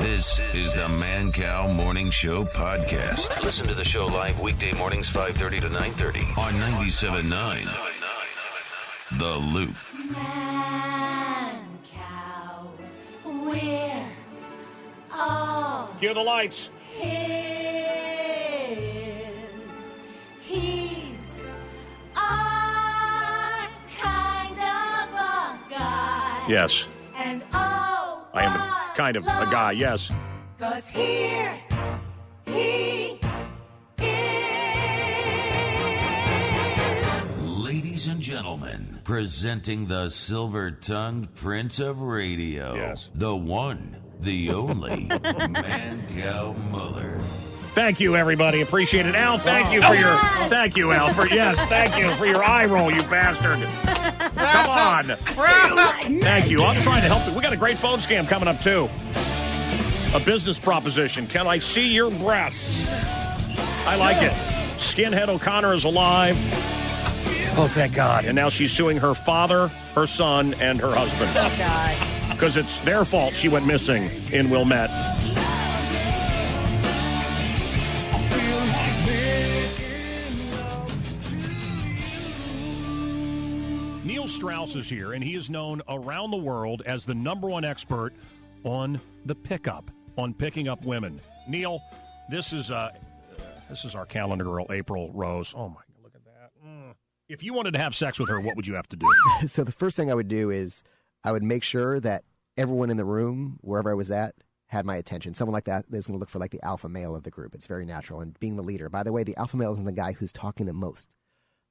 This is the Mancow Morning Show podcast. Listen to the show live weekday mornings 5:30 to 9:30 on 97.9 The Loop. Mancow, we're all Cue the lights. He's our kind of a guy. Yes. And oh, I am kind of a guy, yes. 'Cause here he is. Ladies and gentlemen, presenting the silver-tongued Prince of Radio. Yes. The one, the only, Mancow Muller. Thank you, everybody. Appreciate it. Al, thank you for your... Thank you, Al, for... Yes, thank you for your eye roll, you bastard. Come on. Thank you. I'm trying to help you. We got a great phone scam coming up, too. A business proposition. Can I see your breasts? I like it. Skinhead O'Connor is alive. Oh, thank God. And now she's suing her father, her son, and her husband. Oh, God. Because it's their fault she went missing in Wilmette. Neil Strauss is here, and he is known around the world as the #1 expert on the pickup, on picking up women. Neil, this is our calendar girl, April Rose. Oh, my God, look at that. If you wanted to have sex with her, what would you have to do? So the first thing I would do is I would make sure that everyone in the room, wherever I was at, had my attention. Someone like that is going to look for like the alpha male of the group. It's very natural. And being the leader. By the way, the alpha male isn't the guy who's talking the most.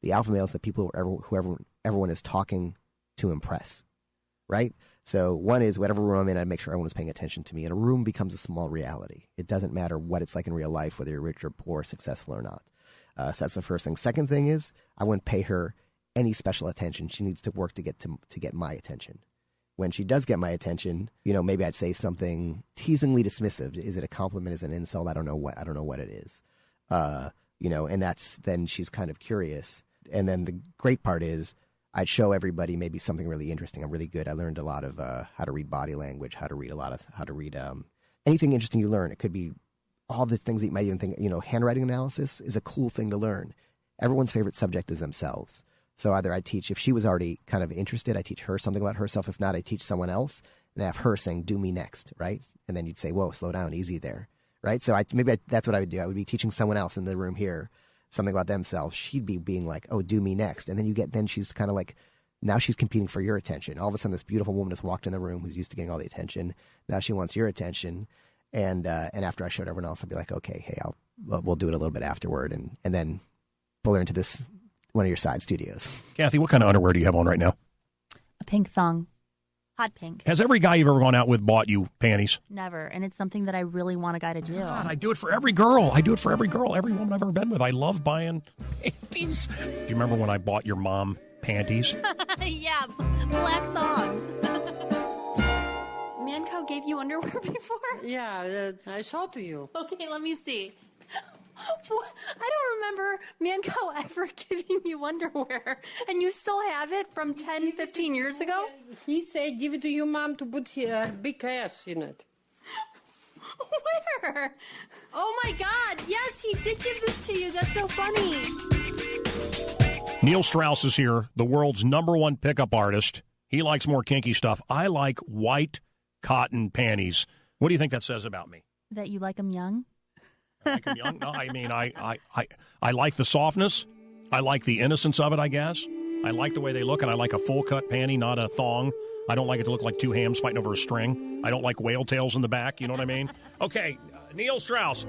The alpha male is the people who everyone is talking to impress, right? So one is whatever room I'm in, I'd make sure everyone is paying attention to me. And a room becomes a small reality. It doesn't matter what it's like in real life, whether you're rich or poor, successful or not. So that's the first thing. Second thing is I wouldn't pay her any special attention. She needs to work to get my attention. When she does get my attention, maybe I'd say something teasingly dismissive. Is it a compliment? Is it an insult? I don't know what it is. And then she's kind of curious. And then the great part is I'd show everybody maybe something really interesting. I'm really good. I learned a lot of how to read body language, how to read anything interesting you learn. It could be all the things that you might even think, handwriting analysis is a cool thing to learn. Everyone's favorite subject is themselves. So either I teach, if she was already kind of interested, I teach her something about herself. If not, I teach someone else and have her saying, do me next, right? And then you'd say, whoa, slow down, easy there, right? So that's what I would do. I would be teaching someone else in the room here something about themselves. She'd be being like, oh, do me next. And then she's kind of like, now she's competing for your attention. All of a sudden, this beautiful woman has walked in the room who's used to getting all the attention. Now she wants your attention. And after I showed everyone else, I'd be like, okay, hey, we'll do it a little bit afterward. And then pull her into one of your side studios. Kathy, what kind of underwear do you have on right now? A pink thong. Hot pink. Has every guy you've ever gone out with bought you panties? Never. And it's something that I really want a guy to do. God, I do it for every girl. Every woman I've ever been with. I love buying panties. Do you remember when I bought your mom panties? Yeah, black thongs. Mancow gave you underwear before? Yeah, I showed to you. Okay, let me see. I don't remember Mancow ever giving you underwear. And you still have it from 10, 15 years ago? He said give it to your mom to put big ass in it. Where? Oh my God, yes, he did give this to you. That's so funny. Neil Strauss is here, the world's #1 pickup artist. He likes more kinky stuff. I like white cotton panties. What do you think that says about me? That you like them young? I like them young? No, I mean, I like the softness. I like the innocence of it, I guess. I like the way they look, and I like a full-cut panty, not a thong. I don't like it to look like two hams fighting over a string. I don't like whale tails in the back, you know what I mean? Okay, Neil Strauss,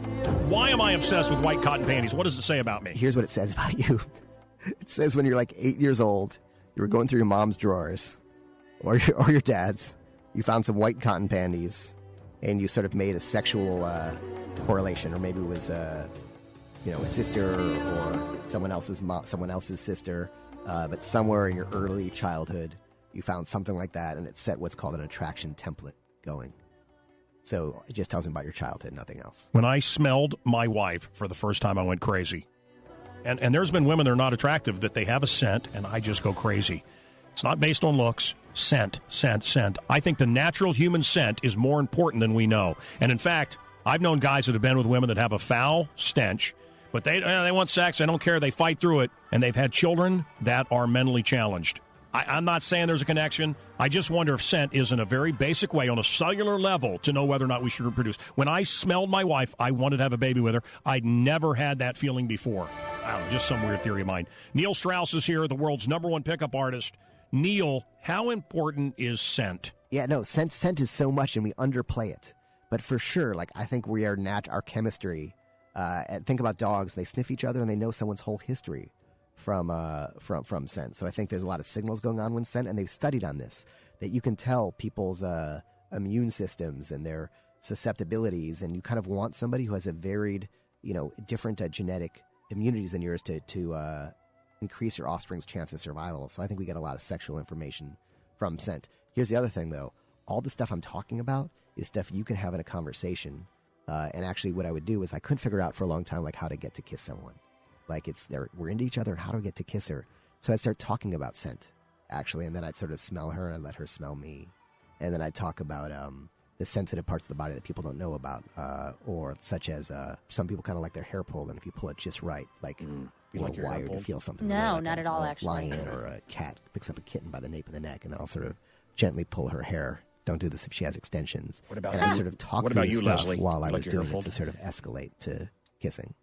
why am I obsessed with white cotton panties? What does it say about me? Here's what it says about you. It says when you're like 8 years old, you were going through your mom's drawers or your dad's, you found some white cotton panties, and you sort of made a sexual correlation, or maybe it was a sister or someone else's sister, but somewhere in your early childhood, you found something like that, and it set what's called an attraction template going. So it just tells me about your childhood, nothing else. When I smelled my wife for the first time, I went crazy. And there's been women that are not attractive that they have a scent, and I just go crazy. It's not based on looks. Scent. I think the natural human scent is more important than we know. And in fact, I've known guys that have been with women that have a foul stench, but they want sex. They don't care. They fight through it. And they've had children that are mentally challenged. I'm not saying there's a connection. I just wonder if scent is in a very basic way, on a cellular level, to know whether or not we should reproduce. When I smelled my wife, I wanted to have a baby with her. I'd never had that feeling before. I don't know, just some weird theory of mine. Neil Strauss is here, the world's #1 pickup artist. Neil, how important is scent? Yeah, no, scent is so much, and we underplay it. But for sure, like, I think we are our chemistry. Think about dogs; they sniff each other, and they know someone's whole history from scent. So I think there's a lot of signals going on with scent, and they've studied on this, that you can tell people's immune systems and their susceptibilities, and you kind of want somebody who has a varied, different genetic immunities than yours to increase your offspring's chance of survival. So I think we get a lot of sexual information from scent. Here's the other thing, though. All the stuff I'm talking about is stuff you can have in a conversation. And actually what I would do is I couldn't figure out for a long time, like, how to get to kiss someone. Like, we're into each other, and how do I get to kiss her? So I'd start talking about scent, actually, and then I'd sort of smell her, and I'd let her smell me. And then I'd talk about the sensitive parts of the body that people don't know about, or such as some people kind of like their hair pulled, and if you pull it just right, like, wired to feel something. No, like not at all, actually. Lion or a cat picks up a kitten by the nape of the neck, and then I'll sort of gently pull her hair. Don't do this if she has extensions. What about and I sort of talk what through about the you, stuff Leslie? while I Like was your doing hair it pulled? to sort of escalate to kissing.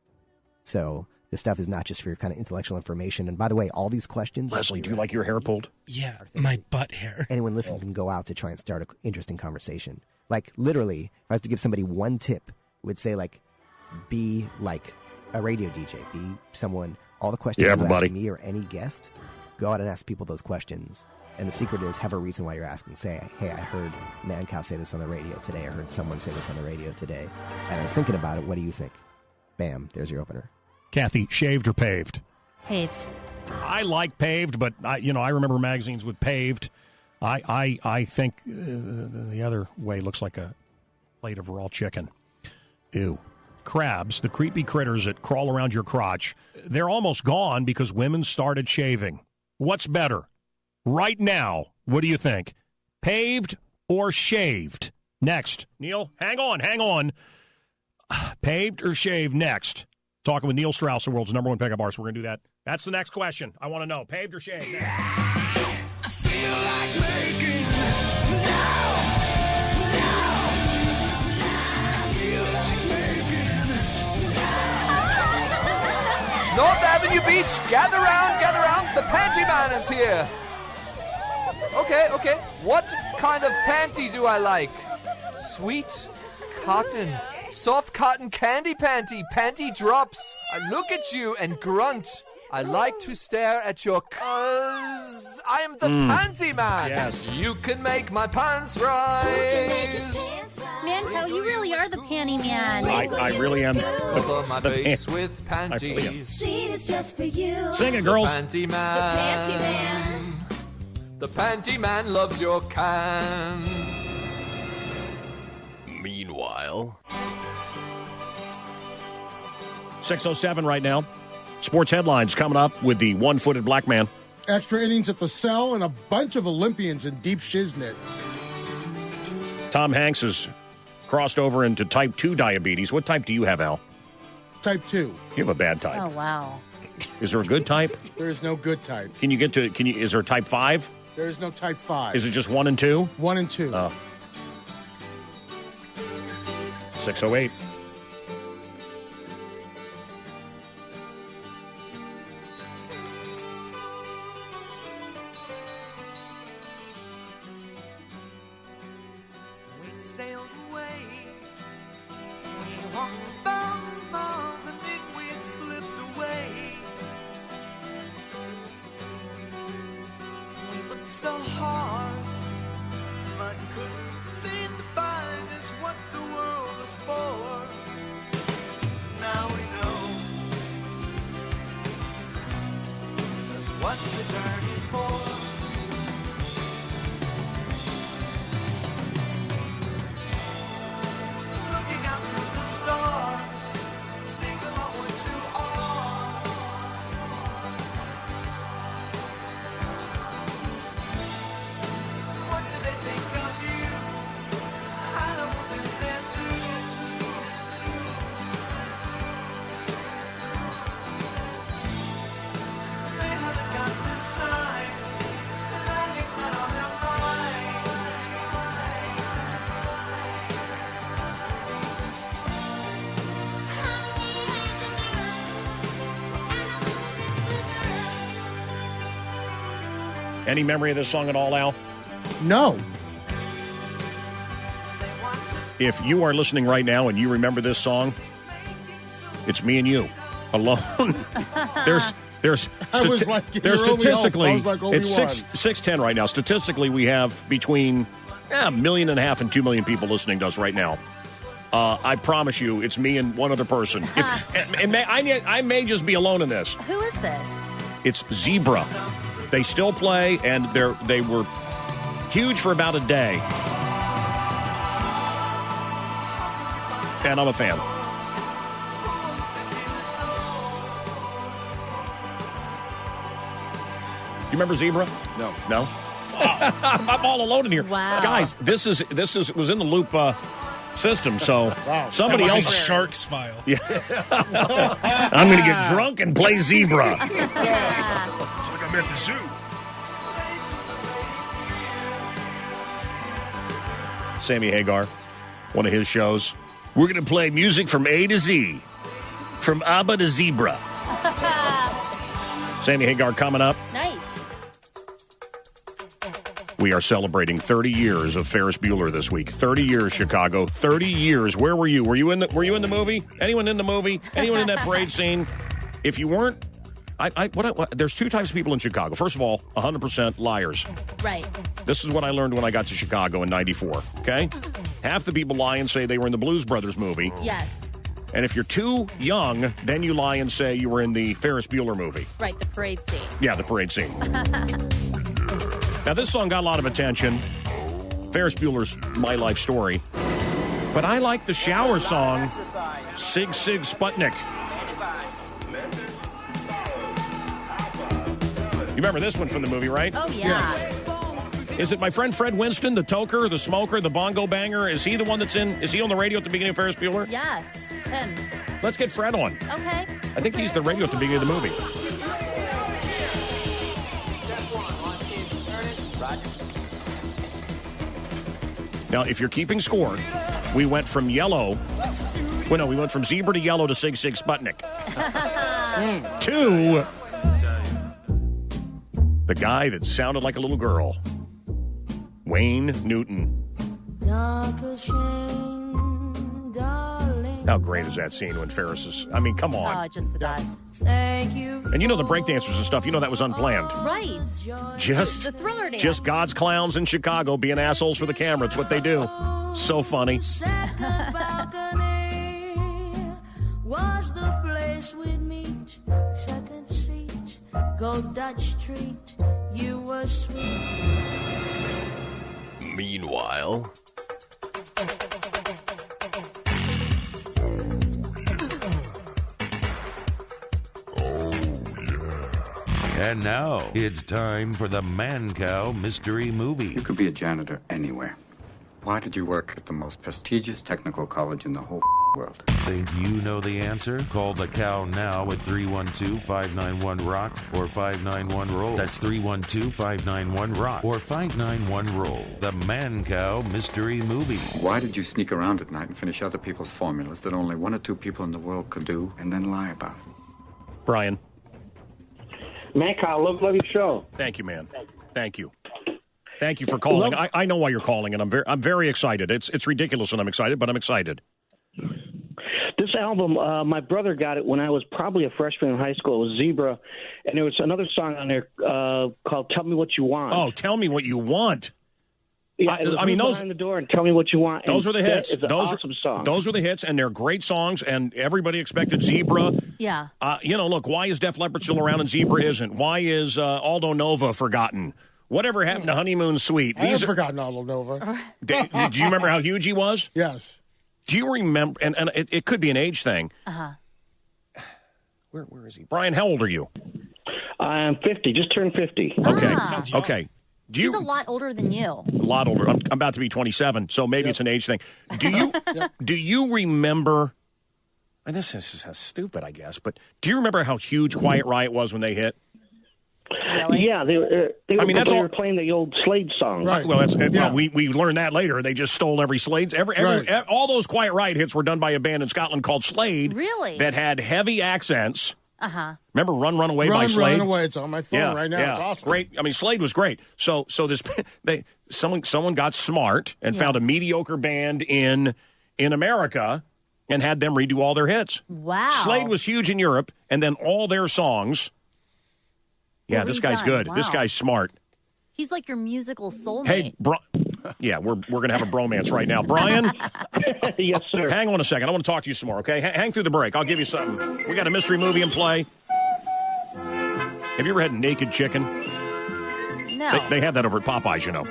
So this stuff is not just for your kind of intellectual information. And by the way, all these questions... Leslie, do you like your hair pulled? Yeah, my butt hair. Anyone listening can go out to try and start an interesting conversation. Like, literally, if I was to give somebody one tip, it would say, like, be like a radio DJ. Be someone... All the questions you ask me or any guest, go out and ask people those questions. And the secret is, have a reason why you're asking. Say, hey, I heard Mancow say this on the radio today. I heard someone say this on the radio today. And I was thinking about it. What do you think? Bam, there's your opener. Kathy, shaved or paved? Paved. I like paved, but I remember magazines with paved. I think the other way looks like a plate of raw chicken. Ew. Crabs, the creepy critters that crawl around your crotch, they're almost gone because women started shaving. What's better? Right now, what do you think? Paved or shaved? Next. Neil, hang on. Paved or shaved? Next. Talking with Neil Strauss, the world's #1 pickup artist. We're going to do that. That's the next question. I want to know. Paved or shaved? I feel like making North Avenue Beach, gather round, the panty man is here. Okay, what kind of panty do I like? Sweet cotton, soft cotton candy panty drops. I look at you and grunt. I like to stare at your cuz I am the panty man. Yes. You can make my pants rise. Mancow, you really are the panty man. I really am. Cover my face with panties. Seed is just for you. Sing it, girls. Panty man. Panty man. The panty man loves your can. Meanwhile, 6:07 right now. Sports headlines coming up with the one-footed black man. Extra innings at the cell and a bunch of Olympians in deep shiznit. Tom Hanks has crossed over into type 2 diabetes. What type do you have, Al? Type 2. You have a bad type. Oh, wow. Is there a good type? There is no good type. Is there a type 5? There is no type 5. Is it just 1 and 2? 1 and 2. Oh. 6:08. We sailed away. We walked about some miles and then we slipped away. We looked so hard, but couldn't seem to find us what the world was for. Now we know just what the journey's for. Looking out to the stars, think about what you are. Any memory of this song at all, Al? No. If you are listening right now and you remember this song, it's me and you alone. there's I was like, there's you're only statistically I was like it's Obi-Wan. 6:10 right now. Statistically, we have between 1.5 million and 2 million people listening to us right now. I promise you, it's me and one other person. I may just be alone in this. Who is this? It's Zebra. They still play, and they were huge for about a day. And I'm a fan. You remember Zebra? No. No? I'm all alone in here. Wow. Guys, this was in the loop system, so somebody That was else. a Sharks file. Yeah. I'm going to get drunk and play Zebra. It's like I'm at the zoo. Sammy Hagar, one of his shows. We're going to play music from A to Z, from ABBA to Zebra. Sammy Hagar coming up. Nice. We are celebrating 30 years of Ferris Bueller this week. 30 years, Chicago. 30 years. Where were you? Were you in the movie? Anyone in the movie? Anyone in that parade scene? If you weren't, there's two types of people in Chicago. First of all, 100% liars. Right. This is what I learned when I got to Chicago in 94, okay? Half the people lie and say they were in the Blues Brothers movie. Yes. And if you're too young, then you lie and say you were in the Ferris Bueller movie. Right, the parade scene. Yeah, the parade scene. Now, this song got a lot of attention. Ferris Bueller's My Life Story. But I like the shower song, Sig Sig Sputnik. You remember this one from the movie, right? Oh, yeah. Is it my friend Fred Winston, the toker, the smoker, the bongo banger? Is he the one is he on the radio at the beginning of Ferris Bueller? Yes, it's him. Let's get Fred on. Okay. I think he's the radio at the beginning of the movie. Now, if you're keeping score, we went from yellow. Well, no, we went from Zebra to yellow to Sig Sig Sputnik. To the guy that sounded like a little girl, Wayne Newton. How great is that scene when Ferris is... I mean, come on. Oh, just the best. And you know the breakdancers and stuff, you know that was unplanned. Right. Just the Thriller dance. Just God's clowns in Chicago being assholes for the camera. It's what they do. So funny. Was the place we'd meet, second seat, go Dutch treat, you were sweet. Meanwhile, And now it's time for the Mancow Mystery Movie. You could be a janitor anywhere. Why did you work at the most prestigious technical college in the whole world? Think you know the answer? Call the cow now at 312-591-ROCK or 591-ROLL. That's 312-591-ROCK or 591-ROLL. The Mancow Mystery Movie. Why did you sneak around at night and finish other people's formulas that only one or two people in the world could do and then lie about? Brian. Mancow, love your show. Thank you, man. Thank you. Thank you for calling. I know why you're calling, and I'm very excited. It's ridiculous, and I'm excited, but I'm excited. This album, my brother got it when I was probably a freshman in high school. It was Zebra, and there was another song on there called "Tell Me What You Want." Oh, "Tell Me What You Want." Yeah, I mean, those behind the door and "Tell Me What You Want." Those were the hits. It's an awesome song. Those were the hits, and they're great songs. And everybody expected Zebra. Yeah. Look, why is Def Leppard still around and Zebra isn't? Why is Aldo Nova forgotten? Whatever happened to Honeymoon Suite? I haven't forgotten Aldo Nova. Do you remember how huge he was? Yes. Do you remember? And it could be an age thing. Uh-huh. Where is he? Brian, how old are you? I'm 50. Just turned 50. Okay. Ah. Okay. He's a lot older than you. A lot older. I'm about to be 27, so maybe it's an age thing. Do you remember? And this is stupid, I guess. But do you remember how huge Quiet Riot was when they hit? Really? Yeah, they were playing the old Slade song. Right. Well, we learned that later. They just stole every Slade. All those Quiet Riot hits were done by a band in Scotland called Slade. Really? That had heavy accents. Remember Run, Run Away by Run, Slade? Run Away. It's on my phone right now. It's awesome. Great. I mean, Slade was great. So someone got smart and found a mediocre band in America and had them redo all their hits. Wow. Slade was huge in Europe, and then all their songs. Yeah, this guy's good. Wow. This guy's smart. He's like your musical soulmate. Hey, yeah, we're going to have a bromance right now. Brian? Yes, sir. Hang on a second. I want to talk to you some more, okay? Hang through the break. I'll give you something. We got a mystery movie in play. Have you ever had naked chicken? No. They have that over at Popeyes, you know.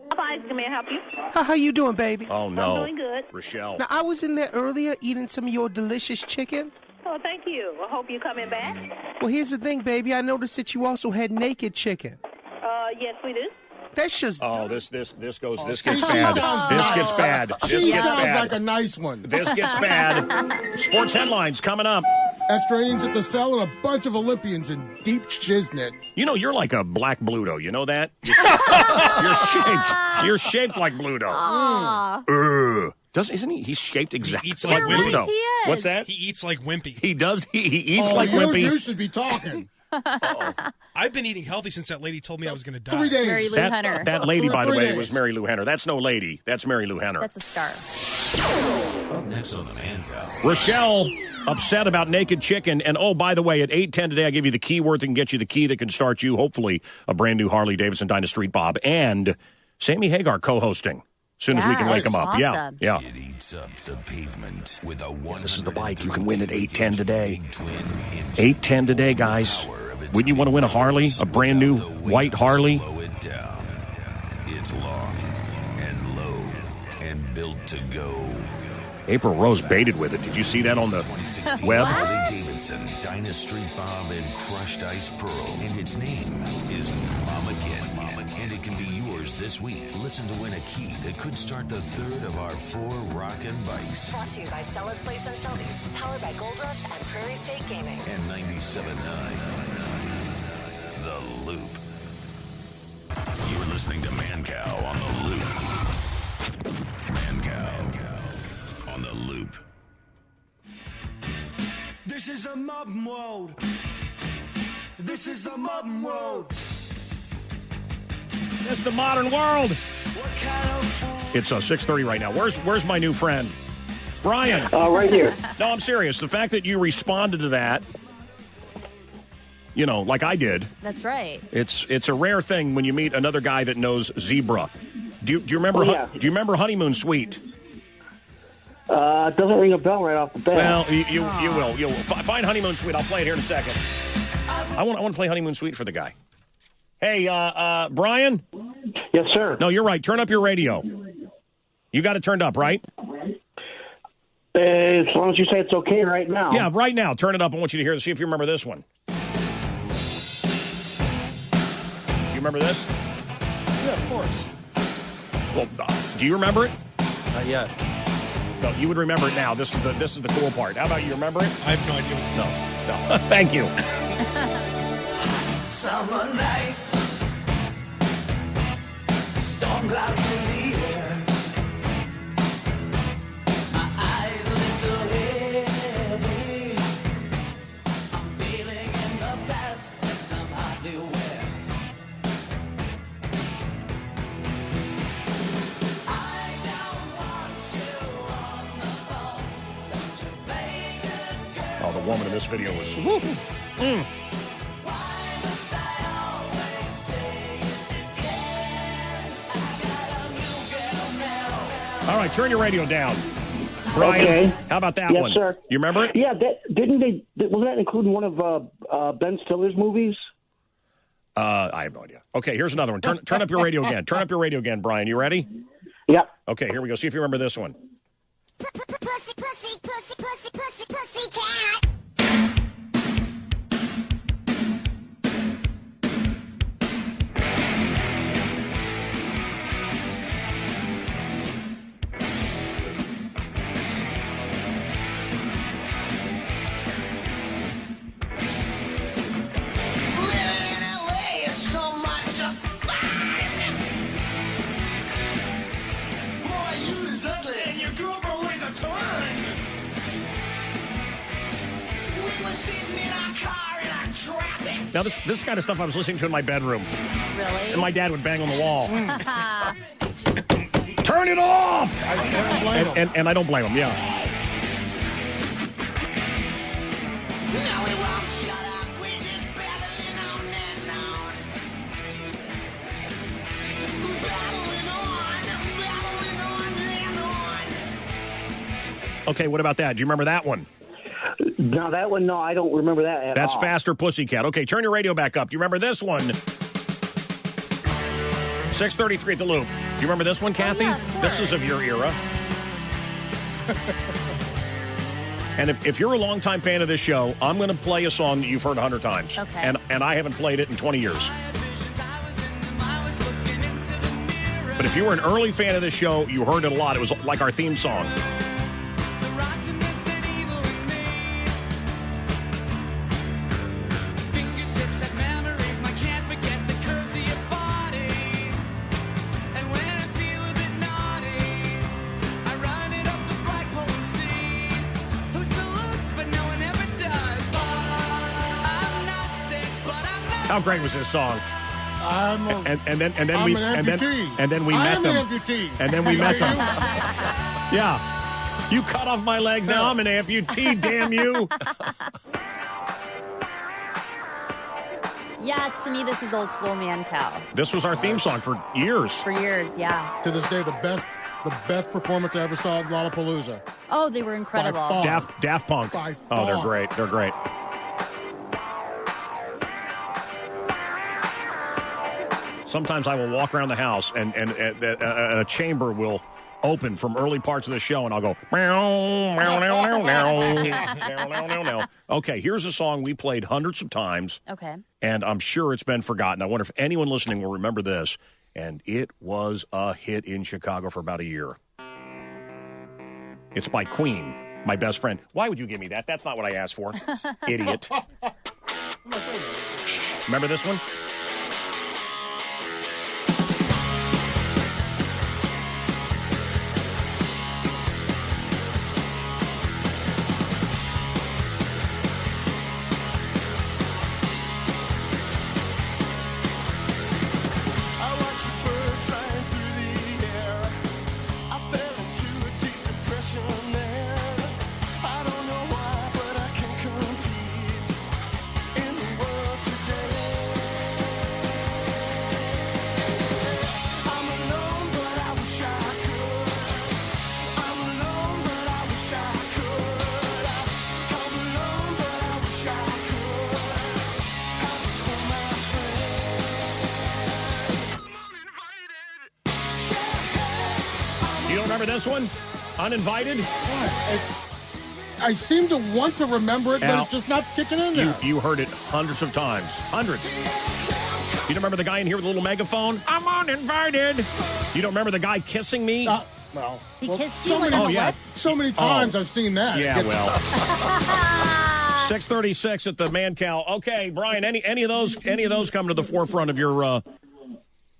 Popeyes, may I help you? How you doing, baby? Oh, no. I'm doing good. Rochelle. Now, I was in there earlier eating some of your delicious chicken. Oh, thank you. I hope you're coming back. Well, here's the thing, baby. I noticed that you also had naked chicken. Yes, we do. That's just... Oh, this gets She bad. This sounds gets bad. She This gets sounds bad. like a nice one. This gets bad. Sports headlines coming up. Extra innings at the cell and a bunch of Olympians in deep shiznit. You know, you're like a black Bluto. You know that? You're shaped like Bluto. Isn't he? He's shaped exactly. He eats like Wimpy. Bluto. What's that? He eats like Wimpy. He does. He eats Oh, like Wimpy. You should be talking. I've been eating healthy since that lady told me I was going to die. 3 days. Mary Lou Henner. That lady, by the 3 way, days. was Mary Lou Henner. That's no lady. That's Mary Lou Henner. That's a star. Up next on the Mancow. Rochelle upset about naked chicken. And, oh, by the way, at 8:10 today, I give you the keyword that can get you the key that can start you, hopefully, a brand new Harley Davidson Dinah Street Bob. And Sammy Hagar co-hosting. As soon as we can wake him up. Awesome. Yeah. It eats up the pavement with a This is the bike you can win at 8:10 today. 8:10 today, guys. Wouldn't you want to win a Harley? A brand new white Harley? Slow it down. It's long and low and built to go. April Rose baited with it. Did you see that on the 2016 web? Harley Davidson Dinah Street Bob and Crushed Ice Pearl. And its name is Mama Ken. And it can be yours this week. Listen to win a key that could start the third of our 4 rockin' bikes. Brought to you by Stella's Place and Shelby's. Powered by Gold Rush and Prairie State Gaming. And 97.9 The Loop. You're listening to Mancow on The Loop. Mancow on The Loop. This is a modern world. This is the modern world. It's the modern world. What kind of fool? It's 6:30 right now. Where's my new friend? Brian. Right here. No, I'm serious. The fact that you responded to that, you know, like I did. That's right. It's a rare thing when you meet another guy that knows zebra. Do you remember? Yeah. Do you remember Honeymoon Suite? It doesn't ring a bell right off the bat. Well, you will. You'll find Honeymoon Suite. I'll play it here in a second. I want to play Honeymoon Suite for the guy. Hey, Brian. Yes, sir. No, you're right. Turn up your radio. You got it turned up, right? As long as you say it's okay right now. Yeah, right now. Turn it up. I want you to hear this. See if you remember this one. You remember this? Yeah, of course. Well, do you remember it? Yeah. No, you would remember it now. This is the cool part. How about you remember it? I have no idea what this is. No. Thank you. Summer night. Storm clouds in the air. My eyes a little heavy. I'm feeling in the past that I'm hardly aware. I don't want you on the phone. Don't you play good girl. Oh, the woman in this video was. All right, turn your radio down. Brian, Okay. how about that Yes, one? sir. You remember it? Yeah, wasn't that including one of Ben Stiller's movies? I have no idea. Okay, here's another one. Turn up your radio again. Turn up your radio again, Brian. You ready? Yeah. Okay, here we go. See if you remember this one. Pussy, pussy, pussy, pussy, pussy, pussy cat. Living in LA is so much fun. Boy, you is ugly and you're Now, this kind of stuff I was listening to in my bedroom. Really? And my dad would bang on the wall. Turn it off! I don't blame him. And I don't blame him, yeah. Okay, what about that? Do you remember that one? No, that one, no, I don't remember that at That's all. Faster Pussycat. Okay, turn your radio back up. Do you remember this one? 6:33 at the Loop. Do you remember this one, Kathy? Oh, yeah, this is of your era. And if you're a longtime fan of this show, I'm going to play a song that you've heard 100 times. Okay. And I haven't played it in 20 years. But if you were an early fan of this show, you heard it a lot. It was like our theme song. How great was this song? And then we met them. And then we met them. Yeah. You cut off my legs, now I'm an amputee, damn you. Yes, to me, this is old school Mancow. This was our theme song for years. For years, yeah. To this day, the best performance I ever saw at Lollapalooza. Oh, they were incredible. By far. Daft Punk. By Oh, they're far. great. They're great. Sometimes I will walk around the house and a chamber will open from early parts of the show, and I'll go, meow, meow, meow, meow, meow. Okay, here's a song we played hundreds of times. Okay. And I'm sure it's been forgotten. I wonder if anyone listening will remember this. And it was a hit in Chicago for about a year. It's by Queen, My Best Friend. Why would you give me that? That's not what I asked for. Idiot. Remember this one? Remember this one? Uninvited? I seem to want to remember it, Al, but it's just not kicking in there. You heard it hundreds of times. Hundreds. You don't remember the guy in here with a little megaphone? I'm uninvited. You don't remember the guy kissing me? Well, He kissed so you like many, on the lips? So many times I've seen that. Yeah, well. 6:36 at the Mancow. Okay, Brian, any of those come to the forefront of your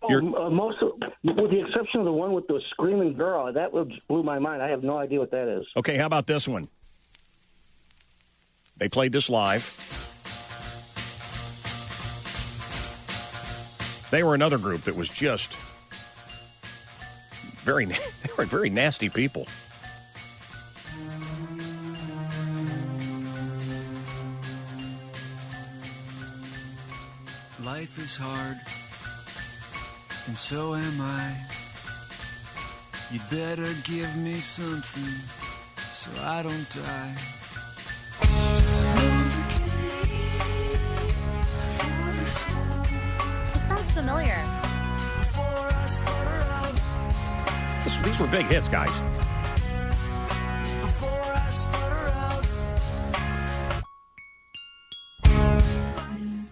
most, with the exception of the one with the screaming girl, that blew my mind. I have no idea what that is. Okay, how about this one? They played this live. They were another group that was just they were very nasty people. Life is hard, and so am I. You better give me something so I don't die. It sounds familiar. These were big hits, guys.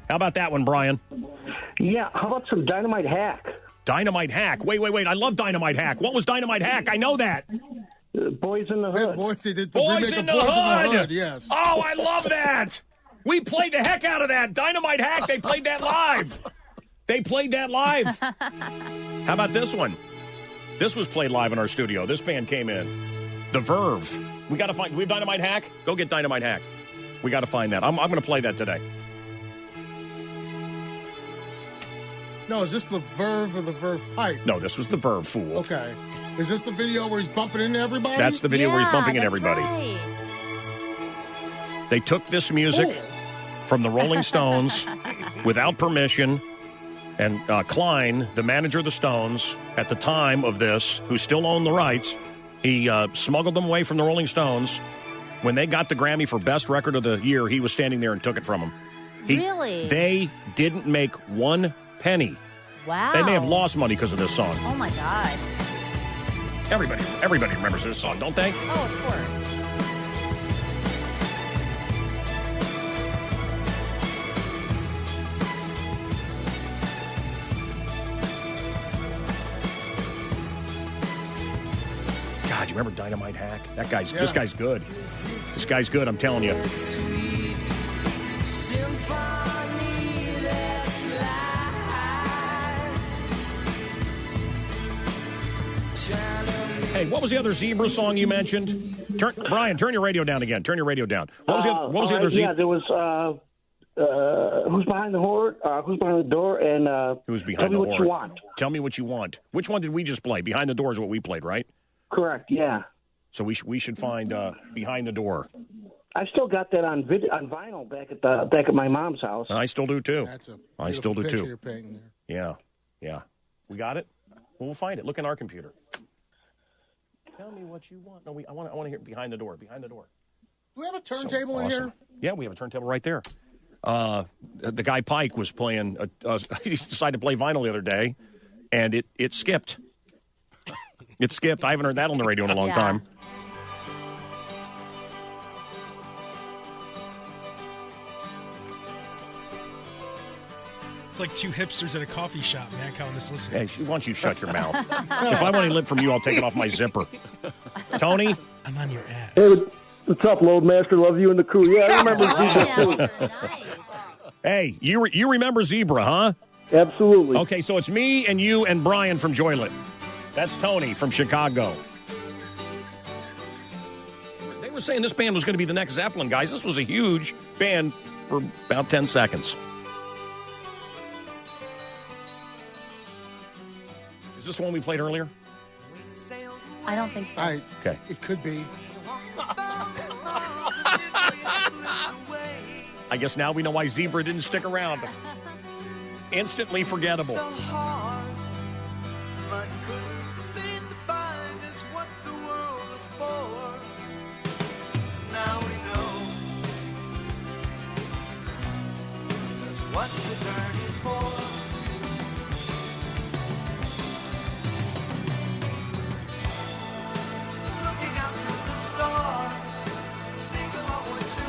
How about that one, Brian? Yeah, how about some Dynamite Hack? Dynamite Hack. Wait. I love Dynamite Hack. What was Dynamite Hack? I know that. Boys in the Hood. Boys in the Hood. Yes. Oh, I love that. We played the heck out of that. Dynamite Hack, they played that live. How about this one? This was played live in our studio. This band came in. The Verve. We got to find. We have Dynamite Hack? Go get Dynamite Hack. We got to find that. I'm going to play that today. No, is this the Verve or the Verve Pipe? No, this was the Verve, fool. Okay. Is this the video where he's bumping into everybody? That's the video where he's bumping into everybody. Right. They took this music from the Rolling Stones without permission, and Klein, the manager of the Stones, at the time of this, who still owned the rights, he smuggled them away from the Rolling Stones. When they got the Grammy for Best Record of the Year, he was standing there and took it from them. Really? They didn't make one penny. Wow. They may have lost money because of this song. Oh, my God. Everybody remembers this song, don't they? Oh, of course. God, you remember Dynamite Hack? This guy's good. This guy's good, I'm telling you. Hey, what was the other Zebra song you mentioned? Brian, turn your radio down again. Turn your radio down. What was the other Zebra? Yeah, there was Who's Behind the Door? Who's Behind the Door? And Who's Behind the Tell Me Door? What You Want. Tell Me What You Want. Which one did we just play? Behind the Door is what we played, right? Correct. Yeah. So we should find Behind the Door. I still got that on vinyl back at my mom's house. I still do too. That's a I still do picture too. you're painting there. Yeah. We got it. Well, we'll find it. Look in our computer. Tell me what you want. No, I want to hear Behind the Door. Behind the Door. Do we have a turntable in here? Yeah, we have a turntable right there. The guy Pike was playing. He decided to play vinyl the other day, and it skipped. It skipped. I haven't heard that on the radio in a long time. It's like two hipsters at a coffee shop, Mancow and this listener. Hey, why don't you shut your mouth? If I want any lip from you, I'll take it off my zipper. Tony? I'm on your ass. Hey, what's up, Loadmaster? Love you and the crew. Yeah, I remember Zebra. Hey, you remember Zebra, huh? Absolutely. Okay, so it's me and you and Brian from Joylet. That's Tony from Chicago. They were saying this band was going to be the next Zeppelin, guys. This was a huge band for about 10 seconds. Is this the one we played earlier? I don't think so. Okay. It could be. I guess now we know why Zebra didn't stick around. Instantly forgettable. Now we know just what the journey's for. Looking out to the stars, think about what you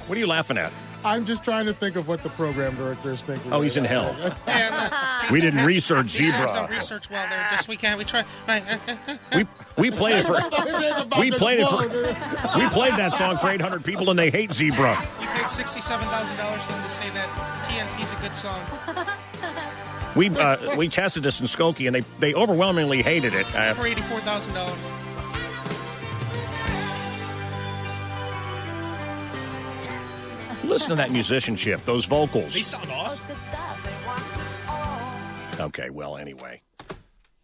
What are you laughing at? I'm just trying to think of what the program director is thinking. Oh, he's in hell. We didn't research Zebra. Some research well there. Just we try. We played it for we played that song for 800 people and they hate Zebra. You paid $67,000 for them to say that TNT's a good song. We tested this in Skokie and they overwhelmingly hated it. For $84,000. Listen to that musicianship, those vocals. They sound awesome. Okay, well, anyway.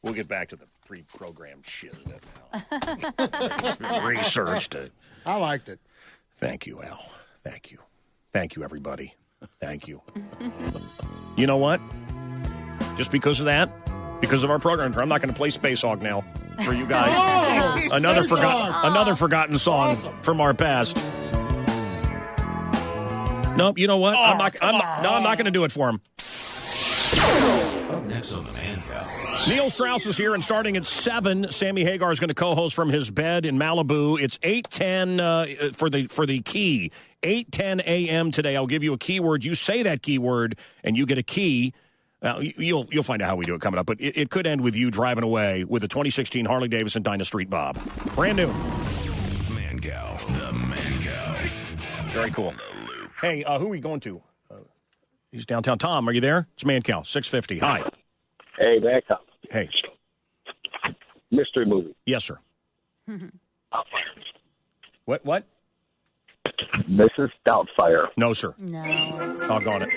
We'll get back to the pre-programmed shit now. It's been researched. I liked it. Thank you, Al. Thank you. Thank you, everybody. Thank you. You know what? Just because of that, because of our program, I'm not going to play Space Hog now for you guys. Oh, another Space Hog. another forgotten song from our past. Nope, you know what? I'm not going to do it for him. Up next on the Mancow. Neil Strauss is here, and starting at 7, Sammy Hagar is going to co-host from his bed in Malibu. It's 8:10 for the key. 8:10 a.m. today. I'll give you a keyword. You say that keyword, and you get a key. You'll find out how we do it coming up, but it could end with you driving away with a 2016 Harley Davidson Dyna Street Bob. Brand new. Mancow. The Mancow. Very cool. Hey, who are we going to? He's downtown. Tom, are you there? It's Mancow, 650. Hi. Hey, Mancow. Hey. Mystery movie. Yes, sir. What? Mrs. Doubtfire. No, sir. No. Doggone it.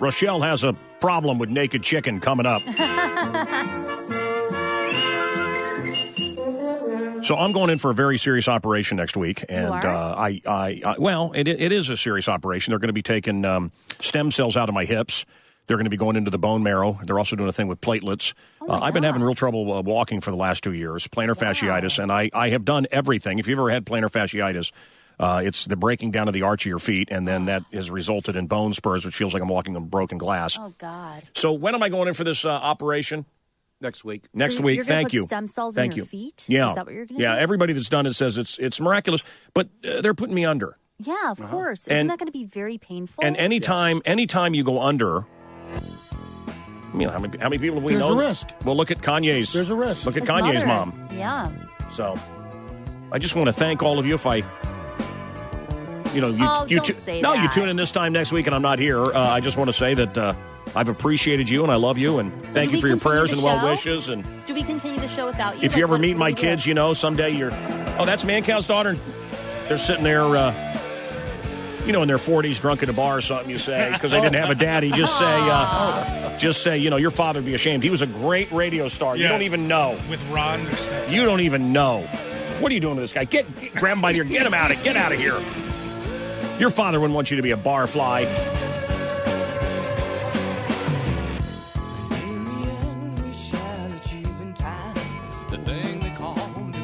Rochelle has a problem with naked chicken coming up. So I'm going in for a very serious operation next week, and well, it is a serious operation. They're going to be taking stem cells out of my hips. They're going to be going into the bone marrow. They're also doing a thing with platelets. I've been having real trouble walking for the last 2 years, plantar fasciitis, and I have done everything. If you've ever had plantar fasciitis, it's the breaking down of the arch of your feet, and then that has resulted in bone spurs, which feels like I'm walking on broken glass. Oh, God. So when am I going in for this operation? Next week. Next week. You're gonna Thank put you. Stem cells Thank in your you. feet? Yeah. Is that what you're going to Yeah. do? Everybody that's done it says it's miraculous, but they're putting me under. Yeah, of course. Isn't that going to be very painful? And anytime you go under, I mean, how many people have we There's known? a risk. Well, look at Kanye's. There's a risk. Look at His Kanye's mother. mom. Yeah. So, I just want to thank all of you if I. You know, you don't say no, that. you tune in this time next week, and I'm not here. I just want to say that I've appreciated you, and I love you, and thank do you for we your continue prayers the and well show? wishes. And Do we continue the show without you? if you Like, ever what meet do my we do? kids, you know, someday you're. Oh, that's Mancow's daughter. They're sitting there, in their 40s, drunk at a bar or something. You say because they didn't have a daddy. Just say, your father would be ashamed. He was a great radio star. You Yes. don't even know. With Ron, their step. You don't even know. What are you doing to this guy? Grab him by the ear. Get him out of. Get out of here. Your father wouldn't want you to be a barfly.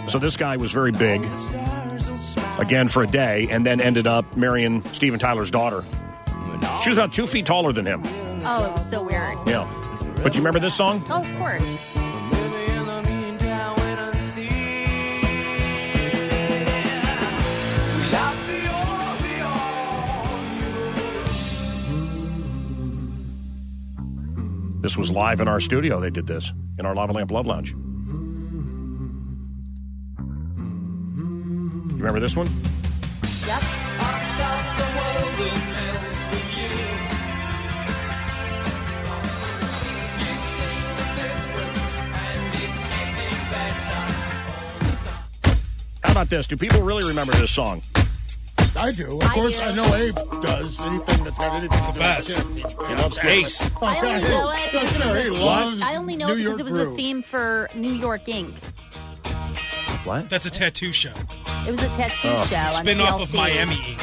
So this guy was very big, again for a day, and then ended up marrying Steven Tyler's daughter. She was about 2 feet taller than him. Oh, it was so weird. Yeah. But you remember this song? Oh, of course. This was live in our studio. They did this in our Lava Lamp Love Lounge. You remember this one? Yep. How about this? Do people really remember this song? I do. Of course, I know Abe does. Anything that's got anything to do with it. He loves Ace. I only know it because Sure, he loves I only know New it because York it was the Brew. theme for New York Inc. What? That's a tattoo show. It was a tattoo show on Spin off of TLC. Miami Inc.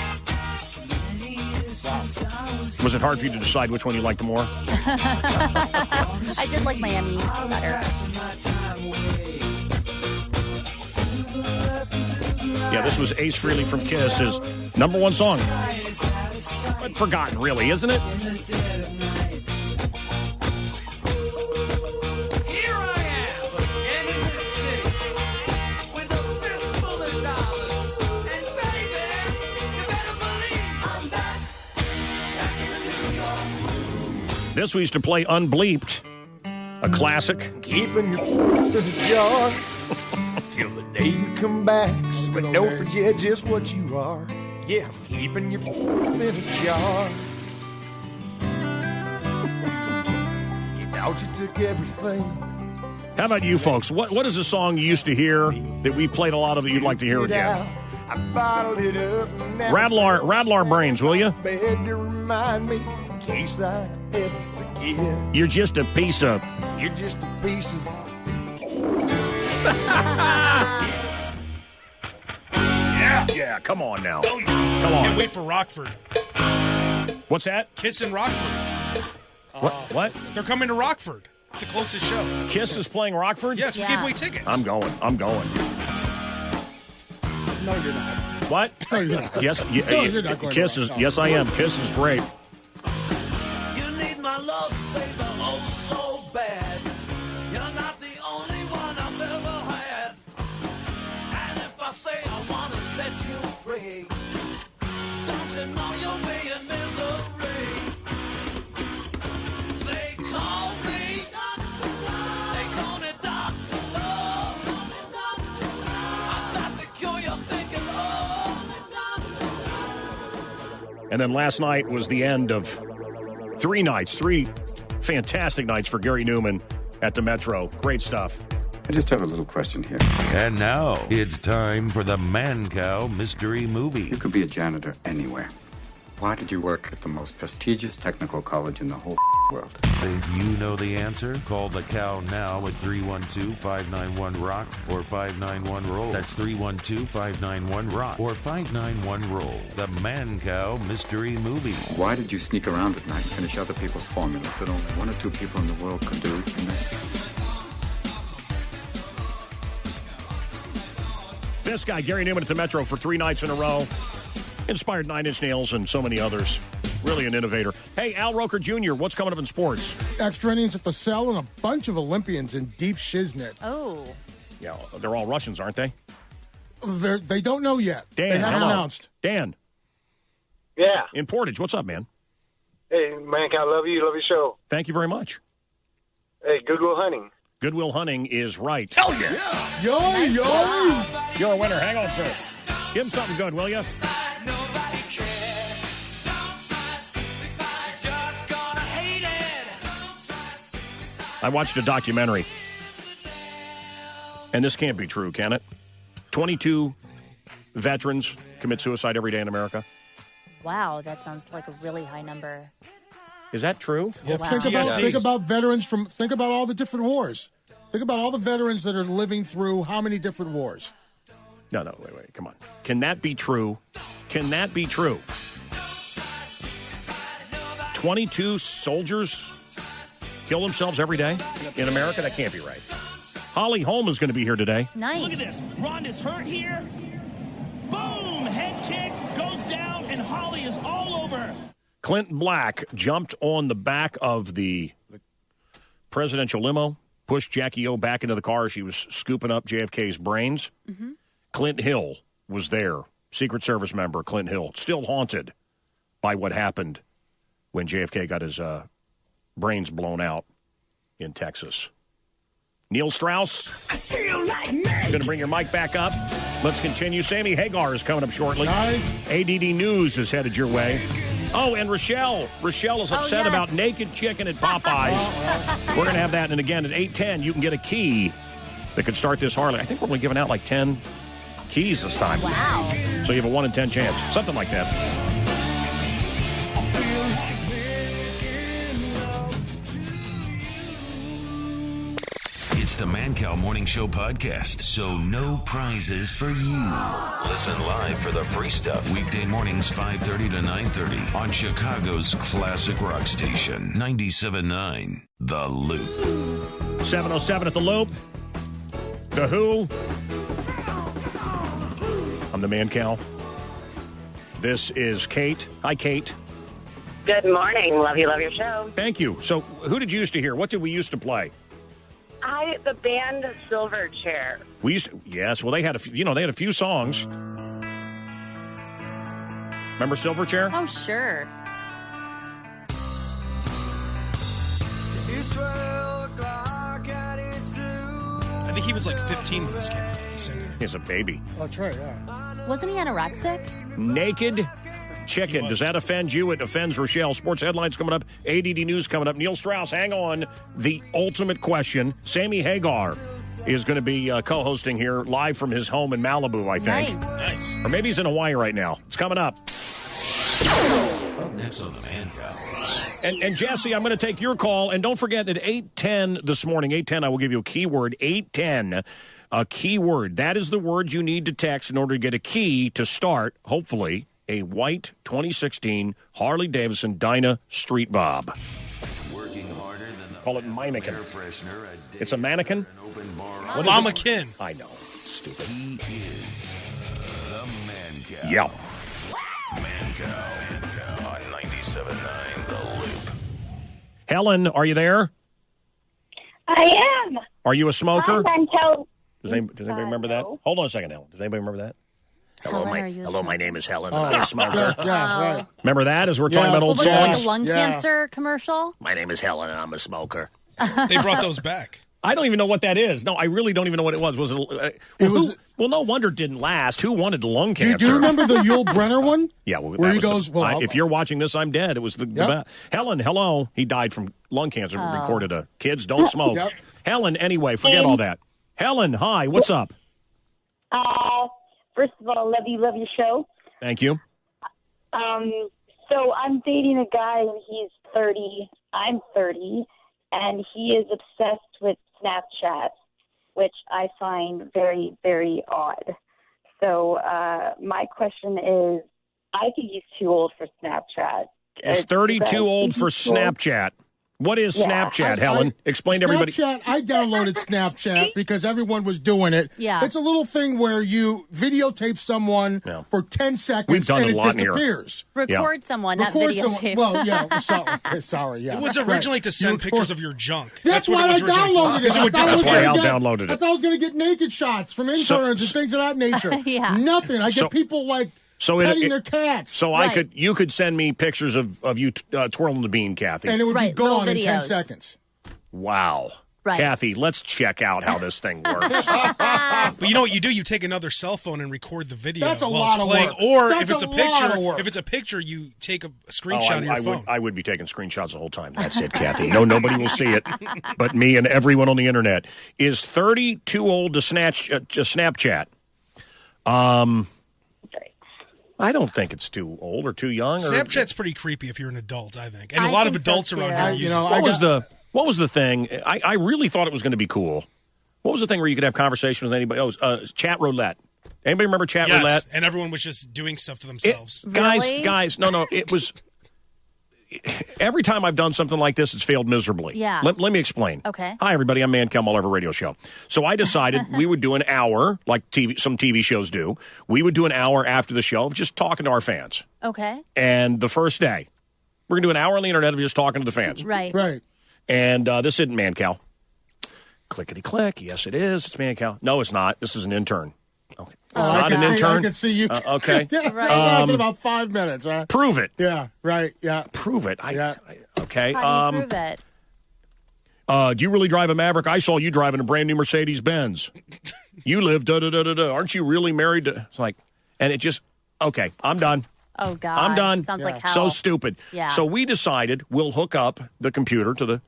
Was it hard for you to decide which one you liked more? I did like Miami better. Yeah, this was Ace Frehley from Kiss, his number one song. But forgotten, really, isn't it? This we used to play unbleeped, a classic. Keeping your in a jar till the day you come back. But don't forget just what you are. Yeah, I'm keeping your in a jar. You thought you took everything. How about you folks? What is a song you used to hear that we played a lot of that you'd like to hear again? I bottled it up. And now Rattle our brains, will you? bed to remind me in case I ever forget. You're just a piece of... You're just a piece of. Yeah, come on now. Come on. Can't wait for Rockford. What's that? Kiss in Rockford. What? They're coming to Rockford. It's the closest show. Kiss is playing Rockford? Yes, we gave away tickets. I'm going. No, you're not. What? No, you're not. Yes, No, you're not going Kiss to is. rock. Yes, I am. Kiss is great. You need my love, baby, oh so bad. You're not the only one I've ever had. And if I say I want to set you free, don't you know you'll be in misery? They call me Dr. Love. I've got the cure you're thinking of. And then last night was the end of three fantastic nights for Gary Newman at the Metro. Great stuff. I just have a little question here. And now it's time for the Mancow Mystery Movie. You could be a janitor anywhere. Why did you work at the most prestigious technical college in the whole world? Think you know the answer? Call the cow now at 312-591-ROCK or 591-ROLL. That's 312-591-ROCK or 591-ROLL. The Mancow Mystery Movie. Why did you sneak around at night and finish other people's formulas that only one or two people in the world could do? This guy, Gary Newman at the Metro for 3 nights in a row. Inspired 9 Inch Nails and so many others. Really an innovator. Hey, Al Roker Jr., what's coming up in sports? Extra innings at the Cell and a bunch of Olympians in deep shiznit. Oh. Yeah, they're all Russians, aren't they? They don't know yet. Dan, they haven't hello. announced. Dan. Yeah. In Portage, what's up, man? Hey, Mancow, love you. Love your show. Thank you very much. Hey, Goodwill Hunting. Goodwill Hunting is right. Hell yeah! Yo, yo! You're a winner. Hang on, sir. Give him something good, will you? I watched a documentary. And this can't be true, can it? 22 veterans commit suicide every day in America. Wow, that sounds like a really high number. Is that true? Yeah, wow. think about veterans think about all the different wars. Think about all the veterans that are living through how many different wars. No, wait, come on. Can that be true? Can that be true? 22 soldiers kill themselves every day in America? That can't be right. Holly Holm is going to be here today. Nice. Look at this. Ron is hurt here. Boom! Head kick goes down, and Holly is all over. Clint Black jumped on the back of the presidential limo, pushed Jackie O back into the car as she was scooping up JFK's brains. Mm-hmm. Clint Hill was there, Secret Service member Clint Hill, still haunted by what happened when JFK got his brains blown out in Texas. Neil Strauss, going to bring your mic back up. Let's continue. Sammy Hagar is coming up shortly. Nice. ADD News is headed your way. Oh, and Rochelle. Rochelle is upset about naked chicken at Popeyes. We're going to have that. And again, at 8:10, you can get a key that could start this Harley. I think we're only giving out like 10 keys this time. Wow. So you have a 1 in 10 chance. Something like that. It's the Mancow Morning Show podcast, so no prizes for you. Listen live for the free stuff weekday mornings 5:30 to 9:30 on Chicago's classic rock station 97.9 The Loop. 7:07 at The Loop. The Who. I'm the Mancow. This is Kate. Hi, Kate. Good morning. Love your show. Thank you. So, who did you used to hear? What did we used to play? The band Silverchair. We used to, yes. Well, they had a few, they had a few songs. Remember Silverchair? Oh, sure. I think he was like 15 when this came out, the singer. He's a baby. Oh, that's right, yeah. Wasn't he anorexic? Naked chicken. Does that offend you? It offends Rochelle. Sports headlines coming up. ADD News coming up. Neil Strauss, hang on. The ultimate question. Sammy Hagar is going to be co-hosting here live from his home in Malibu, I think. Nice. Or maybe he's in Hawaii right now. It's coming up. Up next on the Mancow. And Jesse, I'm going to take your call. And don't forget at 8:10 this morning, 8:10, I will give you a keyword. 8:10, a keyword. That is the word you need to text in order to get a key to start, hopefully, a white 2016 Harley-Davidson Dyna Street Bob. Working harder than the Call it mannequin. air freshener a day It's a mannequin? after an open bar. What is Mama it? Kin. I know. Stupid. He is the Mancow. Yeah. Mancow on 97.9 The Loop. Helen, are you there? I am. Are you a smoker? Hi, Mancow. Does anybody remember that? Hold on a second, Helen. Does anybody remember that? Hello, my name is Helen. Oh, I'm a smoker. Yeah, right. Remember that as we're talking about old Was it like songs? a lung cancer commercial? My name is Helen, and I'm a smoker. They brought those back. I don't even know what that is. No, I really don't even know what it was. Was it? Well, no wonder it didn't last. Who wanted lung cancer? Do you remember the Yul Brenner one? Yeah, well, where that he was goes, if you're watching this, I'm dead. It was the Helen, hello. He died from lung cancer. Recorded a Kids Don't Smoke. Yep. Helen, anyway, forget all that. Helen, hi. What's up? First of all, love your show. Thank you. So I'm dating a guy and he's 30. I'm 30, and he is obsessed with Snapchat, which I find very, very odd. So my question is, I think he's too old for Snapchat. Is 30 too old for Snapchat? What is Snapchat, Helen? Explain to everybody. Snapchat, I downloaded Snapchat because everyone was doing it. Yeah. It's a little thing where you videotape someone for 10 seconds We've done and a it lot here. disappears. Record someone, not Record videotape. someone. Well, yeah. Sorry, yeah. It was originally to send pictures of your junk. That's what why it was I originally downloaded it. Because it would I thought I was disappear. gonna get- downloaded it. I thought I was going to get naked shots from interns and things of that nature. Yeah. Nothing. I get people like petting their cats. So you could send me pictures of you twirling the bean, Kathy. And it would be gone in 10 seconds. Wow. Right. Kathy, let's check out how this thing works. But you know what you do? You take another cell phone and record the video That's a while lot it's of playing. work. Or That's if it's a a lot of picture, work. if it's a picture, you take a screenshot of your phone. I would be taking screenshots the whole time. That's it, Kathy. No, nobody will see it but me and everyone on the internet. Is 30 too old to Snapchat? I don't think it's too old or too young. Snapchat's pretty creepy if you're an adult, I think. And I a lot of think so, adults too. around here use it. What was the thing? I really thought it was going to be cool. What was the thing where you could have conversations with anybody? Chat roulette. Anybody remember chat roulette? And everyone was just doing stuff to themselves. Guys, no, it was... Every time I've done something like this, it's failed miserably. Yeah. Let me explain. Okay. Hi, everybody. I'm Mancow Morning radio show. So I decided we would do an hour, like some TV shows do. We would do an hour after the show of just talking to our fans. Okay. And the first day, we're going to do an hour on the internet of just talking to the fans. Right. Right. And this isn't Mancow. Clickety-click. Yes, it is. It's Mancow. No, it's not. This is an intern. Okay. It's not an intern. I can see you. Okay. That lasted about 5 minutes. Huh? Prove it. Yeah, right, yeah. Prove it. Okay. How do you prove it? Do you really drive a Maverick? I saw you driving a brand new Mercedes-Benz. You live da-da-da-da-da. Aren't you really married to... It's like, and it just... Okay, I'm done. Oh, God. I'm done. Sounds like hell. So stupid. Yeah. So we decided we'll hook up the computer to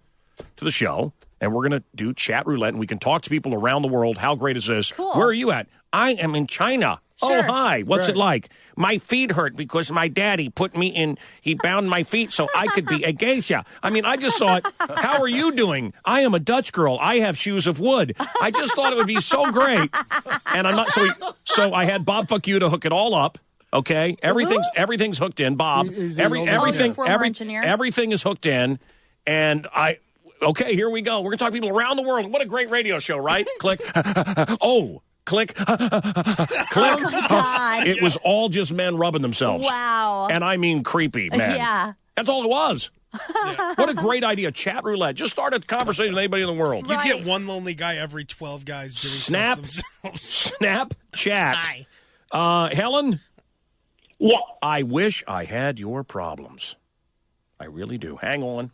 the show, and we're going to do chat roulette, and we can talk to people around the world. How great is this? Cool. Where are you at? I am in China. Sure. Oh, hi. What's it like? My feet hurt because my daddy he bound my feet so I could be a geisha. I mean, I just thought, how are you doing? I am a Dutch girl. I have shoes of wood. I just thought it would be so great. And I'm not, so I had Bob Fuck You to hook it all up. Okay, everything's hooked in, Bob. Everything is hooked in, and okay, here we go. We're gonna talk to people around the world. What a great radio show, right? Click. Click. Click. Oh my God. It was all just men rubbing themselves. Wow. And I mean creepy, man. Yeah. That's all it was. What a great idea. Chat roulette. Just start a conversation with anybody in the world. You get one lonely guy every 12 guys doing stuff themselves. Snapchat. Hi. Helen? Yeah. I wish I had your problems. I really do. Hang on.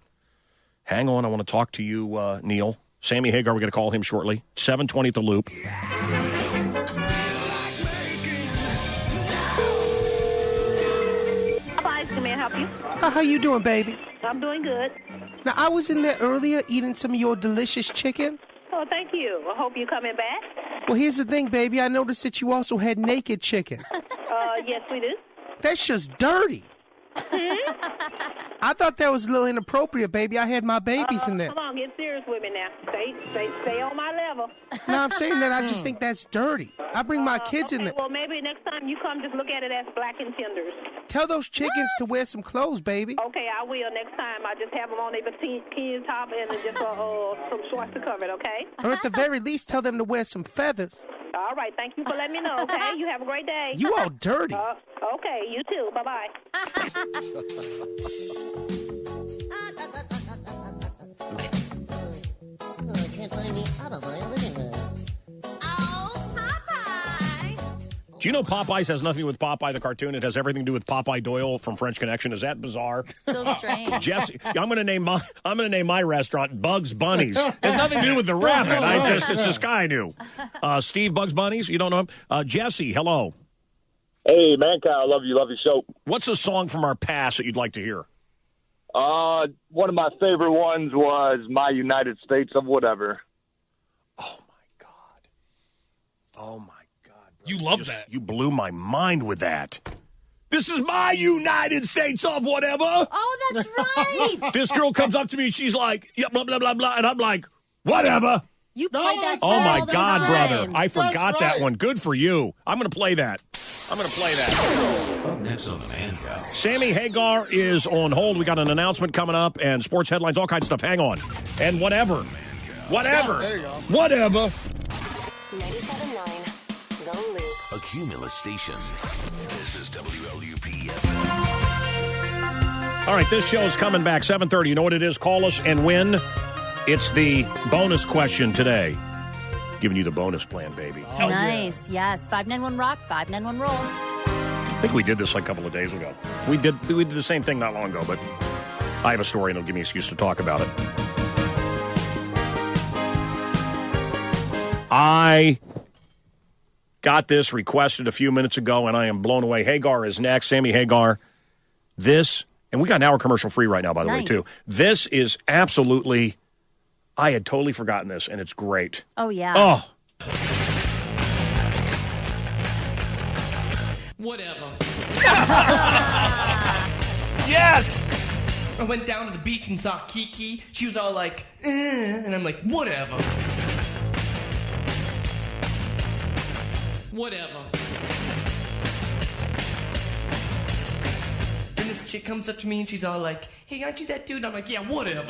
I want to talk to you, Neil. Sammy Hagar, we're going to call him shortly. 7:20 at the Loop. Hi, may I help you? How you doing, baby? I'm doing good. Now, I was in there earlier eating some of your delicious chicken. Oh, thank you. I hope you're coming back. Well, here's the thing, baby. I noticed that you also had naked chicken. Yes, we do. That's just dirty. I thought that was a little inappropriate, baby. I had my babies in there. Come on, get serious with me now. Stay on my level. No, I'm saying that I just think that's dirty. I bring my kids in there. Well, maybe next time you come, just look at it as black and tenders. Tell those chickens to wear some clothes, baby. Okay, I will next time. I just have them on their bikini top and just some shorts to cover it, okay? Or at the very least, tell them to wear some feathers. All right, thank you for letting me know, okay? You have a great day. You all dirty. Okay, you too. Bye-bye. I can't find me out of my living room. Oh, Popeye! Do you know Popeyes has nothing to do with Popeye the cartoon? It has everything to do with Popeye Doyle from French Connection. Is that bizarre? So strange. Jesse, I'm going to name my restaurant Bugs Bunnies. It has nothing to do with the rabbit. It's this guy I knew. Steve Bugs Bunnies. You don't know him? Jesse, hello. Hey, Mancow, I love your show. What's a song from our past that you'd like to hear? One of my favorite ones was My United States of Whatever. Oh, my God. Oh, my God. You love that. You blew my mind with that. This is my United States of whatever. Oh, that's right. This girl comes up to me. She's like, yeah, blah, blah, blah, blah. And I'm like, whatever. You played that Oh, my all the God, time. brother. I forgot that one. Good for you. I'm going to play that. Up next on the Mancow. Sammy Hagar is on hold. We got an announcement coming up and sports headlines, all kinds of stuff. Hang on. And whatever. There you go. Whatever. 97.9 The Loop. A Cumulus station. This is WLUP. All right, this show is coming back 7:30. You know what it is? Call us and win. It's the bonus question today. Giving you the bonus plan, baby. Nice. Yes. 591 Rock, 591 Roll. I think we did this like a couple of days ago. We did the same thing not long ago, but I have a story and it'll give me an excuse to talk about it. I got this requested a few minutes ago, and I am blown away. Hagar is next. Sammy Hagar. This, and we got an hour commercial free right now, by the way, too. This is absolutely, I had totally forgotten this, and it's great. Oh, yeah. Oh. Whatever. Yes! I went down to the beach and saw Kiki. She was all like, and I'm like, whatever. Whatever. Then this chick comes up to me and she's all like, hey, aren't you that dude? I'm like, yeah, whatever.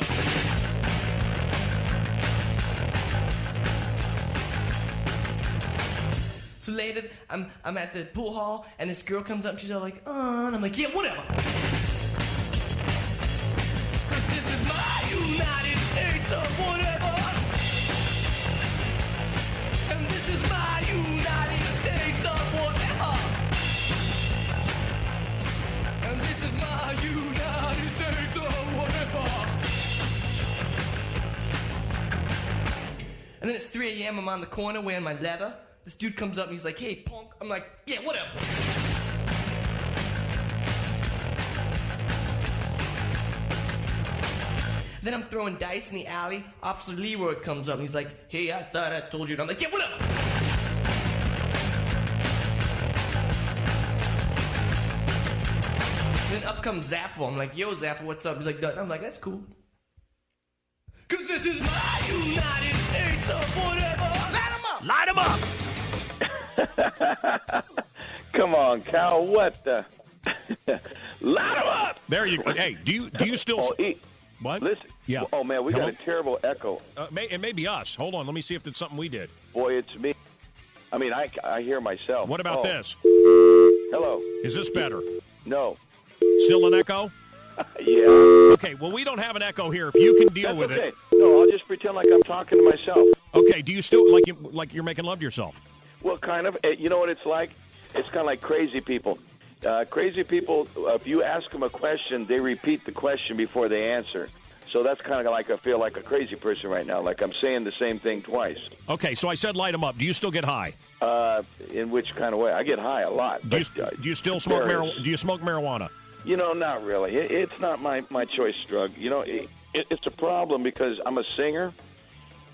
So later, I'm at the pool hall and this girl comes up and she's all like, and I'm like, yeah, whatever. Cause this is my United States of whatever. And this is my United States of whatever. And this is my United States of whatever. And then it's 3 a.m. I'm on the corner wearing my leather. This dude comes up and he's like, hey, punk. I'm like, yeah, whatever. Then I'm throwing dice in the alley. Officer Leroy comes up and he's like, hey, I thought I told you. And I'm like, yeah, whatever. Then up comes Zaffo. I'm like, yo, Zaffo, what's up? He's like, I'm like, that's cool. Cause this is my United States of whatever. Light 'em up. Light 'em up. Come on, Cal. What the? Light 'em up. There you go. Hey, do you still... What? Listen. Yeah. Oh, man, we got a terrible echo. It may be us. Hold on. Let me see if it's something we did. Boy, it's me. I mean, I hear myself. What about this? Hello. Is this better? No. Still an echo? Yeah. Okay, well, we don't have an echo here. If you can deal with okay. it. No, I'll just pretend like I'm talking to myself. Okay, do you still, like you're making love to yourself? Well, kind of. You know what it's like? It's kind of like crazy people. Crazy people, if you ask them a question, they repeat the question before they answer. So that's kind of like I feel like a crazy person right now. Like I'm saying the same thing twice. Okay, so I said light them up. Do you still get high? In which kind of way? I get high a lot. Do you still smoke marijuana? Do you smoke marijuana? You know, not really. It's not my choice drug. You know, it's a problem because I'm a singer,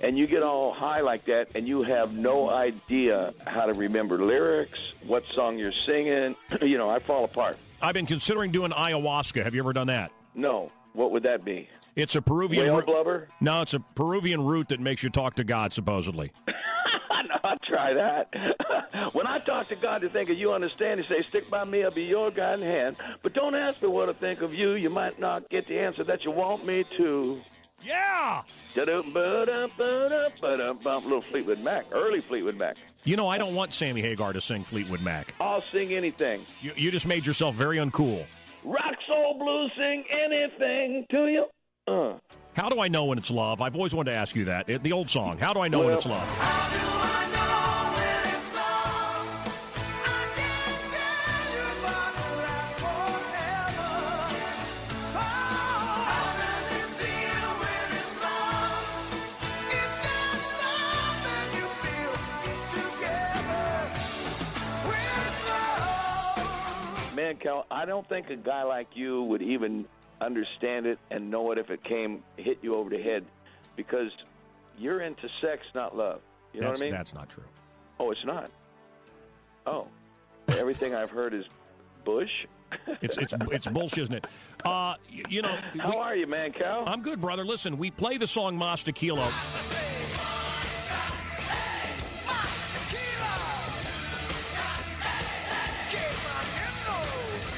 and you get all high like that, and you have no idea how to remember lyrics, what song you're singing. You know, I fall apart. I've been considering doing ayahuasca. Have you ever done that? No. What would that be? It's a Peruvian whale root. blubber? No, it's a Peruvian root that makes you talk to God, supposedly. No, I'll try that. When I talk to God to think of you, understand, He say, stick by me, I'll be your guiding hand. But don't ask me what to think of you. You might not get the answer that you want me to. Yeah! Little Fleetwood Mac, early Fleetwood Mac. You know, I don't want Sammy Hagar to sing Fleetwood Mac. I'll sing anything. You just made yourself very uncool. Rock, soul, blues, sing anything to you. How do I know when it's love? I've always wanted to ask you that. The old song. How do I know when it's love? Man, Cal, I don't think a guy like you would even understand it and know it if it hit you over the head, because you're into sex, not love. You know what I mean? That's not true. Oh, it's not. Oh, everything I've heard is Bush. It's bullshit, isn't it? How are you, Mancow? I'm good, brother. Listen, we play the song Mas Tequila.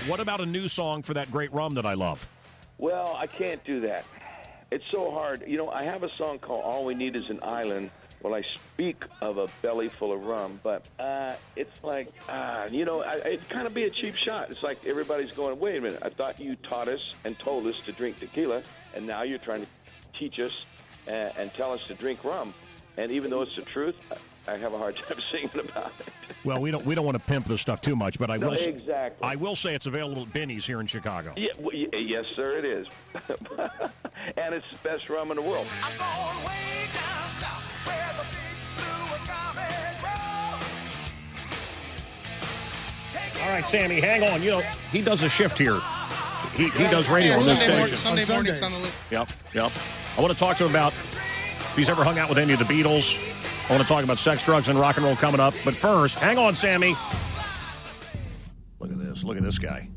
What about a new song for that great rum that I love? Well, I can't do that. It's so hard. I have a song called All We Need Is an Island. Well, I speak of a belly full of rum, but it's like, it'd kind of be a cheap shot. It's like everybody's going, wait a minute, I thought you taught us and told us to drink tequila, and now you're trying to teach us and tell us to drink rum. And even though it's the truth, I have a hard time singing about it. Well, we don't want to pimp this stuff too much, but I will. Exactly. I will say it's available at Benny's here in Chicago. Yeah, yes, sir, it is. And it's the best rum in the world. I'm going way down south where the big blue agave grow. All right, Sammy, hang on. He does a shift here. He does radio on this station. Sunday mornings on the list. Yep. I want to talk to him about if he's ever hung out with any of the Beatles. I want to talk about sex, drugs, and rock and roll coming up. But first, hang on, Sammy. Look at this. Look at this guy.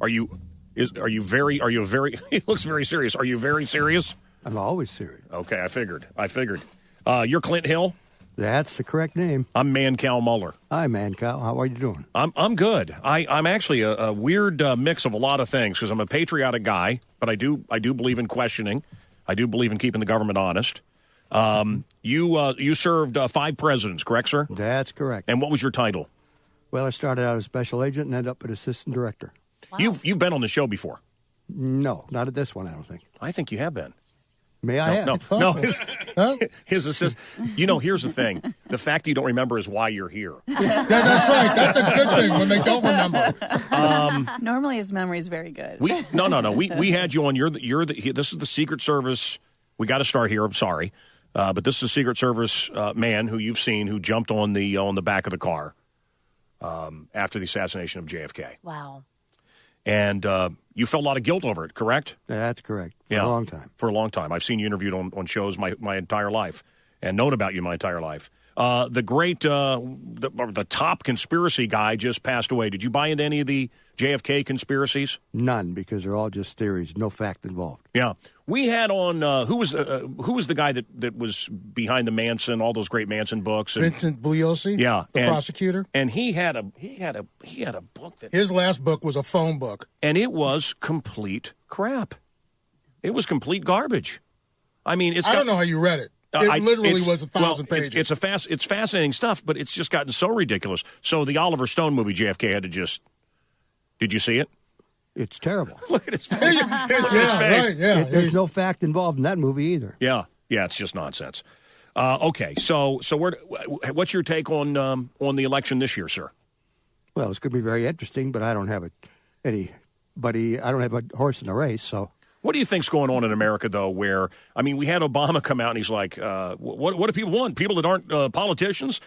Are you very, he looks very serious. Are you very serious? I'm always serious. Okay, I figured. You're Clint Hill? That's the correct name. I'm Mancow Muller. Hi, Mancow. How are you doing? I'm good. I'm actually a weird mix of a lot of things because I'm a patriotic guy, but I do believe in questioning. I do believe in keeping the government honest. You served 5 presidents, correct, sir? That's correct. And what was your title? Well, I started out as special agent and ended up as assistant director. Wow. You've been on the show before? No, not at this one, I don't think. I think you have been. May I have? No. His assistant. Here's the thing. The fact that you don't remember is why you're here. Yeah, that's right. That's a good thing when they don't remember. Normally his memory is very good. No. We had you on. This is the Secret Service. We got to start here. I'm sorry. But this is a Secret Service man who you've seen who jumped on the back of the car after the assassination of JFK. Wow. And you felt a lot of guilt over it, correct? That's correct. For a long time. For a long time. I've seen you interviewed on shows my entire life and known about you my entire life. The great, the top conspiracy guy just passed away. Did you buy into any of the JFK conspiracies? None, because they're all just theories, no fact involved. Yeah. We had on, who was the guy that was behind the Manson, all those great Manson books? Vincent Bugliosi? Yeah. The prosecutor? And he had a book that... His last book was a phone book. And it was complete crap. It was complete garbage. I mean, I don't know how you read it. It literally was 1,000 pages. It's fascinating stuff, but it's just gotten so ridiculous. So the Oliver Stone movie, JFK had to just... Did you see it? It's terrible. Look at his face. Right, yeah. There's no fact involved in that movie either. Yeah, it's just nonsense. Okay, so what's your take on the election this year, sir? Well, it's going to be very interesting, but I don't have I don't have a horse in the race, so... What do you think's going on in America, though, where, I mean, we had Obama come out and he's like, what do people want? People that aren't politicians?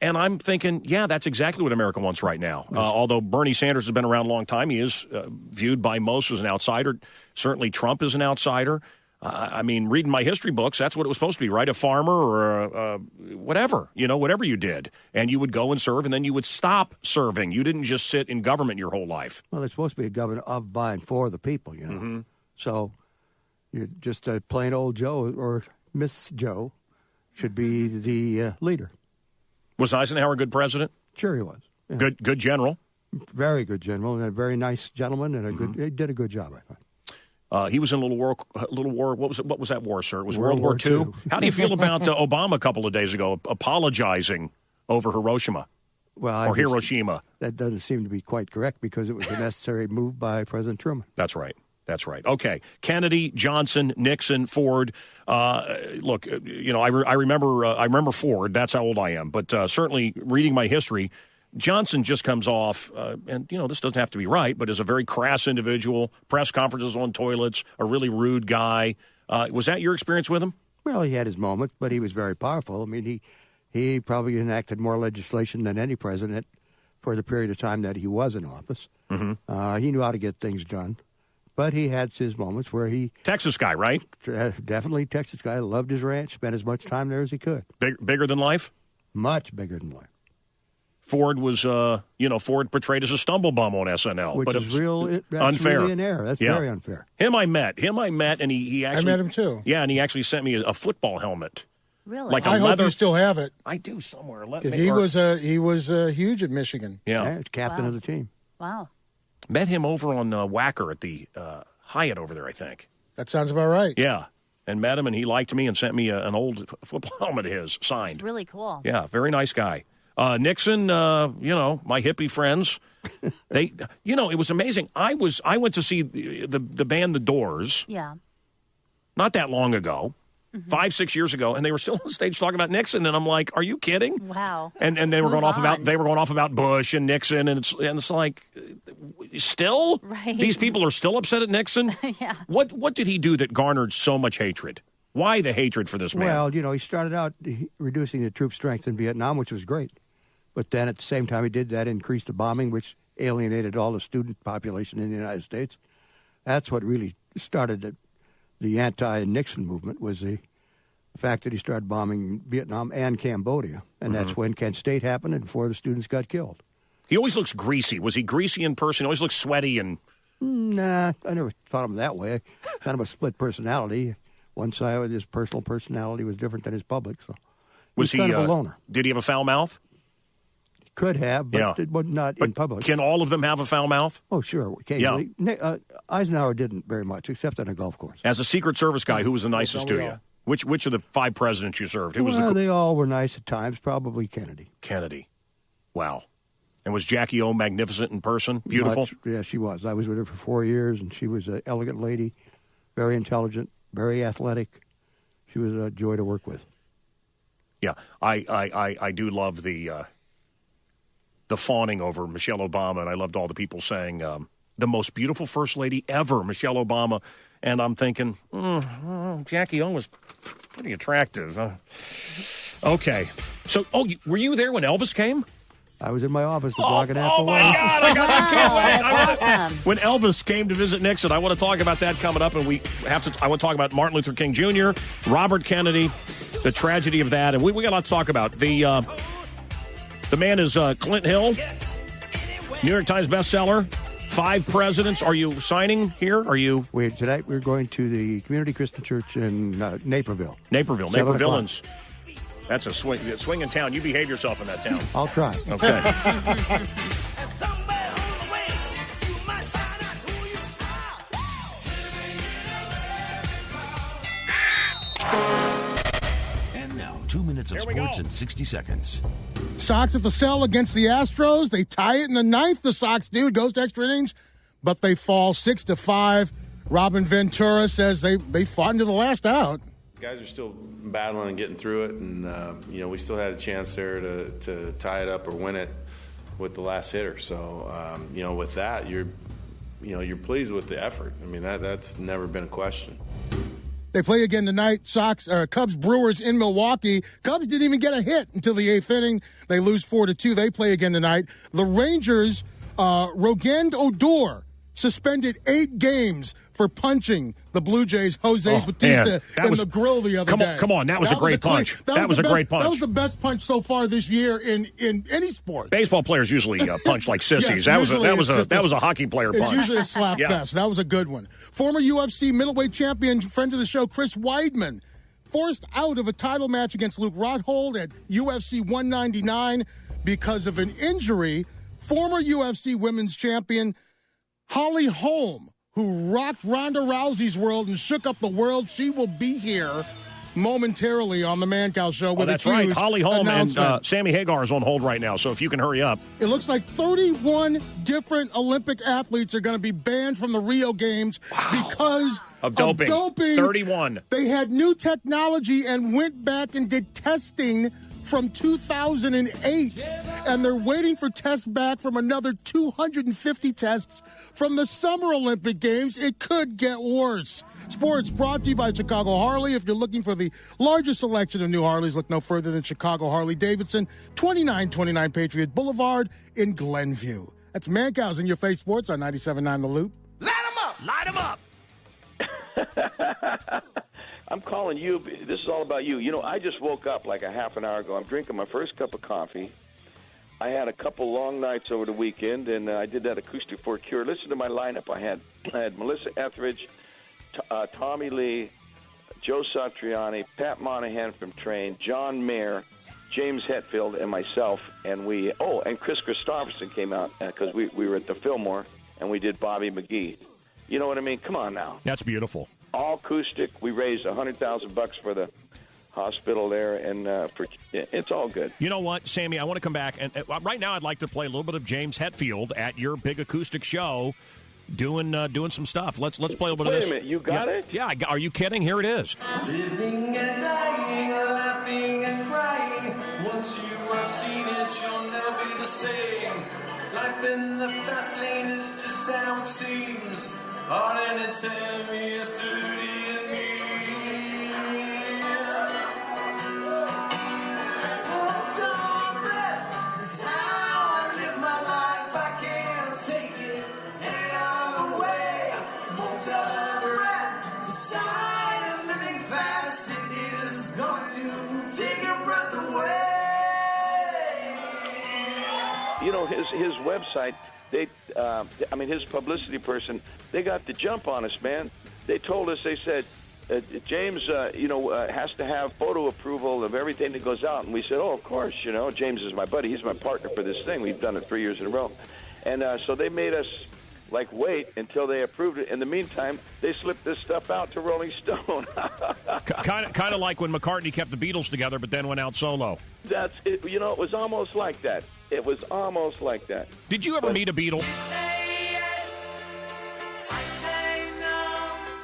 And I'm thinking, yeah, that's exactly what America wants right now. Although Bernie Sanders has been around a long time, he is viewed by most as an outsider. Certainly Trump is an outsider. I mean, reading my history books, that's what it was supposed to be, right? A farmer or whatever you did. And you would go and serve, and then you would stop serving. You didn't just sit in government your whole life. Well, it's supposed to be a government of, by, and for the people, Mm-hmm. So you're just a plain old Joe or Miss Joe should be the leader. Was Eisenhower a good president? Sure he was. Yeah. Good general. Very good general, and a very nice gentleman, and he did a good job, I thought. He was in a little war. What was that war, sir? It was World War II. How do you feel about Obama a couple of days ago apologizing over Hiroshima? Well, Hiroshima. That doesn't seem to be quite correct because it was a necessary move by President Truman. That's right. Okay. Kennedy, Johnson, Nixon, Ford. Look, I remember Ford. That's how old I am. But certainly reading my history, Johnson just comes off, and this doesn't have to be right, but as a very crass individual, press conferences on toilets, a really rude guy. Was that your experience with him? Well, he had his moments, but he was very powerful. I mean, he probably enacted more legislation than any president for the period of time that he was in office. Mm-hmm. He knew how to get things done. But he had his moments where he... Texas guy, right? Definitely Texas guy. Loved his ranch. Spent as much time there as he could. Bigger than life? Much bigger than life. Ford was, Ford portrayed as a stumble bum on SNL. Which but is that's unfair. Really an error. That's very unfair. Him I met, and he actually... I met him, too. Yeah, and he actually sent me a football helmet. Really? Like I hope you still have it. I do somewhere. Because he was huge at Michigan. Yeah. Captain of the team. Wow. Met him over on Wacker at the Hyatt over there, I think. That sounds about right. Yeah. And met him, and he liked me and sent me an old football helmet of his, signed. It's really cool. Yeah, very nice guy. Nixon, my hippie friends, it was amazing. I went to see the band The Doors. Yeah. Not that long ago, 5-6 years ago, and they were still on stage talking about Nixon, and I'm like, are you kidding? Wow. And they were going off about Bush and Nixon, and it's like, still, right. These people are still upset at Nixon. Yeah. What did he do that garnered so much hatred? Why the hatred for this man? Well, he started out reducing the troop strength in Vietnam, which was great. But then at the same time he did that, increased the bombing, which alienated all the student population in the United States. That's what really started the anti-Nixon movement, was the fact that he started bombing Vietnam and Cambodia. And that's when Kent State happened and 4 of the students got killed. He always looks greasy. Was he greasy in person? He always looks sweaty and... Nah, I never thought of him that way. Kind of a split personality. One side of his personal personality was different than his public. So was he kind of a loner. Did he have a foul mouth? Could have, but not in public. Can all of them have a foul mouth? Oh, sure, occasionally. Yeah. Eisenhower didn't very much, except on a golf course. As a Secret Service guy, who was the nicest to you? Which of the 5 presidents you served? Who was they all were nice at times. Probably Kennedy. Kennedy. Wow. And was Jackie O magnificent in person? Beautiful? Yeah, she was. I was with her for 4 years, and she was an elegant lady, very intelligent, very athletic. She was a joy to work with. Yeah, I do love the fawning over Michelle Obama, and I loved all the people saying the most beautiful first lady ever, Michelle Obama. And I'm thinking, Jackie O was pretty attractive. Okay. So, were you there when Elvis came? I was in my office a block and a half away. Oh, my God. I can't wait. That's awesome. When Elvis came to visit Nixon, I want to talk about that coming up. And I want to talk about Martin Luther King Jr., Robert Kennedy, the tragedy of that. And we got a lot to talk about. The man is Clint Hill, New York Times bestseller. 5 presidents. Are you signing here? Tonight we're going to the Community Christian Church in Naperville. Napervilleans. That's a swinging town. You behave yourself in that town. I'll try. Okay. And now, 2 minutes of sports in 60 seconds. Sox at the cell against the Astros. They tie it in the 9th. The Sox do. It goes to extra innings, but they fall 6-5. Robin Ventura says they fought into the last out. Guys are still battling and getting through it, and we still had a chance there to tie it up or win it with the last hitter. So with that, you're pleased with the effort. I mean, that's never been a question. They play again tonight. Cubs Brewers in Milwaukee. Cubs didn't even get a hit until the 8th inning. They lose 4-2. They play again tonight. The Rangers, Rogand Odor suspended 8 games for punching the Blue Jays' Jose Bautista in the grill the other day. Come on, that was a great punch. That was a great punch. That was the best punch so far this year in any sport. Baseball players usually punch like sissies. Yes, that was a hockey player punch. It's usually a slap fest. That was a good one. Former UFC middleweight champion, friend of the show, Chris Weidman, forced out of a title match against Luke Rockhold at UFC 199 because of an injury. Former UFC women's champion Holm, who rocked Ronda Rousey's world and shook up the world. She will be here momentarily on the Mancow Show with a huge right. Holly Holm and Sammy Hagar is on hold right now, so if you can hurry up. It looks like 31 different Olympic athletes are going to be banned from the Rio Games because of doping. 31. They had new technology and went back and did testing from 2008, and they're waiting for tests back from another 250 tests from the Summer Olympic Games. It could get worse. Sports brought to you by Chicago Harley. If you're looking for the largest selection of new Harleys, look no further than Chicago Harley-Davidson, 2929 Patriot Boulevard in Glenview. That's Mancow's In Your Face Sports on 97.9 The Loop. Light 'em up! Light 'em up. I'm calling you. This is all about you. You know, I just woke up like a half an hour ago. I'm drinking my first cup of coffee. I had a couple long nights over the weekend, and I did that acoustic for Cure. Listen to my lineup. I had Melissa Etheridge, Tommy Lee, Joe Satriani, Pat Monahan from Train, John Mayer, James Hetfield, and myself. And and Chris Christopherson came out because we were at the Fillmore, and we did Bobby McGee. You know what I mean? Come on now. That's beautiful. All acoustic. We raised $100,000 for the hospital there, and it's all good. You know what, Sammy? I want to come back, and right now I'd like to play a little bit of James Hetfield at your big acoustic show, doing some stuff. Let's play a little bit of this. Wait a minute, you got it? Yeah, are you kidding? Here it is. Living and dying, laughing and crying. Once you have seen it, you'll never be the same. Life in the fast lane is just how it seems. Hard and it's heavy, it's dirty and mean. Hold on, breath, 'cause how I live my life, I can't take it any other way. Hold on, breath, the sign of living fast, it is going to take your breath away. You know, his website, his publicity person, they got the jump on us, man. They told us, they said, James, has to have photo approval of everything that goes out. And we said, oh, of course, James is my buddy. He's my partner for this thing. We've done it 3 years in a row. And so they made us, wait until they approved it. In the meantime, they slipped this stuff out to Rolling Stone. Kind of like when McCartney kept the Beatles together but then went out solo. That's it. It was almost like that. It was almost like that. Did you ever meet a Beatle?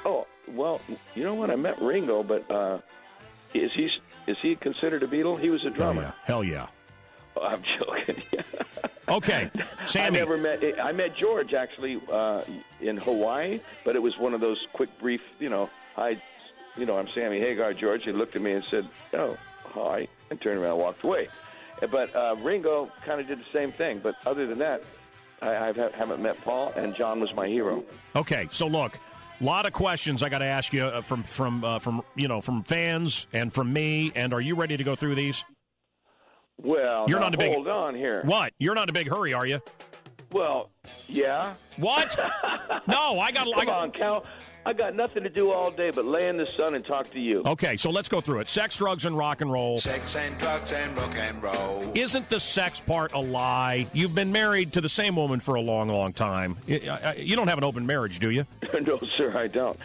Oh, well, you know what? I met Ringo, but is he considered a Beatle? He was a drummer. Hell yeah. Oh, I'm joking. Okay, Sammy. I met George, actually, in Hawaii, but it was one of those quick, brief, I'm Sammy Hagar, George. He looked at me and said, oh, hi, and turned around and walked away. But Ringo kind of did the same thing. But other than that, I haven't met Paul, and John was my hero. Okay, so look, a lot of questions I got to ask you from fans and from me. And are you ready to go through these? Well, hold on here. What? You're not in a big hurry, are you? Well, yeah. What? No, Come on, Cal. I got nothing to do all day but lay in the sun and talk to you. Okay, so let's go through it. Sex, drugs, and rock and roll. Sex and drugs and rock and roll. Isn't the sex part a lie? You've been married to the same woman for a long, long time. You don't have an open marriage, do you? No, sir, I don't.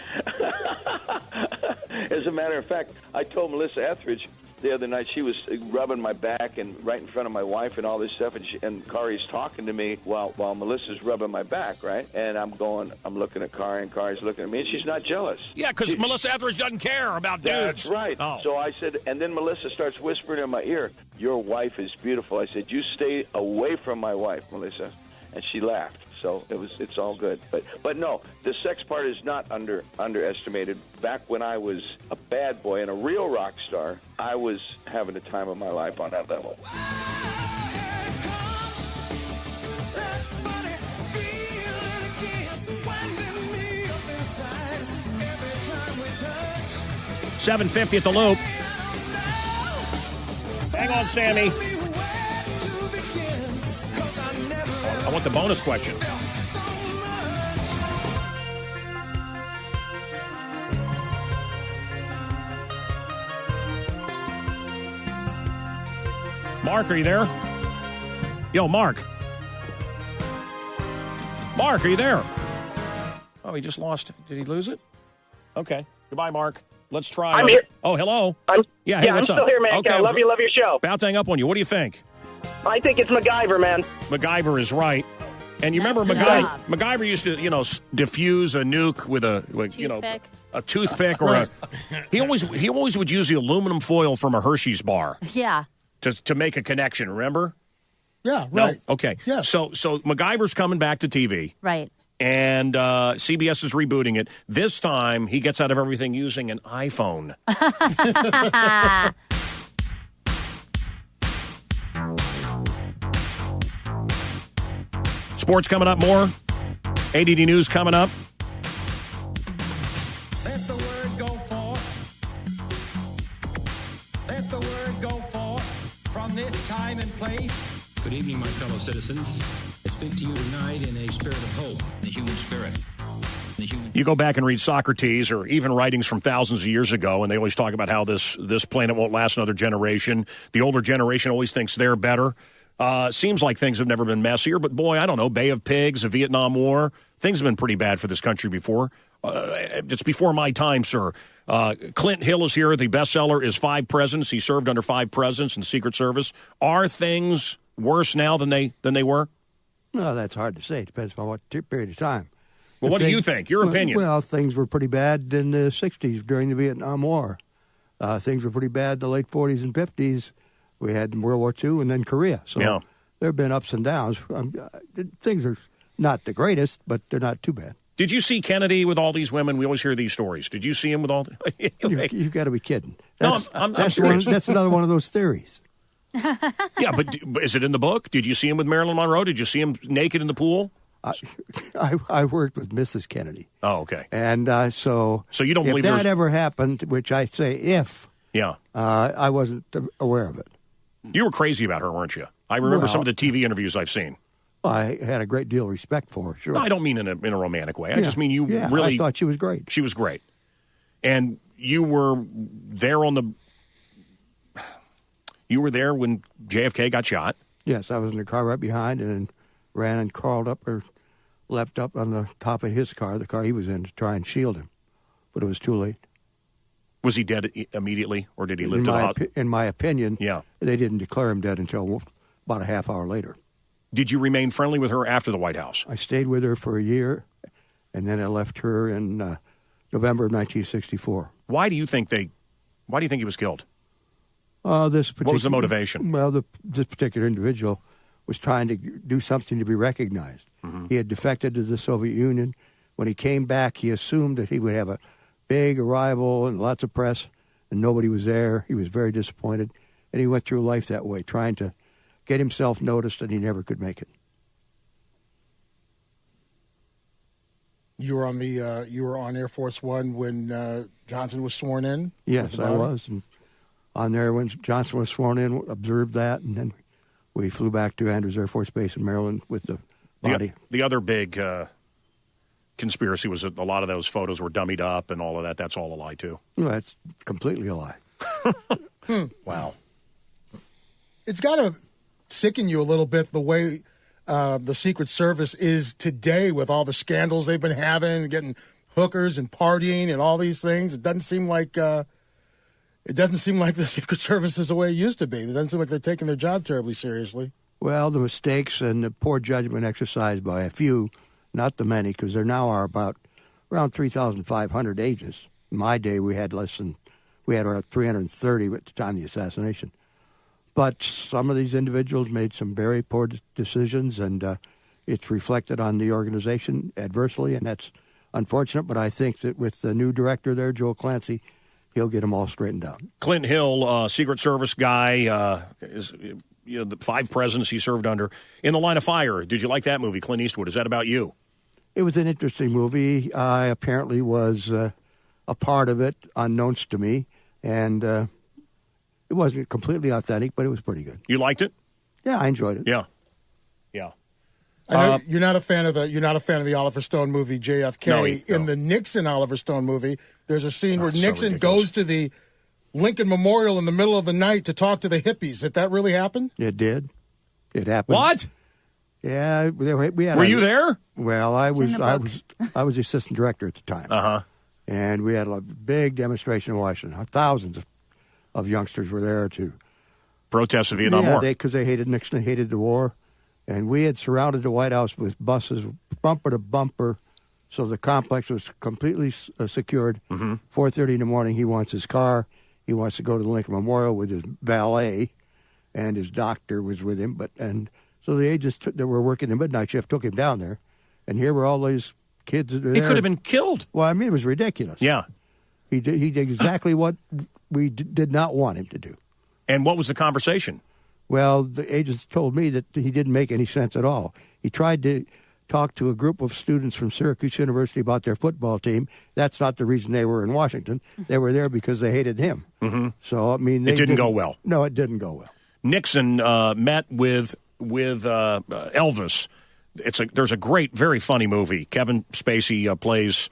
As a matter of fact, I told Melissa Etheridge the other night, she was rubbing my back and right in front of my wife and all this stuff, and Kari's talking to me while Melissa's rubbing my back, right? And I'm looking at Kari, and Kari's looking at me, and she's not jealous. Yeah, because Melissa Etheridge doesn't care about dudes. That's right. Oh. So I said, and then Melissa starts whispering in my ear, your wife is beautiful. I said, you stay away from my wife, Melissa. And she laughed. So it's all good. But no, the sex part is not underestimated. Back when I was a bad boy and a real rock star, I was having the time of my life on that level. 7:50 at the Loop. Hang on, Sammy. I want the bonus question. Mark, are you there? Yo, Mark. Mark, are you there? Oh, he just lost. Did he lose it? Okay. Goodbye, Mark. Let's try. I'm here. Oh, hello. Hey, what's I'm still up? here, man. Okay, I love your show. About to hang up on you. What do you think? I think it's MacGyver, man. MacGyver is right. And you remember MacGyver used to, diffuse a nuke with a toothpick or he always would use the aluminum foil from a Hershey's bar. Yeah. To make a connection, remember? Yeah, right. No? Okay. Yeah. So MacGyver's coming back to TV. Right. And CBS is rebooting it. This time, he gets out of everything using an iPhone. Sports coming up more. ADD News coming up. word go forth. Let the word go forth from this time and place. Good evening, my fellow citizens. I speak to you tonight in a spirit of hope, the human spirit. You go back and read Socrates or even writings from thousands of years ago, and they always talk about how this planet won't last another generation. The older generation always thinks they're better. Seems like things have never been messier, but boy, I don't know, Bay of Pigs, the Vietnam War, things have been pretty bad for this country before. It's before my time, sir. Clint Hill is here. The bestseller is 5 Presidents. He served under 5 presidents in the Secret Service. Are things worse now than they were? No, that's hard to say. It depends on what period of time. Well, what do you think? Your opinion? Well, things were pretty bad in the 60s during the Vietnam War. Things were pretty bad in the late 40s and 50s. We had World War II and then Korea. So there have been ups and downs. Things are not the greatest, but they're not too bad. Did you see Kennedy with all these women? We always hear these stories. Did you see him with all? You've got to be kidding. I'm serious. That's another one of those theories. Yeah, but is it in the book? Did you see him with Marilyn Monroe? Did you see him naked in the pool? I worked with Mrs. Kennedy. Oh, okay. And so you don't believe if that ever happened, which I say if, I wasn't aware of it. You were crazy about her, weren't you? I remember some of the TV interviews I've seen. I had a great deal of respect for her, sure. No, I don't mean in a romantic way. I just mean you really... I thought she was great. She was great. And you were there You were there when JFK got shot? Yes, I was in the car right behind and ran and crawled up or leapt up on the top of his car, the car he was in, to try and shield him. But it was too late. Was he dead immediately, or did he live to the hospital? In my opinion, they didn't declare him dead until about a half hour later. Did you remain friendly with her after the White House? I stayed with her for a year, and then I left her in November of 1964. Why do you think he was killed? What was the motivation? Well, this particular individual was trying to do something to be recognized. Mm-hmm. He had defected to the Soviet Union. When he came back, he assumed that he would have a big arrival and lots of press, and nobody was there. He was very disappointed, and he went through life that way, trying to get himself noticed, and he never could make it. You were on Air Force One when Johnson was sworn in? Yes, I was. And on there when Johnson was sworn in, observed that, and then we flew back to Andrews Air Force Base in Maryland with the body. The other big conspiracy was that a lot of those photos were dummied up and all of that. That's all a lie, too. Well, that's completely a lie. Wow. It's got to sicken you a little bit the way the Secret Service is today with all the scandals they've been having, getting hookers and partying and all these things. It doesn't seem like the Secret Service is the way it used to be. It doesn't seem like they're taking their job terribly seriously. Well, the mistakes and the poor judgment exercised by a few, not the many, because there now are around 3,500 agents. In my day, we had around 330 at the time of the assassination. But some of these individuals made some very poor decisions, and it's reflected on the organization adversely, and that's unfortunate. But I think that with the new director there, Joel Clancy, he'll get them all straightened out. Clint Hill, Secret Service guy, is the 5 presidents he served under. In the Line of Fire, did you like that movie, Clint Eastwood? Is that about you? It was an interesting movie. I apparently was a part of it, unknowns to me, and it wasn't completely authentic, but it was pretty good. You liked it? Yeah, I enjoyed it. Yeah. I know you're not a fan of the Oliver Stone movie JFK. No. In the Nixon Oliver Stone movie, there's a scene where so Nixon ridiculous. goes to the Lincoln Memorial in the middle of the night to talk to the hippies. Did that really happen? It did. It happened. What? Yeah, we had. Were you there? Well, I was the assistant director at the time. And we had a big demonstration in Washington. Thousands of youngsters were there to protest the Vietnam War because they hated Nixon, they hated the war, and we had surrounded the White House with buses, bumper to bumper, so the complex was completely secured. 4:30 in the morning, he wants his car. He wants to go to the Lincoln Memorial with his valet, and his doctor was with him. So the agents that were working the midnight shift took him down there, and here were all these kids. He could have been killed. Well, I mean, it was ridiculous. Yeah. He did exactly what we did not want him to do. And what was the conversation? Well, the agents told me that he didn't make any sense at all. He tried to talked to a group of students from Syracuse University about their football team. That's not the reason they were in Washington. They were there because they hated him. Mm-hmm. So, I mean, it didn't go well. No, it didn't go well. Nixon met with Elvis. There's a great, very funny movie. Kevin Spacey plays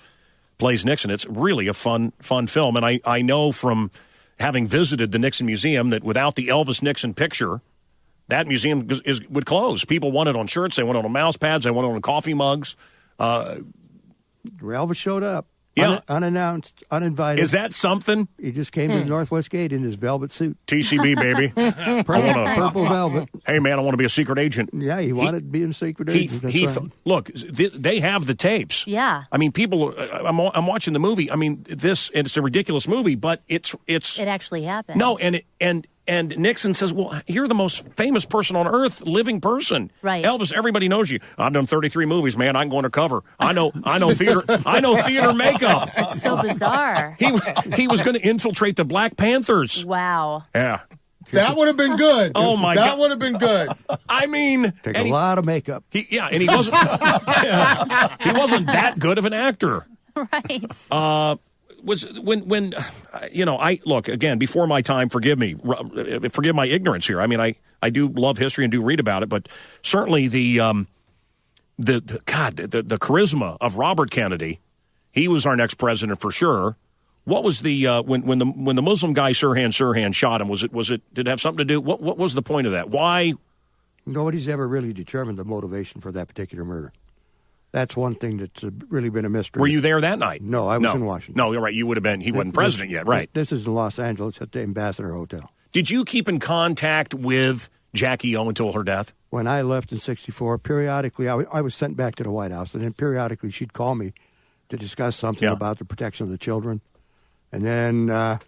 Nixon. It's really a fun film. And I know from having visited the Nixon Museum that without the Elvis Nixon picture, that museum would close. People want it on shirts. They want it on mouse pads. They want it on coffee mugs. Elvis showed up. Yeah. Unannounced, uninvited. Is that something? He just came to the Northwest Gate in his velvet suit. TCB, baby. Purple velvet. Hey, man, I want to be a secret agent. Yeah, he wanted to be a secret agent. That's right. Look, they have the tapes. Yeah. I mean, people, I'm watching the movie. I mean, it's a ridiculous movie, but it actually happened. No, and Nixon says, well, you're the most famous person on earth, living person. Right. Elvis, everybody knows you. I've done 33 movies, man. I'm going to cover. I know theater makeup. It's so bizarre. He was going to infiltrate the Black Panthers. Wow. Yeah. That would have been good. Oh, my God. That would have been good. I mean. Take a lot of makeup. And he wasn't, he wasn't that good of an actor. Right. Was when I look again before my time. Forgive me, forgive my ignorance here. I mean, I do love history and do read about it, but certainly the charisma of Robert Kennedy. He was our next president for sure. What was the when the Muslim guy Sirhan shot him? Was it did it have something to do? What was the point of that? Why? Nobody's ever really determined the motivation for that particular murder. That's one thing that's really been a mystery. Were you there that night? No, I was in Washington. No, you're right. You would have been. He wasn't president yet, right? This is in Los Angeles at the Ambassador Hotel. Did you keep in contact with Jackie O until her death? When I left in '64, periodically I was sent back to the White House, and then periodically she'd call me to discuss something about the protection of the children. And then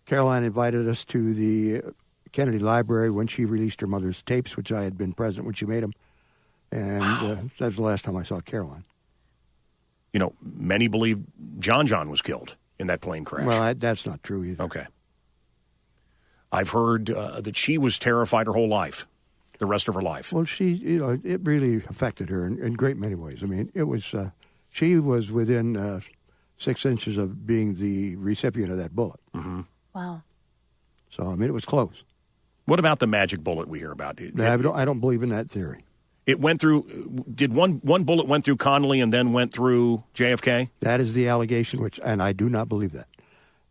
Caroline invited us to the Kennedy Library when she released her mother's tapes, which I had been present when she made them. And that was the last time I saw Caroline. You know, many believe John was killed in that plane crash. Well, that's not true either. Okay. I've heard that she was terrified her whole life, the rest of her life. Well, it really affected her in a great many ways. I mean, it was she was within 6 inches of being the recipient of that bullet. Mm-hmm. Wow. So, I mean, it was close. What about the magic bullet we hear about? I don't believe in that theory. It went through. Did one bullet went through Connolly and then went through JFK? That is the allegation, and I do not believe that.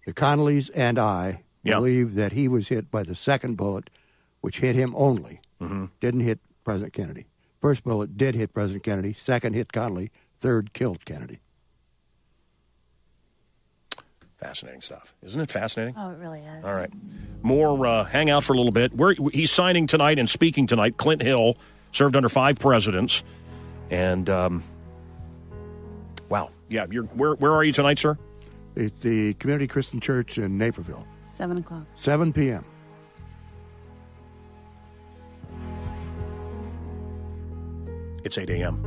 The Connollys and I believe that he was hit by the second bullet, which hit him only. Mm-hmm. Didn't hit President Kennedy. First bullet did hit President Kennedy. Second hit Connolly. Third killed Kennedy. Fascinating stuff. Isn't it fascinating? Oh, it really is. All right. More, hang out for a little bit. He's signing tonight and speaking tonight. Clint Hill served under 5 presidents. And, wow. Yeah, where are you tonight, sir? At the Community Christian Church in Naperville. 7 o'clock. 7 p.m. It's 8 a.m.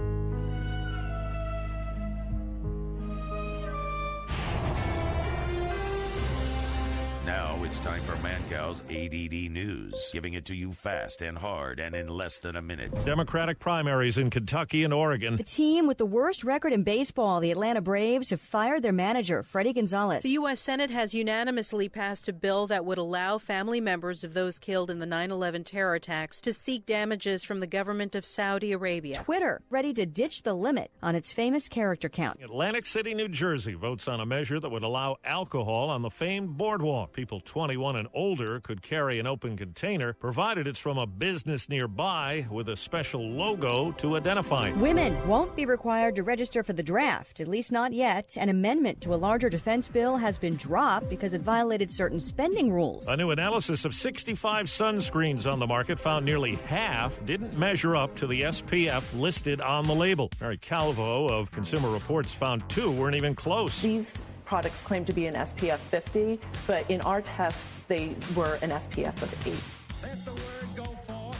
Now it's time for Mancow's ADD News, giving it to you fast and hard and in less than a minute. Democratic primaries in Kentucky and Oregon. The team with the worst record in baseball, the Atlanta Braves, have fired their manager, Freddie Gonzalez. The U.S. Senate has unanimously passed a bill that would allow family members of those killed in the 9/11 terror attacks to seek damages from the government of Saudi Arabia. Twitter, ready to ditch the limit on its famous character count. Atlantic City, New Jersey votes on a measure that would allow alcohol on the famed boardwalk. People 21 and older could carry an open container, provided it's from a business nearby with a special logo to identify it. Women won't be required to register for the draft, at least not yet. An amendment to a larger defense bill has been dropped because it violated certain spending rules. A new analysis of 65 sunscreens on the market found nearly half didn't measure up to the SPF listed on the label. Mary Calvo of Consumer Reports found 2 weren't even close. These products claim to be an SPF 50, but in our tests, they were an SPF of 8. Let the word go forth.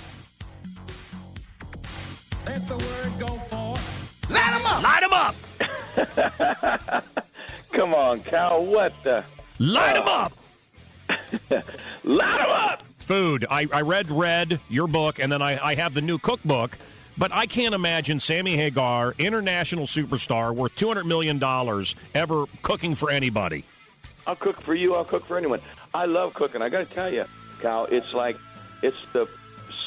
Let the word go forth. Light 'em up! Light 'em up! Come on, Cal. What the? Light 'em up! Light 'em up! Food. I read your book, and then I have the new cookbook. But I can't imagine Sammy Hagar, international superstar, worth $200 million, ever cooking for anybody. I'll cook for you. I'll cook for anyone. I love cooking. I got to tell you, Cal, it's the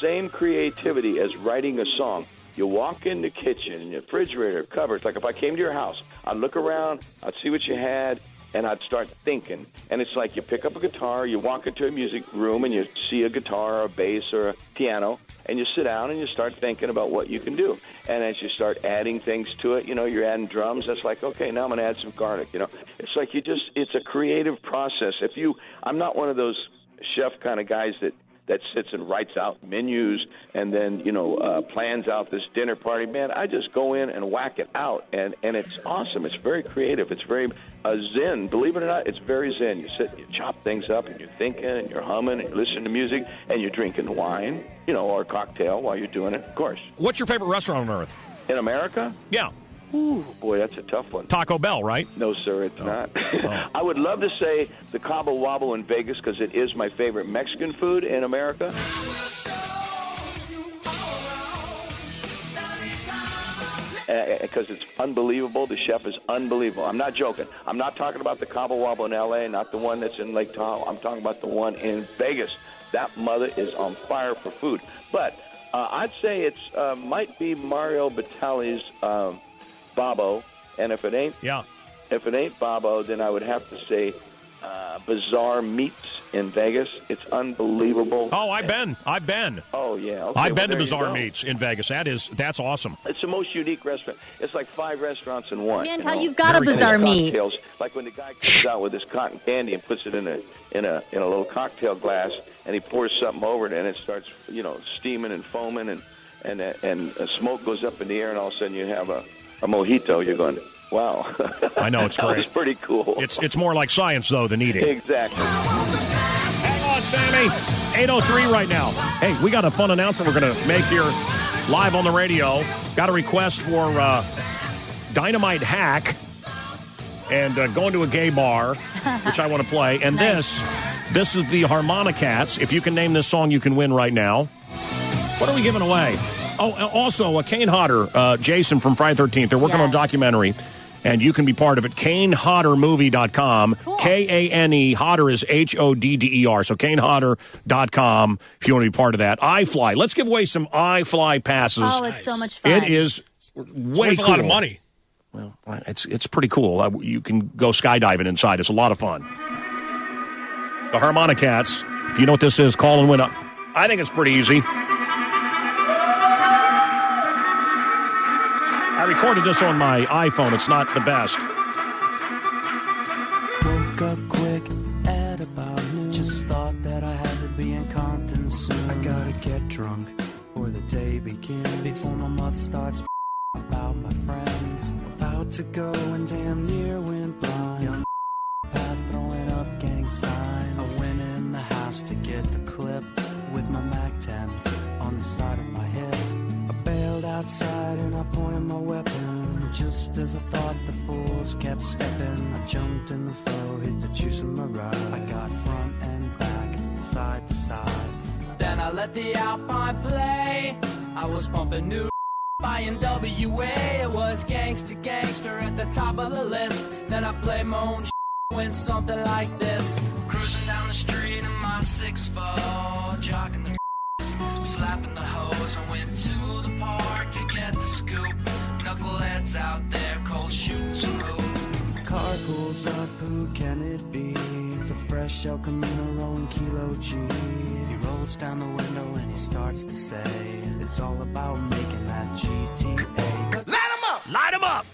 same creativity as writing a song. You walk in the kitchen, your refrigerator, cupboards. Like if I came to your house, I'd look around, I'd see what you had, and I'd start thinking. And it's like you pick up a guitar, you walk into a music room, and you see a guitar or a bass or a piano, and you sit down and you start thinking about what you can do. And as you start adding things to it, you're adding drums. That's like, okay, now I'm going to add some garlic. It's like it's a creative process. I'm not one of those chef kind of guys that sits and writes out menus and then, plans out this dinner party. Man, I just go in and whack it out, and it's awesome. It's very creative. It's very zen. Believe it or not, it's very zen. You sit and you chop things up, and you're thinking, and you're humming, and you're listening to music, and you're drinking wine, or a cocktail while you're doing it, of course. What's your favorite restaurant on earth? In America? Yeah. Ooh, boy, that's a tough one. Taco Bell, right? No, sir, it's not. I would love to say the Cabo Wabo in Vegas because it is my favorite Mexican food in America. Because it's unbelievable. The chef is unbelievable. I'm not joking. I'm not talking about the Cabo Wabo in L.A., not the one that's in Lake Tahoe. I'm talking about the one in Vegas. That mother is on fire for food. But I'd say it's might be Mario Batali's Babo, and if it ain't Babo, then I would have to say Bazaar Meats in Vegas. It's unbelievable. Oh, I've been. Oh yeah, okay, I've been to Bazaar Meats in Vegas. That's awesome. It's the most unique restaurant. It's like 5 restaurants in one. Man, you've got a Bazaar Meat. Like when the guy comes out with his cotton candy and puts it in a little cocktail glass, and he pours something over it, and it starts steaming and foaming, and smoke goes up in the air, and all of a sudden you have a mojito. You're going, wow. I know, it's great. It's pretty cool. It's more like science, though, than eating. Exactly. Hang on, Sammy. 8:03 right now. Hey, we got a fun announcement we're going to make here live on the radio. Got a request for Dynamite Hack and going to a gay bar, which I want to play. And nice. this is the Harmonicats. If you can name this song, you can win right now. What are we giving away? Oh, also, Kane Hodder, Jason from Friday 13th, they're working on a documentary, and you can be part of it. KaneHodderMovie.com. Cool. Kane, Hodder is Hodder. So KaneHodder.com if you want to be part of that. iFly. Let's give away some iFly passes. Oh, it's so much fun. It is way cool. A lot of money. Well, it's pretty cool. You can go skydiving inside. It's a lot of fun. The Harmonicats. If you know what this is, call and win. I think it's pretty easy. I recorded this on my iPhone. It's not the best. Woke up quick at about noon. Just thought that I had to be in Compton soon. I gotta get drunk before the day begins. Before my mother starts about my friends. About to go and damn near went blind. Young Pat throwing up gang signs. I went in the house to get the clip with my Mac 10 on the side of my head. Bailed outside and I pointed my weapon. Just as I thought the fools kept stepping, I jumped in the flow, hit the juice in my ride. I got front and back, side to side. Then I let the Alpine play. I was pumping new by NWA. It was gangster at the top of the list. Then I played my own went something like this. Cruising down the street in my 6'4", jocking the slapping the hose. I went to the park to get the scoop. Knuckleheads out there, cold shooting some hoop. Car pulls up, who can it be? It's a fresh El Camino rolling Kilo G. He rolls down the window and he starts to say, it's all about making that GTA. Light 'em up!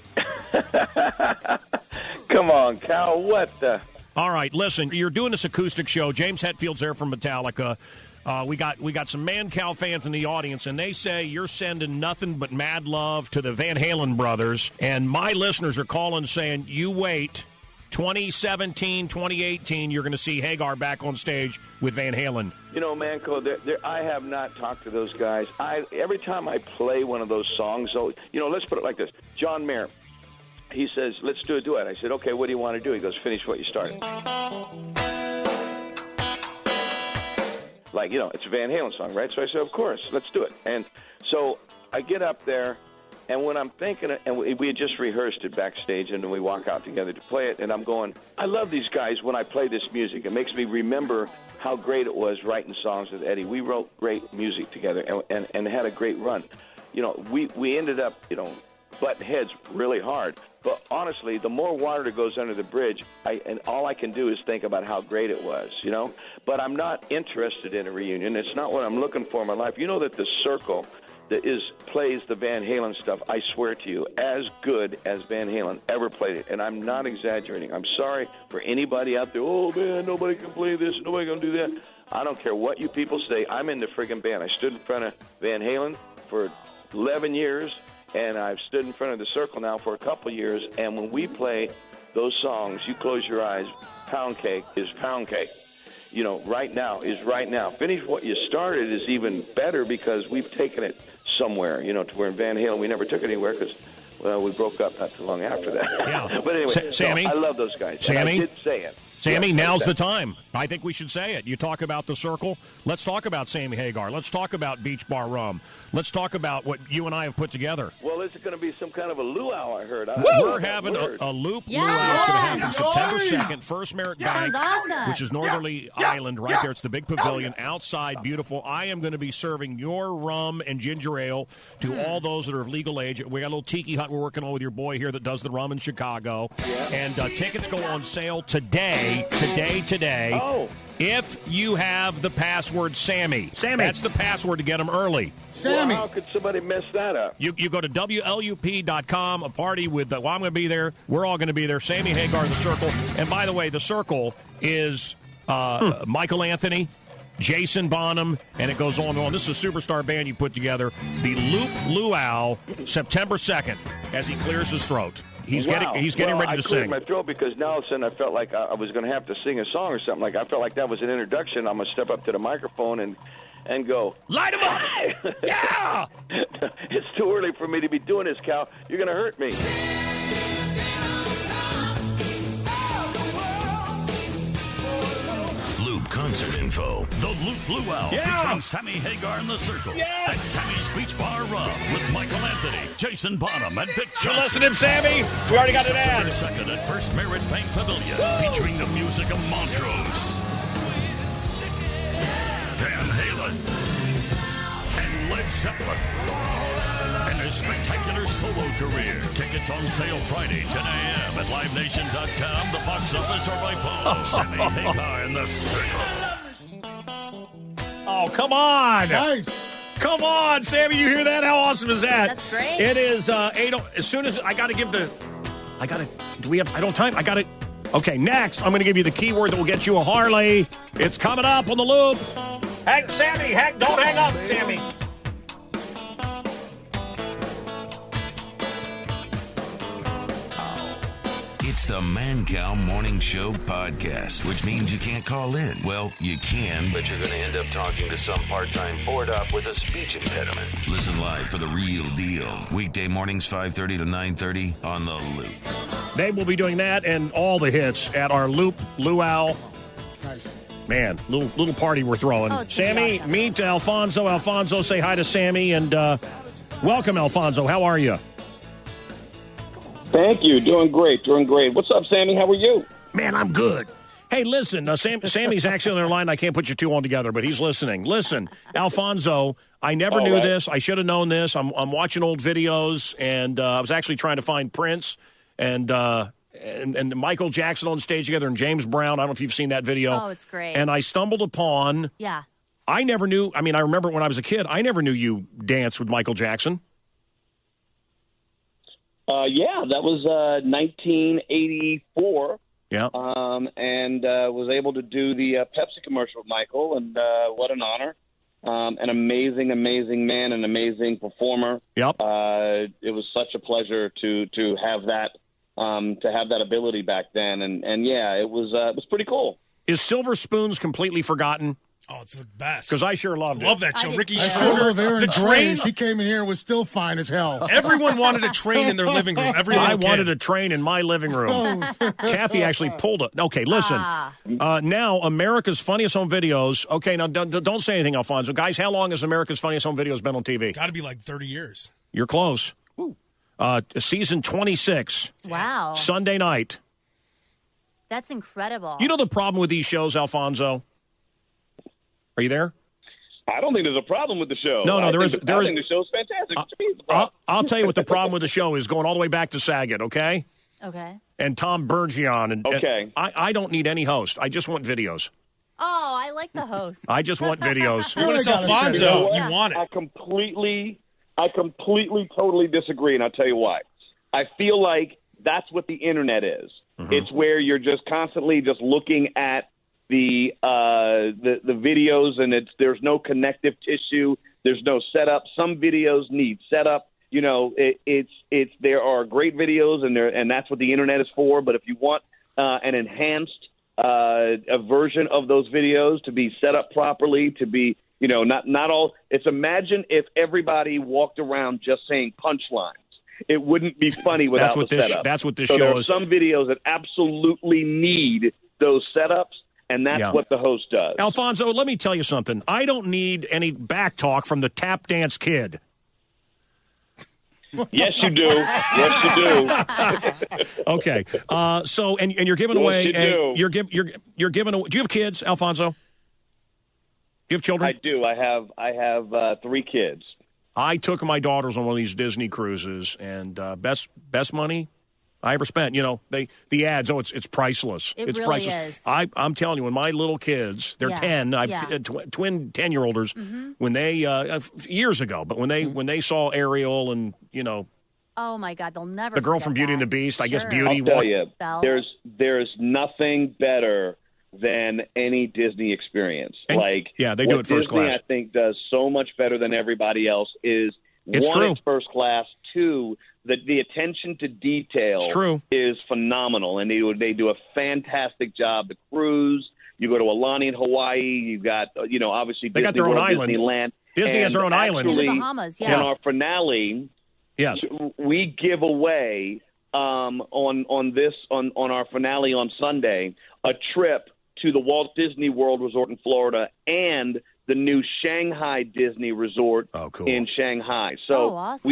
Come on, Cal, what the? All right, listen, you're doing this acoustic show. James Hetfield's there from Metallica. We got some Mancow fans in the audience, and they say you're sending nothing but mad love to the Van Halen brothers. And my listeners are calling saying, you wait, 2017, 2018, you're going to see Hagar back on stage with Van Halen. You know, Mancow, I have not talked to those guys. Every time I play one of those songs, so let's put it like this. John Mayer, he says, let's do a duet. I said, okay, what do you want to do? He goes, finish what you started. Like, it's a Van Halen song, right? So I said, of course, let's do it. And so I get up there, and when I'm thinking, and we had just rehearsed it backstage, and then we walk out together to play it, and I'm going, I love these guys when I play this music. It makes me remember how great it was writing songs with Eddie. We wrote great music together and had a great run. You know, we ended up, you know, butting heads really hard. But honestly, the more water that goes under the bridge, and all I can do is think about how great it was, you know. But I'm not interested in a reunion. It's not what I'm looking for in my life. You know that the Circle that plays the Van Halen stuff, I swear to you, as good as Van Halen ever played it. And I'm not exaggerating. I'm sorry for anybody out there, oh, man, nobody can play this, nobody can do that. I don't care what you people say. I'm in the friggin' band. I stood in front of Van Halen for 11 years, and I've stood in front of the Circle now for a couple years. And when we play those songs, you close your eyes, Pound Cake is Pound Cake. You know, right now is right now. Finish What You Started is even better because we've taken it somewhere, you know, to where in Van Halen we never took it anywhere because, well, we broke up not too long after that. Yeah. But anyway, Sammy? I love those guys. Sammy? And I did say it. Sammy, Yes, now's I the said it. time. I think we should say it. You talk about the Circle. Let's talk about Sammy Hagar. Let's talk about Beach Bar Rum. Let's talk about what you and I have put together. Well, is it going to be some kind of a luau, I heard? We're having a loop luau. It's going to happen September 2nd, First Merrick Bank, awesome. which is Northerly Island right there. It's the big pavilion outside, beautiful. I am going to be serving your rum and ginger ale to all those that are of legal age. We got a little tiki hut we're working on with your boy here that does the rum in Chicago. And tickets go on sale today. Oh. If you have the password Sammy. That's the password to get them early. Sammy. Well, how could somebody mess that up? You go to WLUP.com, a party with, I'm going to be there. We're all going to be there. Sammy Hagar, the Circle. And by the way, the Circle is Michael Anthony, Jason Bonham, and it goes on and on. This is a superstar band you put together. The Loop Luau, September 2nd, as he clears his throat. He's getting ready to sing. I cleared my throat because now all of a sudden I felt like I was going to have to sing a song or something. Like I felt like that was an introduction. I'm going to step up to the microphone and go, light him up! Yeah! It's too early for me to be doing this, Cal. You're going to hurt me. Loop concert info. The Loop Luau featuring Sammy Hagar and the Circle at Sammy's Beach Bar Rum with Michael Anthony, Jason Bonham, and Vic Johnson. You're listening, Sammy? We already got an ad. September 2nd at First Merritt Bank Pavilion, featuring the music of Montrose, Van Halen, and Led Zeppelin. And his spectacular solo career. Tickets on sale Friday, 10 a.m. at LiveNation.com, the box office, or by phone. Sammy Hagar and the Circle. Oh, come on. Nice. Come on, Sammy. You hear that? How awesome is that? That's great. It is 8. As soon as I got to give do we have, I don't time. I got to, okay, next, I'm going to give you the keyword that will get you a Harley. It's coming up on the Loop. Sammy, don't hang up, Sammy. It's the Mancow Morning Show podcast, which means you can't call in. Well, you can, but you're going to end up talking to some part-time bored up with a speech impediment. Listen live for the real deal. Weekday mornings, 5:30 to 9:30 on the Loop. They will be doing that and all the hits at our Loop Luau. Nice. Man, little party we're throwing. Oh, it's Sammy, awesome. meet Alfonso. Alfonso, say hi to Sammy, and welcome, Alfonso. How are you? Thank you. Doing great. What's up, Sammy? How are you? Man, I'm good. Hey, listen, Sammy's actually on their line. I can't put you two on together, but he's listening. Listen, Alfonso, I never knew this. I should have known this. I'm watching old videos, and I was actually trying to find Prince and Michael Jackson on stage together and James Brown. I don't know if you've seen that video. Oh, it's great. And I stumbled upon. Yeah. I never knew. I mean, I remember when I was a kid, I never knew you danced with Michael Jackson. Yeah, that was 1984. Yeah. And was able to do the Pepsi commercial with Michael, and what an honor. An amazing, amazing man, an amazing performer. Yep. It was such a pleasure to have that ability back then, and yeah, it was pretty cool. Is Silver Spoons completely forgotten? Oh, it's the best. Because I sure loved it. Love that show. Ricky I Schroeder. love Aaron The Gray. train. She came in here and was still fine as hell. Everyone wanted a train in their living room. Every I little kid. wanted a train in my living room. Kathy actually pulled it. Okay, listen. Now, America's Funniest Home Videos. Okay, now don't say anything, Alfonso. Guys, how long has America's Funniest Home Videos been on TV? Got to be like 30 years. You're close. Season 26. Wow. Sunday night. That's incredible. You know the problem with these shows, Alfonso? Are you there? I don't think there's a problem with the show. No, there is. I think the show's fantastic. To me, it's a problem. I'll tell you what the problem with the show is, going all the way back to Saget, okay? Okay. And Tom Bergeon. And I don't need any host. I just want videos. Oh, I like the host. I just want videos. When it's Alfonso, you want it. I completely, totally disagree, and I'll tell you why. I feel like that's what the internet is. Mm-hmm. It's where you're just constantly just looking at the videos, and there's no connective tissue. There's no setup. Some videos need setup. You know, there are great videos, and that's what the internet is for. But if you want an enhanced a version of those videos to be set up properly, to be, you know, not all. It's imagine if everybody walked around just saying punchlines. It wouldn't be funny without the setup. That's what this so show there are is. some videos that absolutely need those setups. And that's what the host does. Alfonso, let me tell you something. I don't need any back talk from the tap dance kid. Yes, you do. Yes, you do. Okay. So, and you're giving away. You're giving away. Do you have kids, Alfonso? Do you have children? I do. I have 3 kids. I took my daughters on one of these Disney cruises, and best money I ever spent. You know, the ads. Oh, it's priceless. It's really priceless. Is. I'm telling you, when my little kids, they're 10. I've twin 10-year-olders. Mm-hmm. When they years ago, but when they saw Ariel and Oh my God, they'll never. the girl from Beauty and the Beast. I guess Beauty. I'll tell you, there's nothing better than any Disney experience. They do it first Disney, class. I think, does so much better than everybody else is It's one, true. it's first class. 2, the attention to detail is phenomenal, and they do a fantastic job. The cruise, you go to Alani in Hawaii, you've got obviously They Disney got their own World, island. Disneyland. Disney has their own island. In the Actually, Bahamas, in our finale, yes, we give away on our finale on Sunday a trip to the Walt Disney World Resort in Florida and the new Shanghai Disney Resort in Shanghai. So awesome.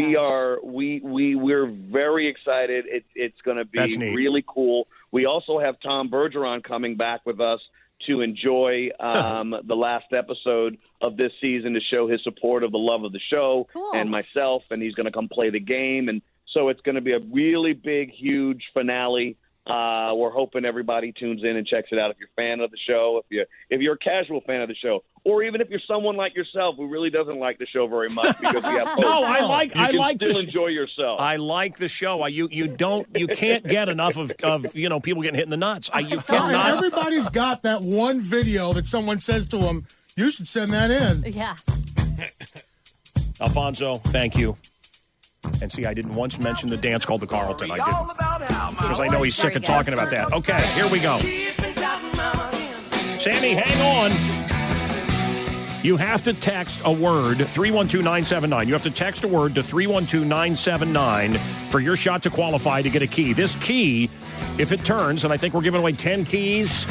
we're very excited. It's going to be really cool. We also have Tom Bergeron coming back with us to enjoy the last episode of this season, to show his support of the love of the show and myself, and he's going to come play the game. And so it's going to be a really big, huge finale. We're hoping everybody tunes in and checks it out. If you're a fan of the show, if you're a casual fan of the show, or even if you're someone like yourself who really doesn't like the show very much because we have No, I like still enjoy yourself. I like the show. You can't get enough of people getting hit in the nuts. You cannot. Everybody's got that one video that someone says to them, "You should send that in." Yeah. Alfonso, thank you. And see, I didn't once mention the dance called the Carlton. I didn't. Because I know he's sick of talking about that. Okay, here we go. Sammy, hang on. You have to text a word, 312-979. You have to text a word to 312-979 for your shot to qualify to get a key. This key, if it turns, and I think we're giving away 10 keys.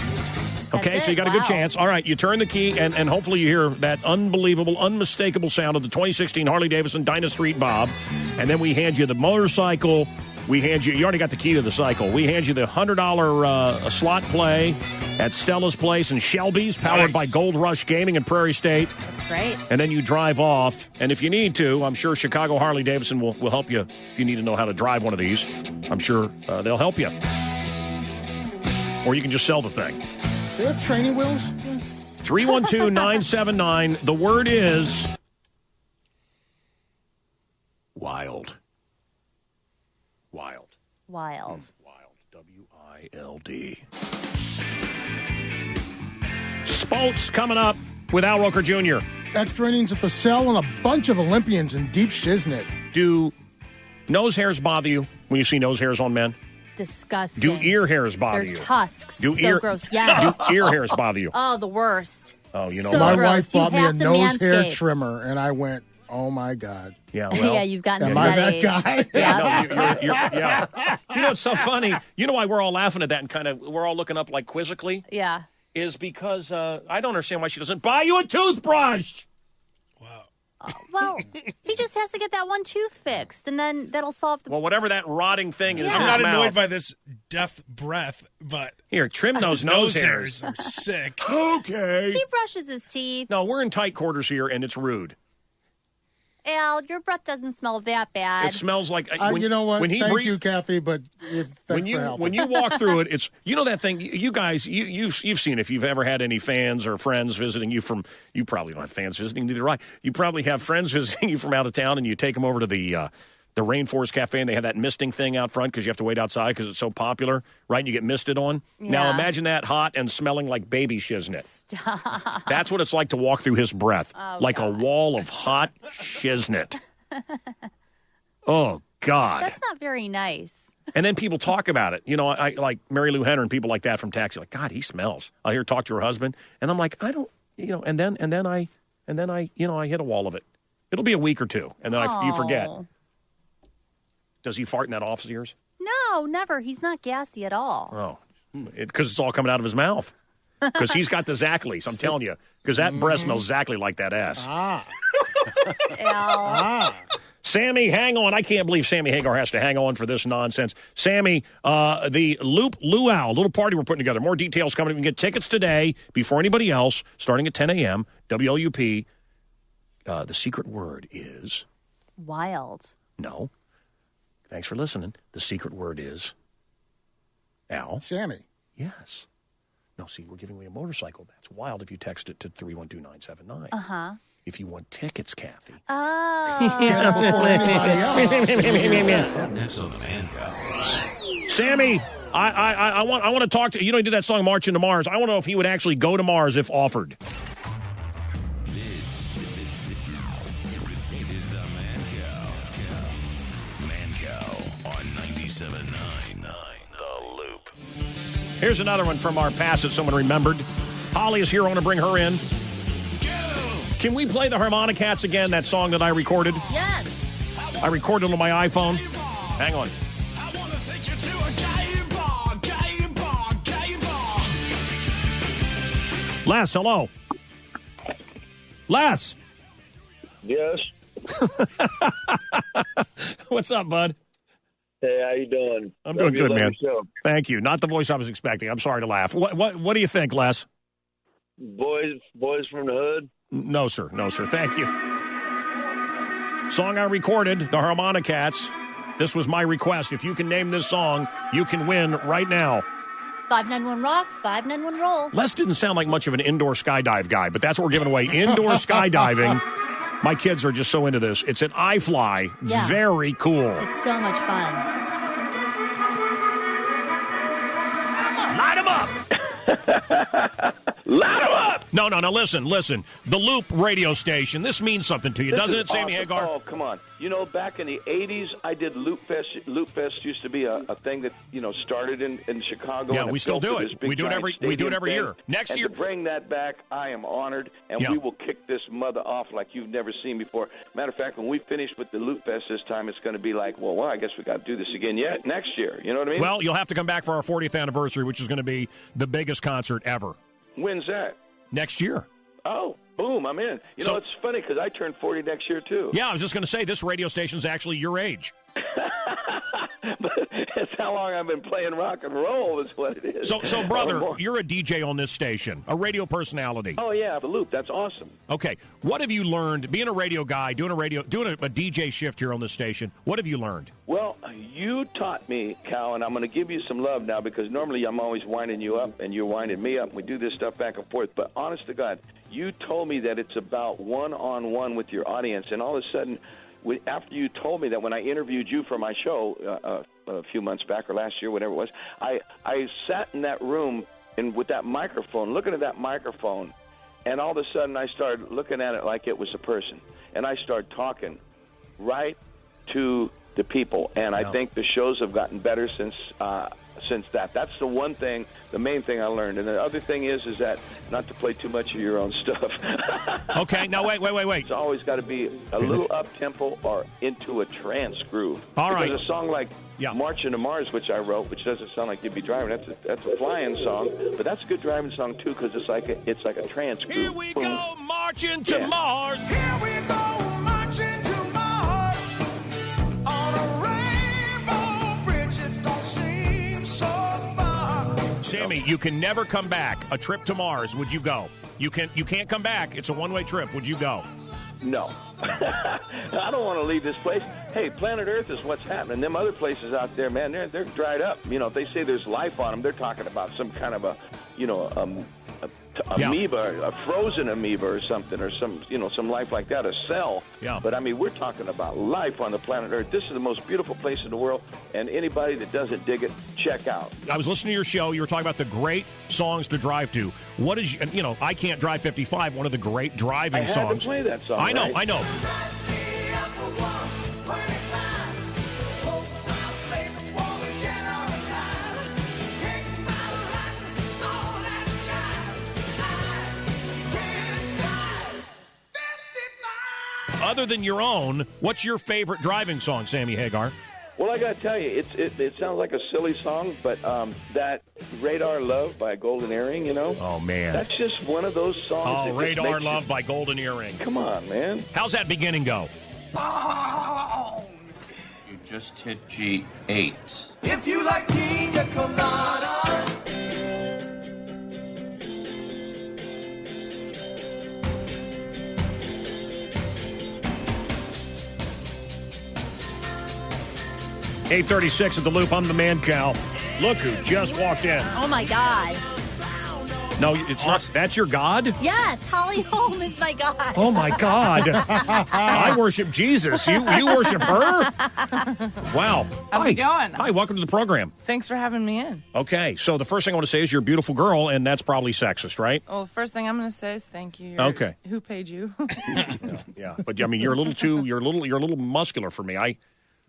Okay, so you got a good chance. All right, you turn the key, and hopefully you hear that unbelievable, unmistakable sound of the 2016 Harley-Davidson Dinah Street Bob. And then we hand you the motorcycle. You already got the key to the cycle. We hand you the $100 slot play at Stella's Place in Shelby's, powered by Gold Rush Gaming in Prairie State. That's great. And then you drive off. And if you need to, I'm sure Chicago Harley-Davidson will help you if you need to know how to drive one of these. I'm sure they'll help you. Or you can just sell the thing. They have training wheels? 312-979. The word is wild. Wild. Wild. W-I-L-D. Sports coming up with Al Roker Jr. Extra innings at the cell and a bunch of Olympians in deep shiznit. Do nose hairs bother you when you see nose hairs on men? Disgusting. Do ear hairs bother They're you? tusks. Do so gross. Yes. Do ear hairs bother you? Oh, the worst. Oh, you know, So my gross. wife bought You me a have to nose hair manscape. trimmer, and I went, "Oh my God!" Yeah, well, yeah, you've gotten am to I that that age. guy? Yeah. No, yeah. You know what's so funny? You know why we're all laughing at that and kind of we're all looking up like quizzically? Yeah. Is because I don't understand why she doesn't buy you a toothbrush. Well, he just has to get that one tooth fixed, and then that'll solve the. Well, whatever that rotting thing is in I'm his not mouth. annoyed by this death breath, but Here, trim those nose hairs. are sick. Okay. He brushes his teeth. No, we're in tight quarters here, and it's rude. Al, your breath doesn't smell that bad. It smells like You know what? When he Thank breathes, you, Kathy, but when you walk through it, it's that thing. You guys, you've seen it. If you've ever had any fans or friends visiting you from, you probably don't have fans visiting, neither do I. You probably have friends visiting you from out of town, and you take them over to the Rainforest Cafe, and they have that misting thing out front because you have to wait outside because it's so popular, right? And you get misted on. Yeah. Now imagine that hot and smelling like baby shiznit. Stop. That's what it's like to walk through his breath, like a wall of hot shiznit. Oh God. That's not very nice. And then people talk about it. You know, I like Mary Lou Henner and people like that from Taxi. Like, God, he smells. I'll hear her talk to her husband, and I'm like, I don't, and then I hit a wall of it. It'll be a week or two, and then you forget. Does he fart in that office of yours? No, never. He's not gassy at all. Oh, because it's all coming out of his mouth. Because he's got the Zackleys, I'm telling you. Because that breath smells exactly like that ass. Al. Sammy, hang on. I can't believe Sammy Hagar has to hang on for this nonsense. Sammy, the Loop Luau, little party we're putting together. More details coming. We can get tickets today before anybody else, starting at 10 a.m. WLUP. The secret word is... Wild. No. Thanks for listening. The secret word is... Al? Sammy. Yes. No, see, we're giving away a motorcycle. That's wild if you text it to 312-979. Uh-huh. If you want tickets, Kathy. Oh. Next on the Mancow. Sammy, I want to talk to you. Know, he did that song "Marching to Mars." I want to know if he would actually go to Mars if offered. This is the Mancow on 97.9 The Loop. Here's another one from our past that someone remembered. Holly is here. I want to bring her in. Can we play the Harmonicats again? That song that I recorded. Yes. I recorded it on my iPhone. Hang on. Les, hello. Les. Yes. What's up, bud? Hey, how you doing? I'm doing good, man. Thank you. Not the voice I was expecting. I'm sorry to laugh. What do you think, Les? Boys from the hood? No, sir. No, sir. Thank you. Song I recorded, the Harmonicats. This was my request. If you can name this song, you can win right now. 591 Rock, 591 Roll. Les didn't sound like much of an indoor skydive guy, but that's what we're giving away. Indoor skydiving. My kids are just so into this. It's an iFly. Yeah. Very cool. It's so much fun. Light them up! Light them up! No, listen. The Loop radio station. This means something to you, doesn't it, Sammy awesome. Hagar? Oh, come on. You know, back in the 80s, I did Loop Fest. Loop Fest used to be a thing that, started in Chicago. Yeah, and we still do it. We do it every year. Next year. To bring that back, I am honored, and we will kick this mother off like you've never seen before. Matter of fact, when we finish with the Loop Fest this time, it's going to be like, well, I guess we got to do this again next year. You know what I mean? Well, you'll have to come back for our 40th anniversary, which is going to be the biggest concert ever. When's that? Next year. Oh, boom, I'm in. It's funny because I turn 40 next year, too. Yeah, I was just going to say, this radio station's actually your age. But it's how long I've been playing rock and roll is what it is. So brother, you're a DJ on this station, a radio personality. Oh, yeah, the Loop. That's awesome. Okay. What have you learned, being a radio guy, doing a DJ shift here on this station, what have you learned? Well, you taught me, Cal, and I'm going to give you some love now because normally I'm always winding you up and you're winding me up. We do this stuff back and forth. But honest to God, you told me that it's about one-on-one with your audience, and all of a sudden, after you told me that when I interviewed you for my show a few months back or last year, whatever it was, I sat in that room with that microphone, looking at that microphone, and all of a sudden I started looking at it like it was a person, and I started talking right to the people. And I think the shows have gotten better since since that. That's the one thing, the main thing I learned. And the other thing is that not to play too much of your own stuff. Okay, now wait. It's always got to be a little up-tempo or into a trance groove. All right. Because a song like Marching to Mars, which I wrote, which doesn't sound like you'd be driving, that's a flying song, but that's a good driving song, too, because it's like a trance groove. Here we go, marching to Mars. Here we go, marching to Mars. On a rainbow bridge, it don't seem so far. Sammy, you can never come back. A trip to Mars, would you go? You can't come back. It's a one-way trip. Would you go? No. I don't want to leave this place. Hey, planet Earth is what's happening. Them other places out there, man, they're dried up. You know, if they say there's life on them, they're talking about some kind of amoeba, a frozen amoeba or something, or some life like that, a cell. Yeah. But I mean, we're talking about life on the planet Earth. This is the most beautiful place in the world, and anybody that doesn't dig it, check out. I was listening to your show. You were talking about the great songs to drive to. What is, I Can't Drive 55, one of the great driving songs. I had to play that song. I know. Other than your own, what's your favorite driving song, Sammy Hagar? Well, I got to tell you, it sounds like a silly song, but that Radar Love by Golden Earring, Oh, man. That's just one of those songs. Oh, Radar Love by Golden Earring. Come on, man. How's that beginning go? You just hit G8. If you like pina coladas. .836 at the Loop. I'm the Mancow. Look who just walked in. Oh, my God. No, it's not. That's your God? Yes, Holly Holm is my God. Oh, my God. I worship Jesus. You worship her? Wow. How's it going? Hi, welcome to the program. Thanks for having me in. Okay, so the first thing I want to say is you're a beautiful girl, and that's probably sexist, right? Well, the first thing I'm going to say is thank you. Okay. Who paid you? Yeah, but I mean, you're a little muscular for me.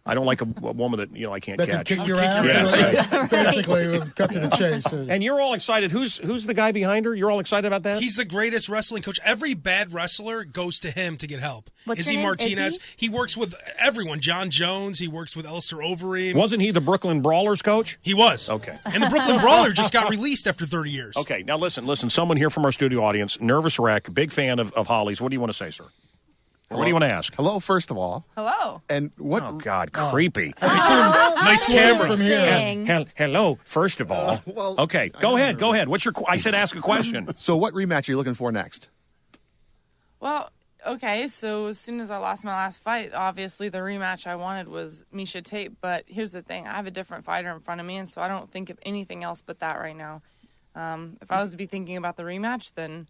I don't like a woman that I can't that catch. can kick your ass. Yes, Basically, we'll cut to the chase. And you're all excited. Who's the guy behind her? You're all excited about that? He's the greatest wrestling coach. Every bad wrestler goes to him to get help. What's Izzy your name? Martinez. Izzy? He works with everyone. John Jones. He works with Elster Overeem. Wasn't he the Brooklyn Brawlers coach? He was. Okay. And the Brooklyn Brawler just got released after 30 years. Okay, now listen. Someone here from our studio audience, nervous wreck, big fan of Holly's. What do you want to say, sir? What do you want to ask? Hello, first of all. Hello. And what? Oh, God, creepy. Nice camera from here. Hello, first of all. Well, okay, go ahead. What's your? I said ask a question. So, what rematch are you looking for next? Well, okay, so as soon as I lost my last fight, obviously the rematch I wanted was Miesha Tate. But here's the thing: I have a different fighter in front of me, and so I don't think of anything else but that right now. If I was to be thinking about the rematch, then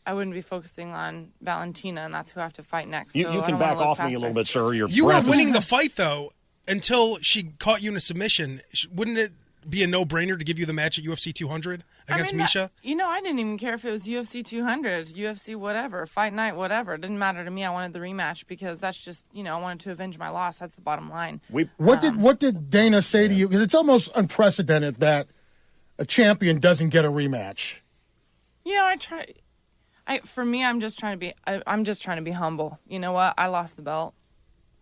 I wouldn't be focusing on Valentina, and that's who I have to fight next. You so can back off me a little bit, sir. You were winning the fight, though, until she caught you in a submission. Wouldn't it be a no-brainer to give you the match at UFC 200 against Miesha? I didn't even care if it was UFC 200, UFC whatever, Fight Night, whatever. It didn't matter to me. I wanted the rematch because that's just, I wanted to avenge my loss. That's the bottom line. What did Dana say to you? Because it's almost unprecedented that a champion doesn't get a rematch. For me, I'm just trying to be humble. You know what? I lost the belt,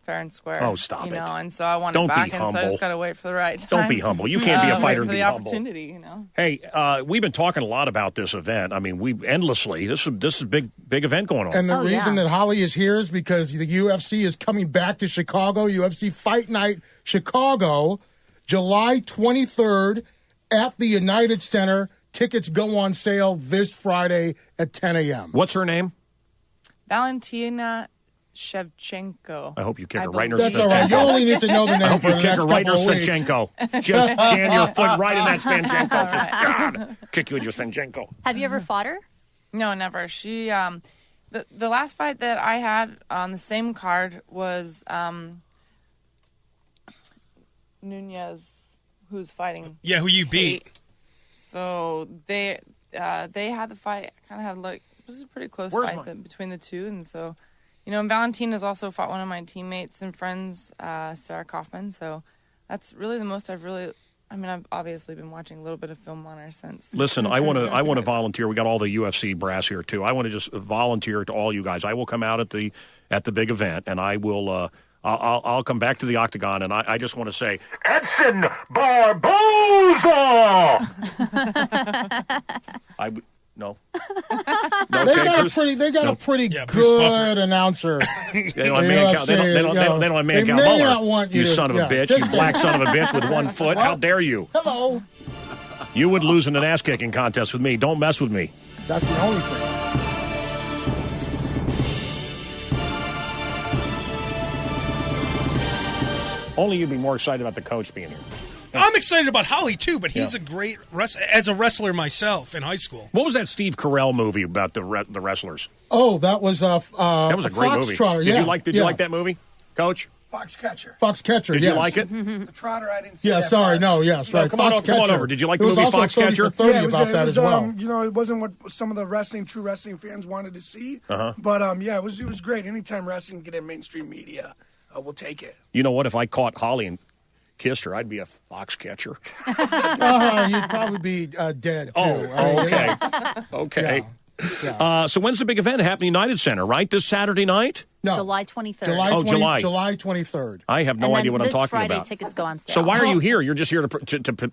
fair and square. Oh, stop it! And so I want Don't it back, be and so I humble. just got to wait for the right time. Don't be humble. You can't be a fighter and wait for be the humble. opportunity. Hey, we've been talking a lot about this event. I mean, we've endlessly. This is a big event going on. And the reason that Holly is here is because the UFC is coming back to Chicago. UFC Fight Night Chicago, July 23rd at the United Center. Tickets go on sale this Friday at 10 a.m. What's her name? Valentina Shevchenko. I hope you kick her right in her That's all right. You only need to know the name I hope for you the kick next her right in her couple of weeks. Shevchenko. Just jam your foot right in that Shevchenko. God, kick you in your Shevchenko. Have you ever fought her? No, never. She, the last fight that I had on the same card was Nunez, who's fighting. Yeah, who you beat. So they had the fight. Kind of had it was a pretty close fight between the two, and so and Valentina's also fought one of my teammates and friends, Sarah Kaufman. So that's really the most I've really I mean, I've obviously been watching a little bit of film on her since. Listen, I want to volunteer. We got all the UFC brass here too. I want to just volunteer to all you guys. I will come out at the big event, and I will. I'll come back to the octagon, and I just want to say, Edson Barboza. No. They got a pretty good announcer. They don't have Mancow Muller. You son of a bitch. You black son of a bitch with 1 foot. How dare you? Hello. You would lose in an ass-kicking contest with me. Don't mess with me. That's the only thing. Only you'd be more excited about the coach being here. I'm excited about Holly, too, but he's a great as a wrestler myself in high school. What was that Steve Carell movie about the wrestlers? Oh, that was a great movie. Trotter, Did you like that movie, Coach? Foxcatcher. Did yes. you like it? The Trotter, I didn't see. Yeah, that sorry, part. no, yes, right. Come on over. Did you like the movie Foxcatcher? Yeah, it was, well. It wasn't what some of the true wrestling fans wanted to see. But it was great. Anytime wrestling get in mainstream media, we'll take it. You know what? If I caught Holly and kissed her, I'd be a Foxcatcher. You'd probably be dead too. Oh, okay. Okay. Yeah. So when's the big event? Happening United Center, right? This Saturday night? No. July 23rd. July 23rd. I have no idea what I'm talking Friday, about. Tickets go on sale. So why are you here? You're just here to pimp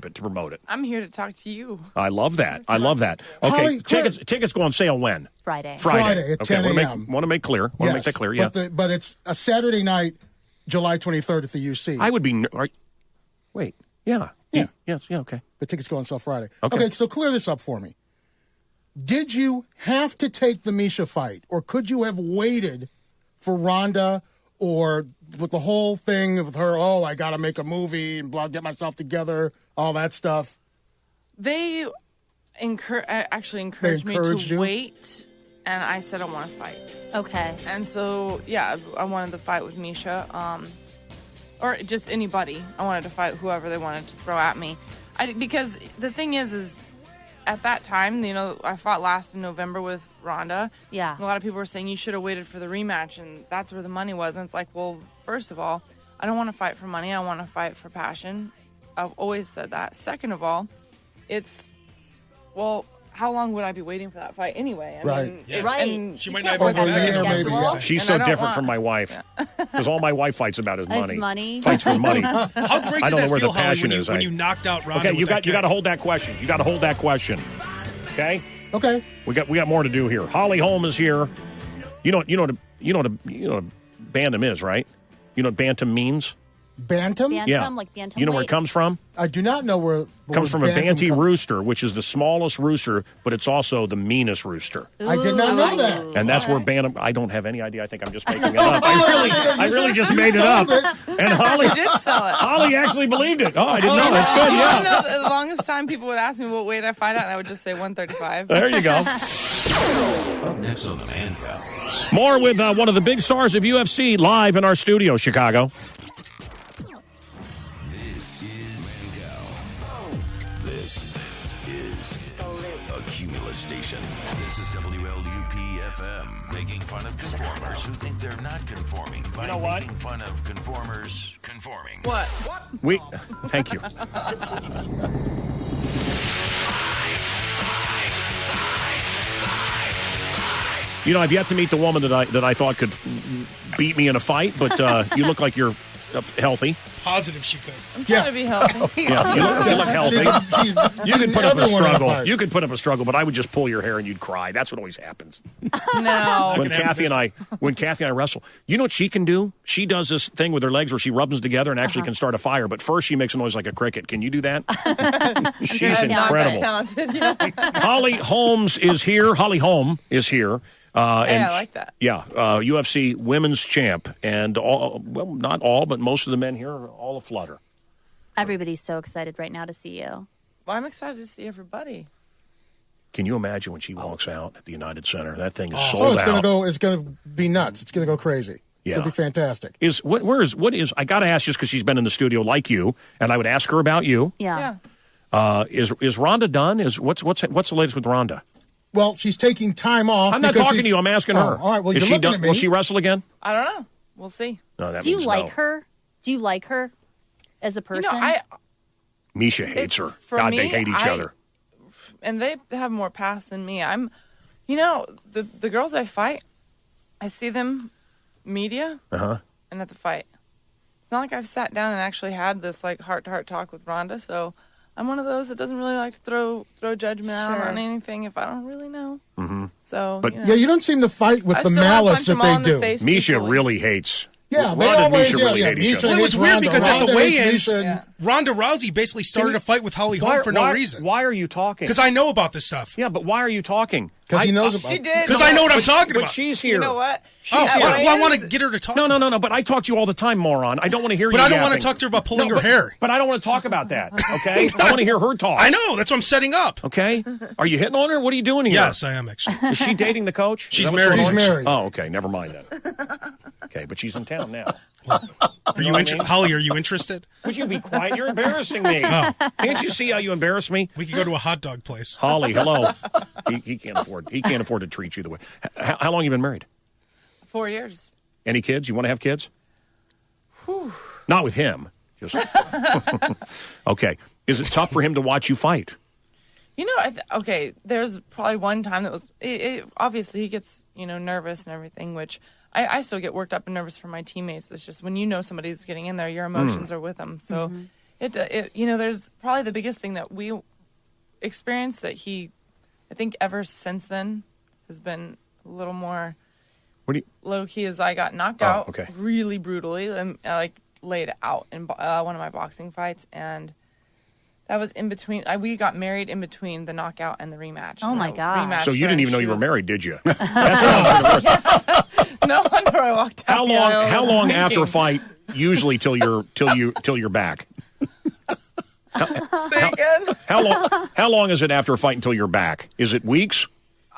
it, to promote it. I'm here to talk to you. I love that. Okay, Holly, tickets go on sale when? Friday at 10 a.m. Want to make clear. Make that clear. Yeah. But it's a Saturday night, July 23rd at the UC. I would be. Wait. Yeah. Yes. Yeah. Okay. The tickets go on sale Friday. Okay. So clear this up for me. Did you have to take the Misha fight, or could you have waited for Ronda, or with the whole thing with her? Oh, I got to make a movie and get myself together, all that stuff. They actually encouraged me to wait, and I said I want to fight. Okay. And so I wanted to fight with Misha, or just anybody. I wanted to fight whoever they wanted to throw at me. Because the thing is at that time, I fought last in November with Ronda. Yeah. A lot of people were saying you should have waited for the rematch, and that's where the money was. And it's like, well, first of all, I don't want to fight for money. I want to fight for passion. I've always said that. Second of all, how long would I be waiting for that fight anyway? Right. She might not have over a year, maybe. She's so different from my wife. Because all my wife fights about is money. Money. Fights for money. How great I did don't that know where feel, the passion Holly, is. when you knocked out Ronda? Okay, you got to hold that question. Okay. Okay. We got more to do here. Holly Holm is here. You know what bantam is, right? You know what bantam means? Bantam? Yeah. Like bantam You know where weight? it comes from? I do not know where. Comes from a banty rooster, which is the smallest rooster, but it's also the meanest rooster. I did not know that. And that's where bantam. I don't have any idea. I think I'm just making it up. I really just made it up. And Holly did sell it. Holly actually believed it. Oh, I didn't know. That's good. Yeah. The longest time people would ask me what weight I fight at, and I would just say 135. There you go. Up next on the Mancow. More with one of the big stars of UFC live in our studio, Chicago. This is Mancow. This is a Cumulus station. This is WLUP-FM, making fun of conformers who think they're not conforming by making fun of conformers conforming. What? Thank you. I've yet to meet the woman that I thought could beat me in a fight, but you look like you're healthy. Positive she could. I'm trying to be healthy. Yeah, you look healthy. You could put up a struggle. You could put up a struggle, but I would just pull your hair and you'd cry. That's what always happens. No. When Kathy and I wrestle, you know what she can do? She does this thing with her legs where she rubs them together and actually can start a fire. But first, she makes a noise like a cricket. Can you do that? She's incredible. Not that talented, Holly Holm is here. I like that. Yeah, UFC women's champ, and not all, but most of the men here are all aflutter. Everybody's so excited right now to see you. Well, I'm excited to see everybody. Can you imagine when she walks out at the United Center? That thing is sold out. It's going to be nuts. It's going to go crazy. Yeah. It's going to be fantastic. I got to ask just because she's been in the studio like you, and I would ask her about you. Yeah. Is Ronda done? What's the latest with Ronda? Well, she's taking time off. I'm not talking to you. I'm asking her. All right. Well, is you're she done? at me. Will she wrestle again? I don't know. We'll see. No, that Do you means like no. her? Do you like her as a person? Misha hates her. For God, me, they hate each other. And they have more past than me. The girls I fight, I see them media and at the fight. It's not like I've sat down and actually had this like heart-to-heart talk with Ronda, so I'm one of those that doesn't really like to throw judgment out on anything if I don't really know. Mm-hmm. So, but you don't seem to fight with the malice that they do. Misha really hates. Yeah, Ronda and Misha really hate each other. Well, it was weird because at the weigh-ins, Ronda Rousey basically started a fight with Holly Holm for no reason. Why are you talking? Because I know about this stuff. Yeah, but why are you talking? Because he knows about it. She did. Because I know what I'm talking about. But she's here. You know what? I want to get her to talk. No. But I talk to you all the time, moron. I don't want to hear you. But I don't yapping. want to talk to her about pulling her hair. But I don't want to talk about that. Okay, I want to hear her talk. I know. That's what I'm setting up. Okay, are you hitting on her? What are you doing here? Yes, I am actually. Is she dating the coach? She's married. She's married. Oh, okay. Never mind then. Okay, but she's in town now. Are you Holly? Are you interested? Would you be quiet? You're embarrassing me. Can't you see how you embarrass me? We could go to a hot dog place. Holly, hello. He can't afford. He can't afford to treat you the way. How long have you been married? 4 years. Any kids? You want to have kids? Whew. Not with him. Just okay. Is it tough for him to watch you fight? There's probably one time that was. Obviously, he gets nervous and everything, which I still get worked up and nervous for my teammates. It's just when you know somebody that's getting in there, your emotions are with them. So there's probably the biggest thing that we experienced that he, I think, ever since then has been a little more low key. As I got knocked out really brutally, and laid out in one of my boxing fights, and that was in between. We got married in between the knockout and the rematch. Oh my God! So you didn't even know you were married, did you? No wonder I walked out. How long after a fight? Usually till you're back. How long is it after a fight until you're back? Is it weeks?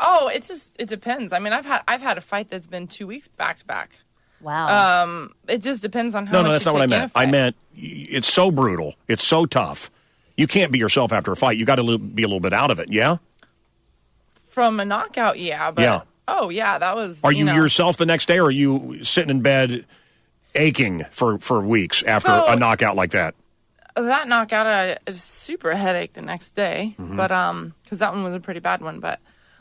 Oh, it depends. I mean, I've had a fight that's been 2 weeks back to back. Wow. It just depends on how. No, that's not what I meant. I meant it's so brutal. It's so tough. You can't be yourself after a fight. You got to be a little bit out of it. Yeah. From a knockout, yeah. But, yeah. Oh, yeah. That was. Are you yourself the next day, or are you sitting in bed aching for weeks after a knockout like that? That knockout, I had a super headache the next day, but because that one was a pretty bad one. But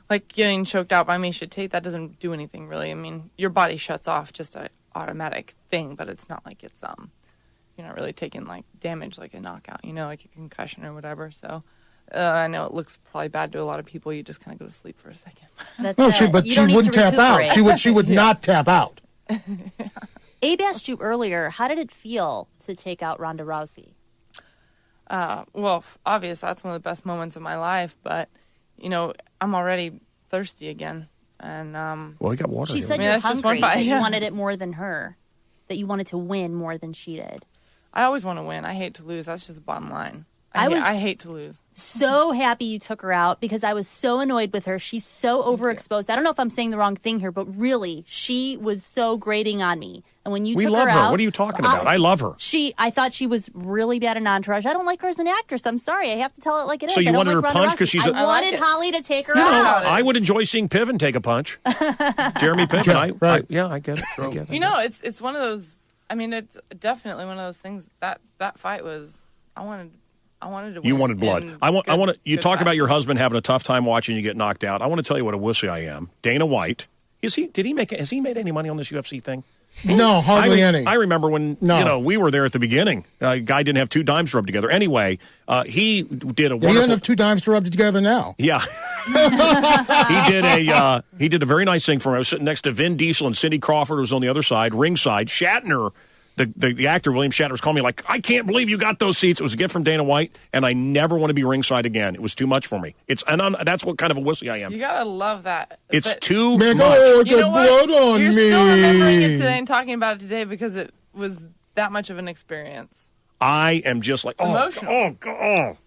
like getting choked out by Misha Tate, that doesn't do anything really. I mean, your body shuts off, just an automatic thing, but it's not like it's you're not really taking like damage like a knockout, like a concussion or whatever. So I know it looks probably bad to a lot of people. You just kind of go to sleep for a second. She wouldn't tap out. She would not tap out. Abe asked you earlier, how did it feel to take out Ronda Rousey? Well, obviously that's one of the best moments of my life, but I'm already thirsty again, and well, you got water. She said you're hungry, that you wanted it more than her, that you wanted to win more than she did. I always want to win. I hate to lose. That's just the bottom line. I hate to lose. So happy you took her out because I was so annoyed with her. She's so overexposed. I don't know if I'm saying the wrong thing here, but really, she was so grating on me. And when you took her out, what are you talking about? I love her. I thought she was really bad in Entourage. I don't like her as an actress. I'm sorry. I have to tell it like it is. So you wanted her punched because she's. I wanted Holly to take her out. I would enjoy seeing Piven take a punch. Jeremy Piven. I get it. I get it. It's one of those. I mean, it's definitely one of those things. That fight was. I wanted to win. You wanted blood. I want. You talk about your husband having a tough time watching you get knocked out. I want to tell you what a wussy I am. Dana White. Has he made any money on this UFC thing? No, hardly any. I remember when we were there at the beginning. A guy didn't have two dimes to rub together. Anyway, he did a wonderful. He doesn't have two dimes to rub together now. Yeah, he did a very nice thing for me. I was sitting next to Vin Diesel and Cindy Crawford was on the other side, ringside. Shatner, the actor William Shatner, was calling me like, "I can't believe you got those seats." It was a gift from Dana White, and I never want to be ringside again. It was too much for me. That's what kind of a wussy I am. You gotta love that. It's too much. Oh, you know blood on You're me. still remembering it today and talking about it today because it was that much of an experience. I am just like, emotional.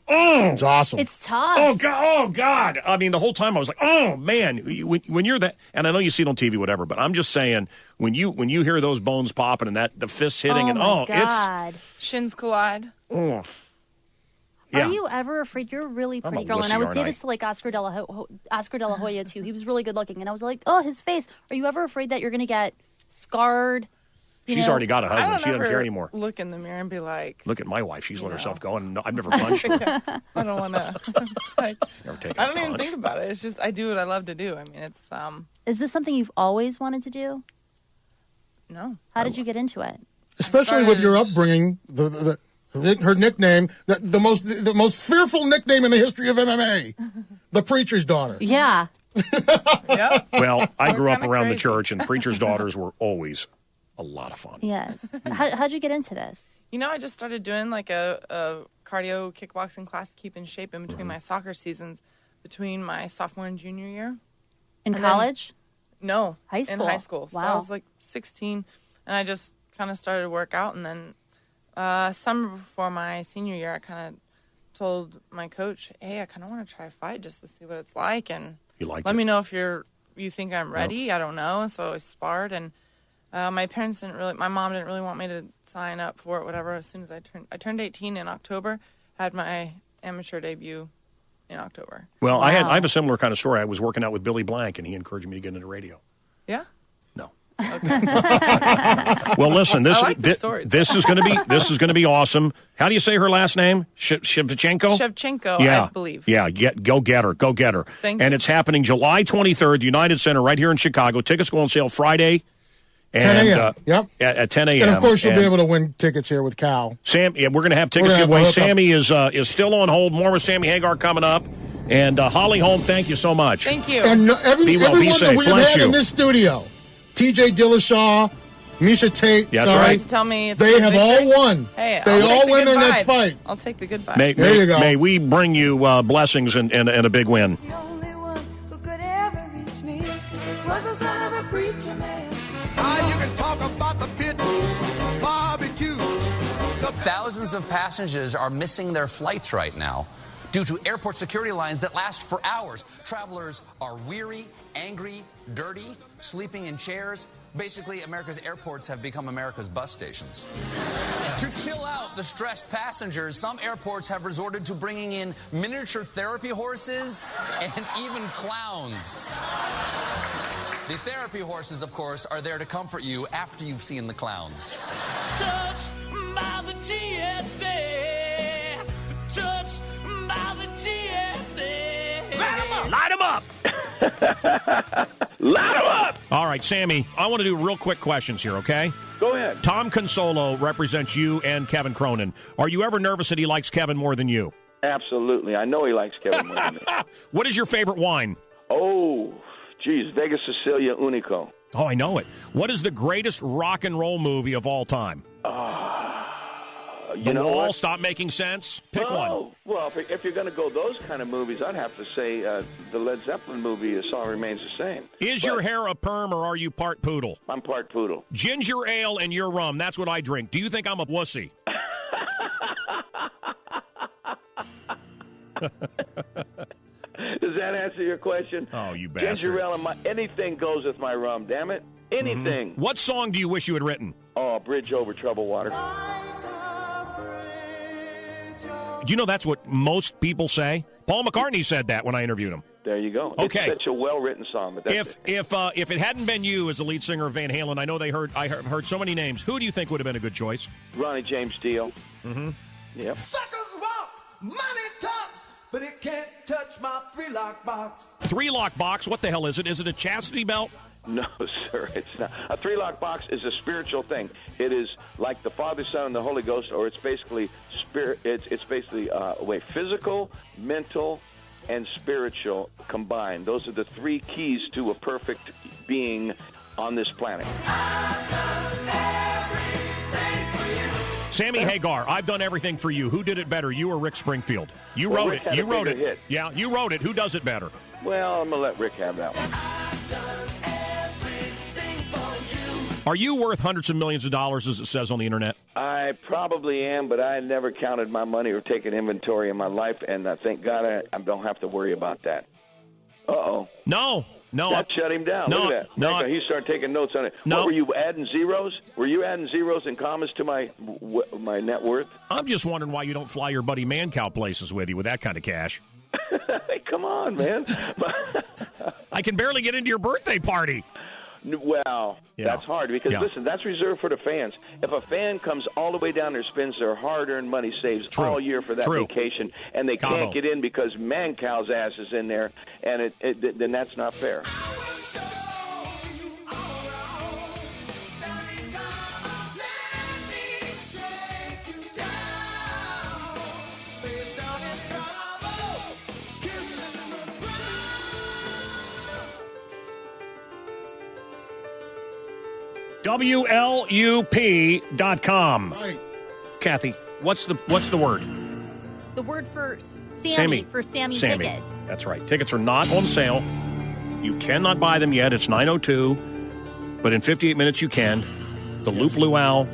It's awesome. It's tough. Oh God! I mean, the whole time I was like, oh man, when you're that, and I know you see it on TV, whatever, but I'm just saying when you hear those bones popping and the fists hitting God. Shins collide. Oh. Yeah. Are you ever afraid? You're a really pretty girl, and I would say this to like Oscar De La Hoya too. He was really good looking, and I was like, oh, his face. Are you ever afraid that you're going to get scarred She's already got a husband. She doesn't care anymore. Look in the mirror and be like, look at my wife. She's let herself go, and I've never punched her. I don't want to. Never taken I a don't even punch. think about it. It's just I do what I love to do. I mean, it's Is this something you've always wanted to do? No. How did you get into it? Especially with your upbringing, her nickname, the most fearful nickname in the history of MMA, the preacher's daughter. Yeah. Well, I grew up around the church, and preachers' daughters were always a lot of fun. Yes. How'd you get into this? You know, I just started doing like a cardio kickboxing class to keep in shape in between my soccer seasons, between my sophomore and junior year. In And college? No. High school. In high school. So I Wow. was like 16, and I just kind of started to work out. And then summer before my senior year, I kind of told my coach, hey, I kind of want to try a fight just to see what it's like. And let me know if you think I'm ready. I don't know. So I sparred, and my mom didn't really want me to sign up for it, whatever. As soon as I turned 18 in October, had my amateur debut in October. Well, I have a similar kind of story. I was working out with Billy Blank, and he encouraged me to get into radio. Yeah? No. Okay. Well, listen, this I like the stories. this is going to be awesome. How do you say her last name? Shevchenko? Shevchenko, Yeah. I believe. Yeah, go get her. Thank And you. it's happening July 23rd, United Center, right here in Chicago. Tickets go on sale Friday. 10 a.m. Yep. At 10 a.m. And of course, you'll be able to win tickets here with Cal. We're going to have tickets We're gonna giveaway. have a hookup. Sammy is still on hold. More with Sammy Hagar coming up. And Holly Holm, thank you so much. Thank you. And Be well, be everyone safe. that we've Bless had you. in this studio, T.J. Dillashaw, Misha Tate, That's sorry, right. Tell me it's they a have victory. all won. Hey, they I'll take all the win good their next vibes. fight. I'll take the good vibes. May, you go. May we bring you blessings and a big win. Was the son of a preacher man. You can talk about the pit barbecue. Thousands of passengers are missing their flights right now due to airport security lines that last for hours. Travelers are weary, angry, dirty, sleeping in chairs. Basically, America's airports have become America's bus stations. To chill out the stressed passengers, some airports have resorted to bringing in miniature therapy horses and even clowns. The therapy horses, of course, are there to comfort you after you've seen the clowns. Touched by the TSA. Touched by the TSA. Light 'em up! Light 'em up! All right, Sammy, I want to do real quick questions here, okay? Go ahead. Tom Consolo represents you and Kevin Cronin. Are you ever nervous that he likes Kevin more than you? Absolutely. I know he likes Kevin more than me. What is your favorite wine? Oh, geez, Vegas Sicilia Unico. Oh, I know it. What is the greatest rock and roll movie of all time? You The know Wall, what? Stop Making Sense? Pick one. Well, if you're going to go those kind of movies, I'd have to say the Led Zeppelin movie, A Song Remains the Same. Is your hair a perm or are you part poodle? I'm part poodle. Ginger ale and your rum, that's what I drink. Do you think I'm a wussy? Does that answer your question? Oh, you bastard. Ginger ale and anything goes with my rum, damn it. Anything. What song do you wish you had written? Oh, Bridge Over Troubled Water. Do you know that's what most people say? Paul McCartney said that when I interviewed him. There you go. Okay. It's such a well-written song. But that's If it hadn't been you as the lead singer of Van Halen, I know I heard so many names. Who do you think would have been a good choice? Ronnie James Dio. Mm-hmm. Yep. Suckers walk, money talks, but it can't touch my 3-lock box. 3-lock box. What the hell is it? Is it a chastity belt? No, sir, it's not. A 3-lock box is a spiritual thing. It is like the Father, Son, and the Holy Ghost, or it's basically spirit. It's basically physical, mental, and spiritual combined. Those are the three keys to a perfect being on this planet. Sammy Hagar, I've done everything for you. Who did it better, you or Rick Springfield? You Well, wrote Rick it. had You a wrote it. bigger hit. Yeah, you wrote it. Who does it better? Well, I'm going to let Rick have that one. Are you worth hundreds of millions of dollars, as it says on the internet? I probably am, but I never counted my money or taken inventory in my life, and thank God I don't have to worry about that. Uh-oh. No. That shut him down. No, Look at that. no. He started taking notes on it. No. What, were you adding zeros? Were you adding zeros and commas to my net worth? I'm just wondering why you don't fly your buddy Mancow places with you with that kind of cash. Hey, come on, man. I can barely get into your birthday party. Well, that's hard because, listen, that's reserved for the fans. If a fan comes all the way down there, spends their hard-earned money, saves all year for that vacation, and they can't get in because Mancow's ass is in there, and then that's not fair. WLUP.com. Right. Kathy, what's the word? The word for Sammy. For Sammy tickets. That's right. Tickets are not on sale. You cannot buy them yet. It's 9:02, but in 58 minutes you can. The Loop Luau,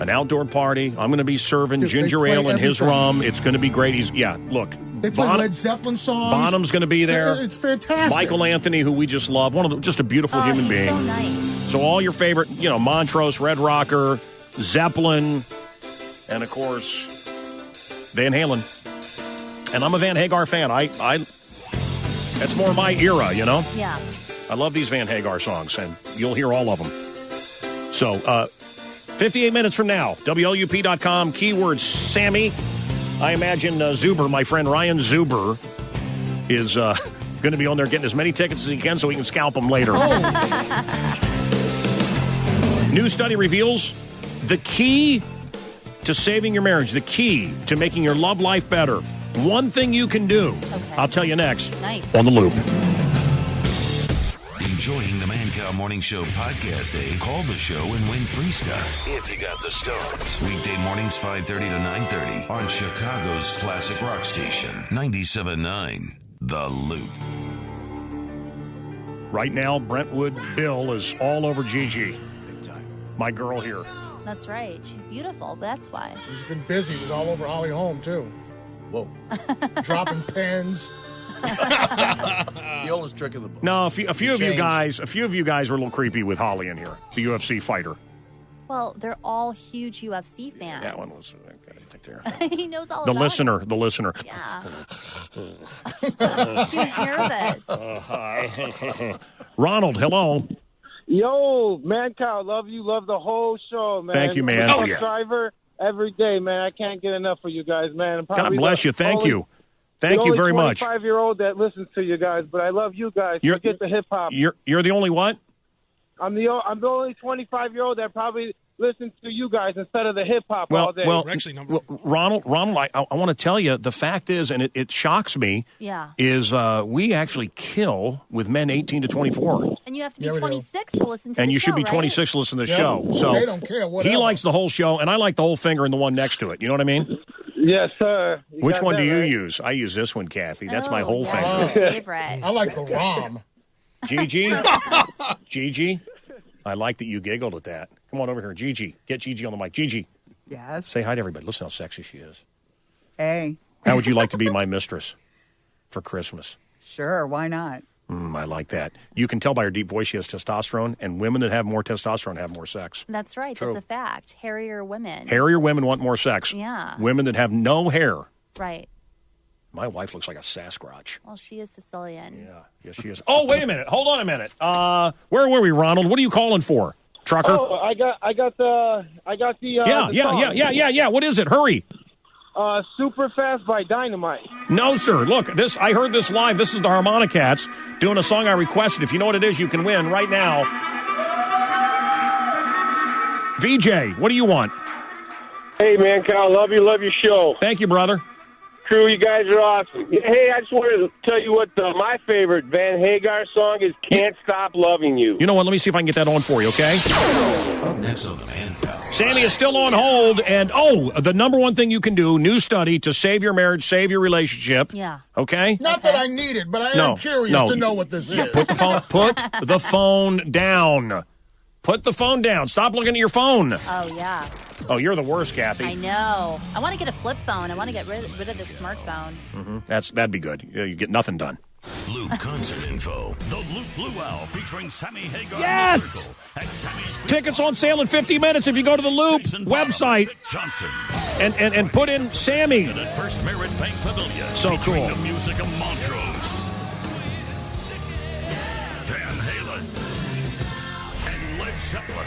an outdoor party. I'm going to be serving ginger ale and his rum. It's going to be great. Look. They play Led Zeppelin songs. Bonham's going to be there. It's fantastic. Michael Anthony, who we just love, just a beautiful human being. So nice. So all your favorite, Montrose, Red Rocker, Zeppelin, and of course Van Halen. And I'm a Van Hagar fan. That's more my era, Yeah. I love these Van Hagar songs, and you'll hear all of them. So 58 minutes from now, WLUP.com, keyword Sammy. I imagine Zuber, my friend Ryan Zuber, is going to be on there getting as many tickets as he can so he can scalp them later. New study reveals the key to saving your marriage, the key to making your love life better. One thing you can do. Okay. I'll tell you next. Nice. On the Loop. Enjoying the Mancow Morning Show podcast day? Call the show and win free stuff if you got the stones. Weekday mornings 5:30 to 9:30 on Chicago's classic rock station 97.9 The Loop. Right now, Brentwood Bill is all over Gigi. Big time. My girl here. That's right. She's beautiful. That's why. He's been busy. He was all over Holly Holm, too. Whoa. Dropping pens. The oldest trick in the book. No, a few of you guys were a little creepy with Holly in here, the UFC fighter. Well, they're all huge UFC fans. That one was right there. He knows all The about listener. Yeah. He was nervous. Hi. Ronald, hello. Yo, Mancow, love you. Love the whole show, man. Thank you, man. I'm a driver every day, man. I can't get enough of you guys, man. God bless you. Thank you. Thank you very much. I'm the only 25-year-old that listens to you guys, but I love you guys. Forget the hip hop. You're the only what? I'm the only 25-year-old that probably listens to you guys instead of the hip hop all day. Well, Ronald, I want to tell you, the fact is, and it shocks me, is we actually kill with men 18 to 24. And you have to be 26 to listen to the show, and you should be right? 26 to listen to the show. So they don't care. Whatever. He likes the whole show, and I like the whole finger and the one next to it. You know what I mean? Yes, sir. Which one do you use? I use this one, Kathy. That's my whole finger. My favorite. I like the ROM. Gigi? Gigi? I like that you giggled at that. Come on over here. Gigi. Get Gigi on the mic. Gigi. Yes? Say hi to everybody. Listen how sexy she is. Hey. How would you like to be my mistress for Christmas? Sure, why not? I like that. You can tell by her deep voice she has testosterone, and women that have more testosterone have more sex. That's right. True. That's a fact. Hairier women. Hairier women want more sex. Yeah. Women that have no hair. Right. My wife looks like a Sasquatch. Well, she is Sicilian. Yeah. Yes, she is. Oh, wait a minute. Hold on a minute. Where were we, Ronald? What are you calling for? Trucker? Oh, I got the Yeah. What is it? Hurry. Super Fast by Dynamite. No, sir. Look, I heard this live. This is the Harmonicats doing a song I requested. If you know what it is, you can win right now. VJ, what do you want? Hey, man, Cal, love your show. Thank you, brother. Crew, you guys are awesome. Hey, I just wanted to tell you what my favorite Van Hagar song is, Can't Stop Loving You. You know what? Let me see if I can get that on for you, okay? Up next on the Mancow. Sammy is still on hold, and the number one thing you can do, new study, to save your marriage, save your relationship. Yeah. Okay? Not that I need it, but I am curious to know what this is. Put the phone down. Put the phone down. Stop looking at your phone. Oh, yeah. Oh, you're the worst, Kathy. I know. I want to get a flip phone. I want to get rid of the smartphone. Mm-hmm. That'd be good. You get nothing done. Loop concert info. The Loop Luau featuring Sammy Hagar. Yes! Tickets on sale in 50 minutes if you go to the Loop website and put in Sammy. At First Merit Bank Pavilion. So cool. The music of Montrose, Van Halen, Zeppelin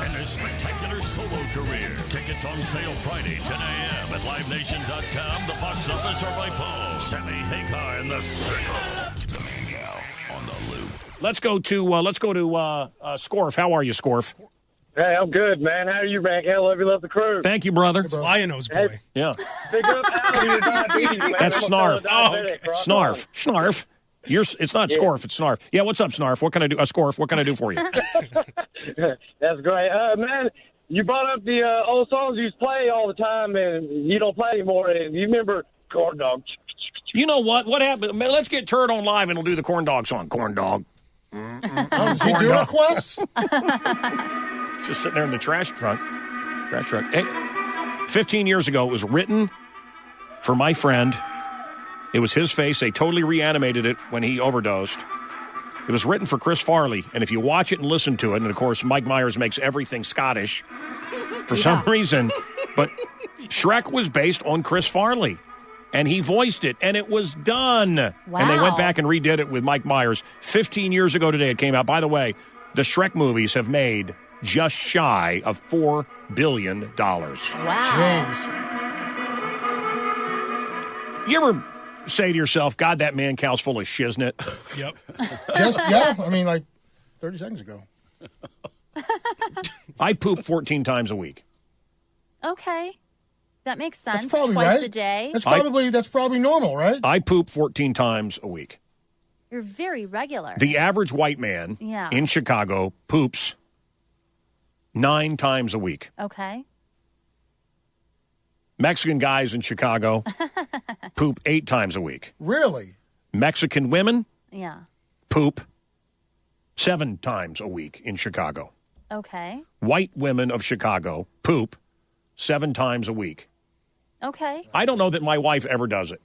and his spectacular solo career. Tickets on sale Friday, 10 a.m. at LiveNation.com, the box office, or by phone. Sammy Hagar in the Circle. The Mancow on the loop. Let's go to Scorf. How are you, Scorf? Hey, I'm good, man. How are you, man? I love the crew. Thank you, brother. Lion-Nose boy. Hey, Yeah. Pick up out of your diabetes, man. That's Snarf. Okay. Snarf. It's not Scorf, it's Snarf. Yeah, what's up, Snarf? What can I do? Scorf, what can I do for you? That's great. Man, you brought up the old songs you used to play all the time, and you don't play anymore. And you remember Corn Dog? You know what? What happened? Man, let's get Turd on live, and we'll do the Corn Dog song. Corn Dog. Does he do requests? It's just sitting there in the trash truck. Hey, 15 years ago, it was written for my friend. It was his face. They totally reanimated it when he overdosed. It was written for Chris Farley. And if you watch it and listen to it, and of course, Mike Myers makes everything Scottish for some reason, but Shrek was based on Chris Farley. And he voiced it, and it was done. Wow. And they went back and redid it with Mike Myers. 15 years ago today it came out. By the way, the Shrek movies have made just shy of $4 billion. Wow. Jeez. You ever say to yourself, God, that Mancow's full of shiznit? Yep. I mean, like 30 seconds ago. I poop 14 times a week. Okay. That makes sense. That's probably Twice right. a day. That's probably normal, right? I poop 14 times a week. You're very regular. The average white man in Chicago poops 9 times a week. Okay. Mexican guys in Chicago poop 8 times a week. Really? Mexican women Yeah. poop 7 times a week in Chicago. Okay. White women of Chicago poop 7 times a week. Okay. I don't know that my wife ever does it.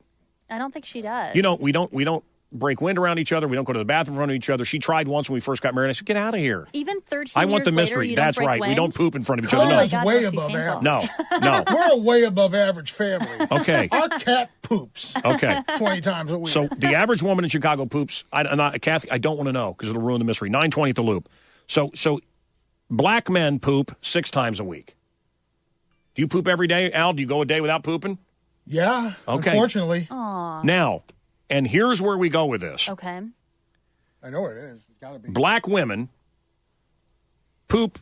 I don't think she does. You know, we don't break wind around each other. We don't go to the bathroom in front of each other. She tried once when we first got married. I said, get out of here. Even 13 I want years the mystery. Later, you That's don't break right. Wind? We don't poop in front of each other. No. That's way above average. No. We're a way above average family. Okay. Our cat poops. Okay. 20 times a week. So the average woman in Chicago poops. Kathy, I don't want to know because it'll ruin the mystery. 9:20 at the Loop. So black men poop 6 times a week. Do you poop every day, Al? Do you go a day without pooping? Yeah. Okay. Unfortunately. Aw. Now, and here's where we go with this. Okay. I know where it is. It's gotta be. Black women poop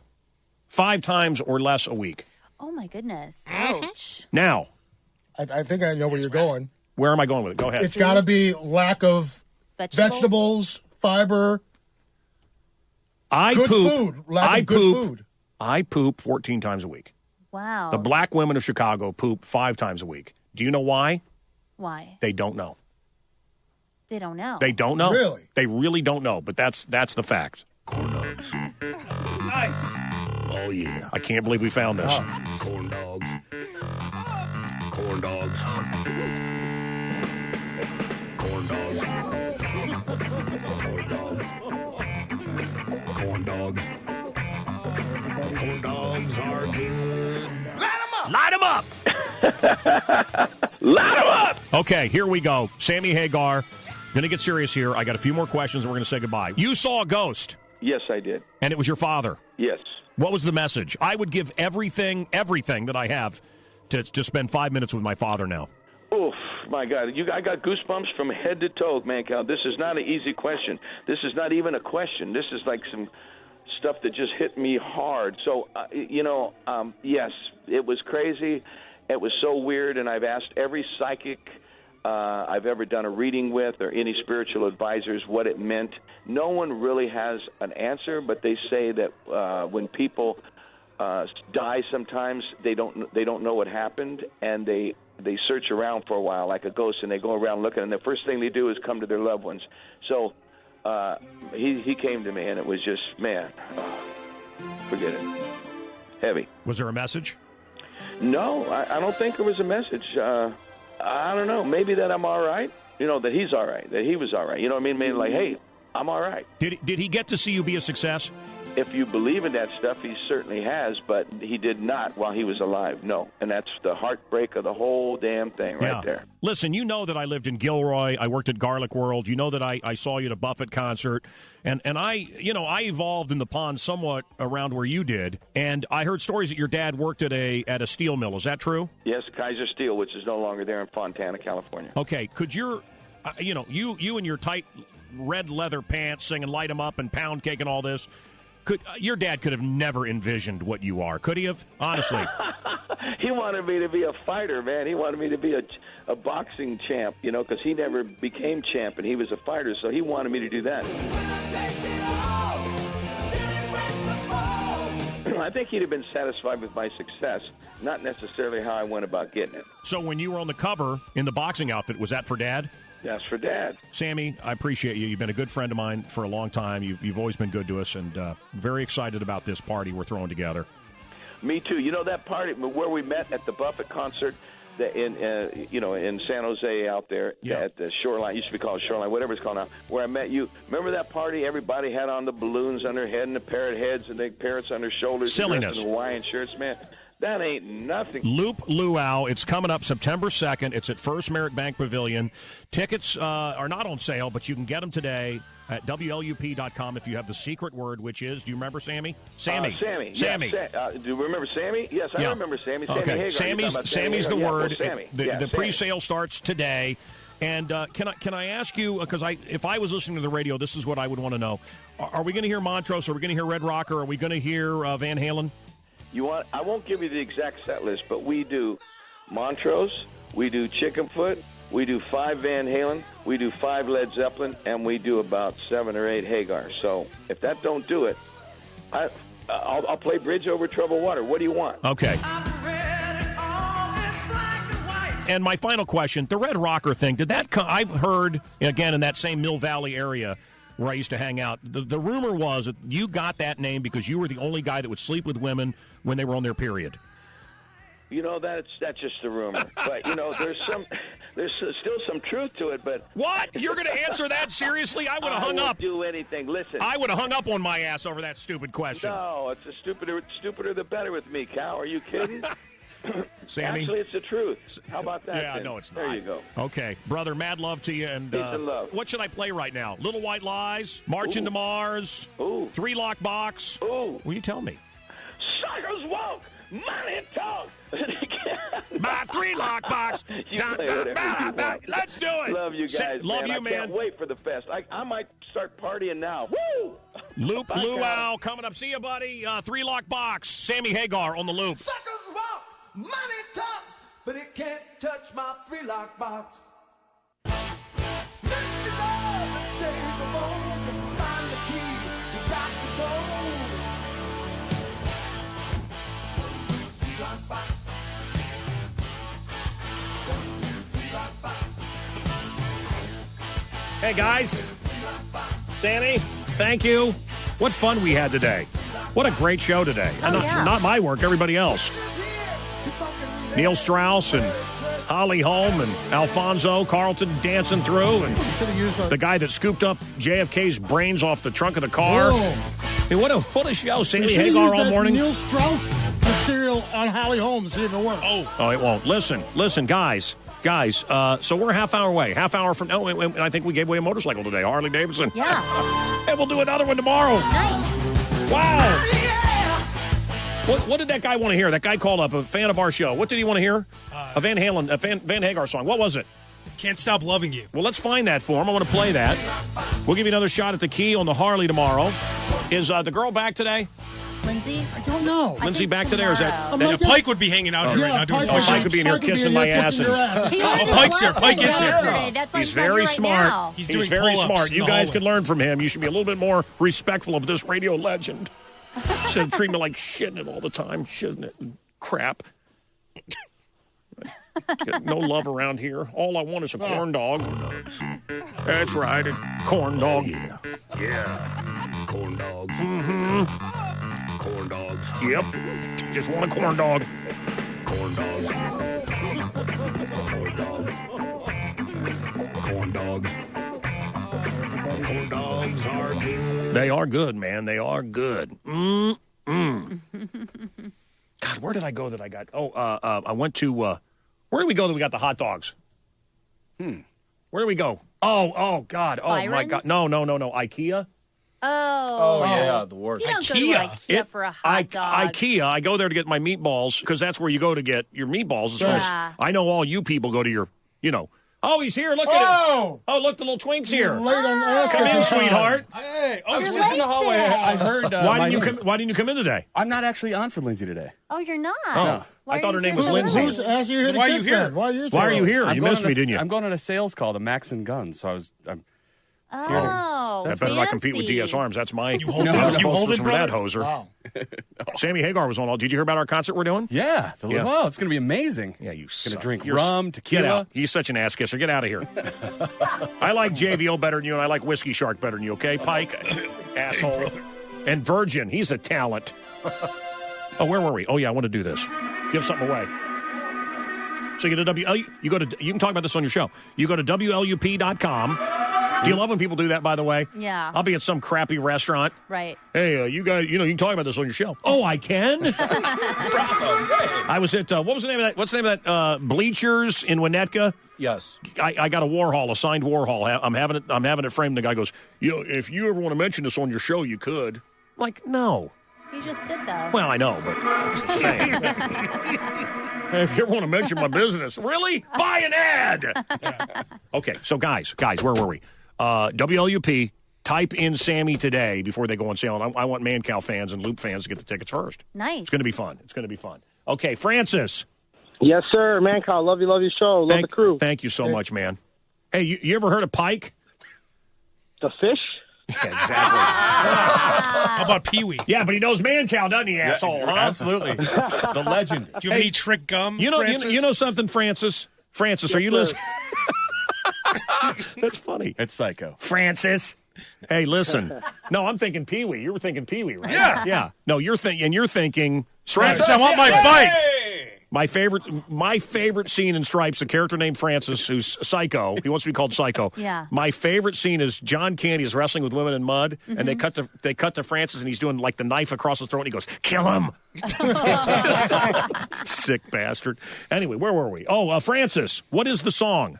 5 times or less a week. Oh, my goodness. Ouch. Now. I think I know where you're going. Where am I going with it? Go ahead. It's got to be lack of vegetables, fiber. Good food. Lack of good food. I poop 14 times a week. Wow. The black women of Chicago poop 5 times a week. Do you know why? Why? They don't know. They don't know. They don't know. Really? They really don't know, but that's the fact. Corn dogs. Nice. Oh, yeah. I can't believe we found this. Corn dogs. Corn dogs. Corn dogs. Corn dogs. Corn dogs. Corn dogs are good. Light them up! Light them up! Okay, here we go. Sammy Hagar. Going to get serious here. I got a few more questions and we're going to say goodbye. You saw a ghost. Yes, I did. And it was your father. Yes. What was the message? I would give everything that I have to spend 5 minutes with my father now. Oof, my God. I got goosebumps from head to toe, Mancow. This is not an easy question. This is not even a question. This is like some stuff that just hit me hard. So, yes, it was crazy. It was so weird, and I've asked every psychic I've ever done a reading with or any spiritual advisors what it meant. No one really has an answer, but they say that when people die sometimes, they don't know what happened, and they search around for a while like a ghost, and they go around looking, and the first thing they do is come to their loved ones. So he came to me, and it was just, man, forget it. Heavy. Was there a message? No, I don't think there was a message. I don't know. Maybe that I'm all right. That he's all right. That he was all right. You know what I mean? Maybe like, hey, I'm all right. Did he get to see you be a success? if you believe in that stuff, he certainly has, but he did not while he was alive. No. And that's the heartbreak of the whole damn thing right there. Listen, you know that I lived in Gilroy. I worked at Garlic World. You know that I saw you at a Buffett concert. And I evolved in the pond somewhat around where you did. And I heard stories that your dad worked at a steel mill. Is that true? Yes, Kaiser Steel, which is no longer there in Fontana, California. Okay. Could your, you in your tight red leather pants singing Light 'Em Up and Pound Cake and all this, your dad could have never envisioned what you are. Could he have? Honestly. He wanted me to be a fighter, man. He wanted me to be a boxing champ, because he never became champ, and he was a fighter, so he wanted me to do that. I think he'd have been satisfied with my success, not necessarily how I went about getting it. So when you were on the cover in the boxing outfit, was that for Dad? That's for Dad. Sammy, I appreciate you. You've been a good friend of mine for a long time. You've always been good to us, and very excited about this party we're throwing together. Me too. That party where we met at the Buffett concert in San Jose out there at the Shoreline, used to be called Shoreline, whatever it's called now, where I met you. Remember that party? Everybody had on the balloons on their head and the parrot heads and the parrots on their shoulders. Silliness. And Hawaiian shirts, man. That ain't nothing. Loop Luau. It's coming up September 2nd. It's at First Merit Bank Pavilion. Tickets are not on sale, but you can get them today at WLUP.com if you have the secret word, which is, do you remember Sammy? Sammy. Sammy. Yes, do you remember Sammy? Yes, I remember Sammy. Okay. Sammy's the word. Sammy. The pre-sale starts today. And can I ask you, because if I was listening to the radio, this is what I would want to know. Are we going to hear Montrose? Are we going to hear Red Rocker? Are we going to hear Van Halen? I won't give you the exact set list, but we do Montrose, we do Chickenfoot, we do 5 Van Halen, we do 5 Led Zeppelin, and we do about 7 or 8 Hagar. So if that don't do it, I'll play Bridge Over Troubled Water. What do you want? Okay. And my final question, the Red Rocker thing, did that come? I've heard, again, in that same Mill Valley area where I used to hang out, the rumor was that you got that name because you were the only guy that would sleep with women when they were on their period. That's just a rumor. But, there's still some truth to it. But what? You're going to answer that seriously? I would have hung up. Do anything. Listen. I would have hung up on my ass over that stupid question. No, it's a stupider the better with me, Cal. Are you kidding? Sammy? Actually, it's the truth. How about that? Yeah, then? no, it's not. There you go. Okay, brother, mad love to you. And peace and love. What should I play right now? Little White Lies, March into Mars, 3 Lock Box. Ooh. Will you tell me? Suckers walk, money talk. My 3 Lock Box. Let's do it. Love you guys. Love you, man. I can't wait for the fest. I might start partying now. Woo! Loop Luau coming up. See you, buddy. 3 Lock Box. Sammy Hagar on the loop. Suckers walk, money talks, but it can't touch my 3-lock box. This is all the days of old. To find the key, you got to go. 3-lock box. 3-lock box. Hey, guys. Sammy, thank you. What fun we had today. What a great show today. Oh, Not my work, everybody else. Neil Strauss and Holly Holm and Alfonso Carlton dancing through, and the guy that scooped up JFK's brains off the trunk of the car. Hey, what a show. Sammy Hagar all morning. Neil Strauss material on Holly Holm, see if it works. Oh, it won't. Listen, guys. So we're a half hour away. Half hour from now, and I think we gave away a motorcycle today, Harley Davidson. Yeah. And we'll do another one tomorrow. Nice. Wow. What did that guy want to hear? That guy called up, a fan of our show. What did he want to hear? A Van Halen, Van Hagar song. What was it? Can't Stop Loving You. Well, let's find that for him. I want to play that. We'll give you another shot at the key on the Harley tomorrow. Is the girl back today? Lindsay? I don't know. Lindsay back today, or is that? Pike would be hanging out here right now doing Pike would be in here kissing my ass. Pike's here. Pike is here. That's why he's very smart. He's very smart. You guys could learn from him. You should be a little bit more respectful of this radio legend. Instead of treating me like shitting it all the time, shitting it and crap. Get no love around here. All I want is a corn dog. That's right, a corn dog. Yeah. Corn dogs. Mm-hmm. Corn dogs. Yep. Just want a corn dog. Corn dogs. Corn dogs. Corn dogs. Corn dogs are good. They are good, man. They are good. God, where did I go that I got? I went to, where did we go that we got the hot dogs? Where did we go? Oh, God. Oh, Byron's? my God. No. IKEA? Oh. yeah, the worst. You don't go to IKEA for a hot dog. IKEA, I go there to get my meatballs because that's where you go to get your meatballs. Yeah. I know all you people go to your, Oh, he's here. Look at him. Oh, look, the little twink's here. Late on asking. Come in, sweetheart. Hey, I was You're just in the late hallway. today. I heard. Why didn't you come in today? I'm not actually on for Lindsay today. Oh, you're not? Oh, Why I are thought you her name here was so Lindsay. early? Who's asking you here to Why are you kiss here? then? Why are you Why are you here? You missed me, didn't you? I'm going on a sales call to Max and Guns, so I'm Oh, That better not compete with DS Arms. That's my You hold it, from brother? that hoser. Wow. Sammy Hagar was on all. Did you hear about our concert we're doing? Yeah. Yeah. Wow, it's going to be amazing. Yeah, you Going to drink You're- rum, Get tequila. out. He's such an ass kisser. Get out of here. I like JVO better than you, and I like Whiskey Shark better than you, okay, Pike? Asshole. And Virgin. He's a talent. Oh, where were we? Oh, yeah, I want to do this. Give something away. So you go to you can talk about this on your show. You go to WLUP.com. Do you love when people do that, by the way? Yeah. I'll be at some crappy restaurant. Right. Hey, you guys, you can talk about this on your show. Oh, I can? I was at, what was the name of that? What's the name of that? Bleachers in Winnetka? Yes. I got a signed Warhol. I'm having it framed. The guy goes, if you ever want to mention this on your show, you could. I'm like, no. You just did, though. Well, I know, but just saying. If you ever want to mention my business, really? Buy an ad. Okay, so guys, where were we? WLUP, type in Sammy today before they go on sale. And I want Mancow fans and Loop fans to get the tickets first. Nice. It's going to be fun. Okay, Francis. Yes, sir. Mancow, love your show. Love the crew. Thank you so much, man. Hey, you ever heard of Pike? The fish? Yeah, exactly. How about Pee-wee? Yeah, but he knows Mancow, doesn't he, asshole? Huh? Absolutely. The legend. Do you have any trick gum, Francis? You know something, Francis? Francis, are you listening? That's funny. It's psycho. Francis. Hey, listen. No, I'm thinking Pee-wee. You were thinking Pee-wee, right? Yeah. Yeah. No, you're thinking Francis, I want my bike. My favorite scene in Stripes, the character named Francis, who's Psycho. He wants to be called Psycho. Yeah. My favorite scene is John Candy is wrestling with women in mud, and they cut to Francis, and he's doing like the knife across his throat, and he goes, "Kill him!" Sick bastard. Anyway, where were we? Oh, Francis, what is the song?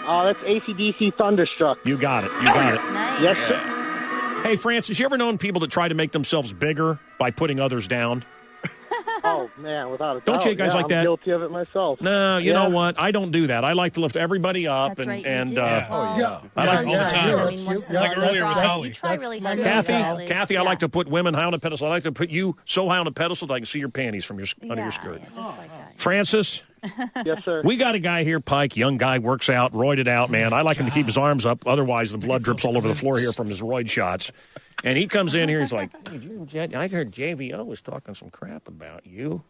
Oh, that's AC/DC Thunderstruck. You got it. Nice. Yes, sir. Hey, Francis, you ever known people that try to make themselves bigger by putting others down? Oh, man, without a doubt. Don't you guys like I'm that? guilty of it myself. No, you know what? I don't do that. I like to lift everybody up. That's right, you and do. Yeah. I like all the time. I mean, once in a Like while. earlier with Holly. You try really hard. Kathy, I Yeah. like to put women high on a pedestal. I like to put you so high on a pedestal that I can see your panties from under Yeah, your skirt. yeah, just like that. Francis, Yes, sir. we got a guy here, Pike, young guy, works out, roided out, man. I like him to keep his arms up. Otherwise, the blood drips all over the floor here from his roid shots. And he comes in here, he's like, I heard JVO was talking some crap about you.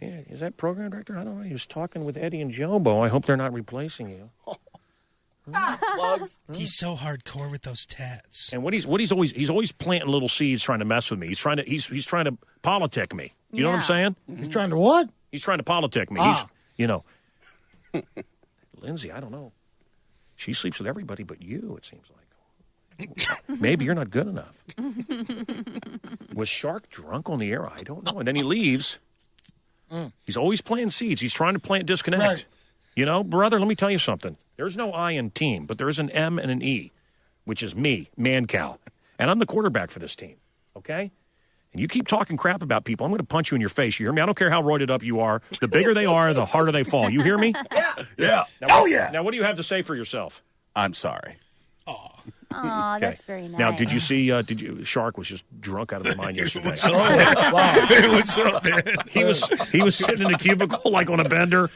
Yeah, is that program director? I don't know. He was talking with Eddie and Jobo. I hope they're not replacing you. He's so hardcore with those tats. And he's always planting little seeds, trying to mess with me. He's trying to politic me. You know what I'm saying? He's trying to what? He's trying to politic me. Ah. Lindsay, I don't know. She sleeps with everybody but you, it seems like. Maybe you're not good enough. Was Shark drunk on the air? I don't know. And then he leaves. He's always planting seeds. He's trying to plant disconnect. Right. You know, brother, let me tell you something. There's no I in team, but there is an M and an E, which is me, Mancow. And I'm the quarterback for this team, okay? And you keep talking crap about people, I'm going to punch you in your face. You hear me? I don't care how roided up you are. The bigger they are, the harder they fall. You hear me? Yeah. Now, what do you have to say for yourself? I'm sorry. Aw, that's very nice. Now, did you see, Shark was just drunk out of his mind yesterday. What's up, man? Wow. Hey, what's up, man? He was sitting in a cubicle like on a bender.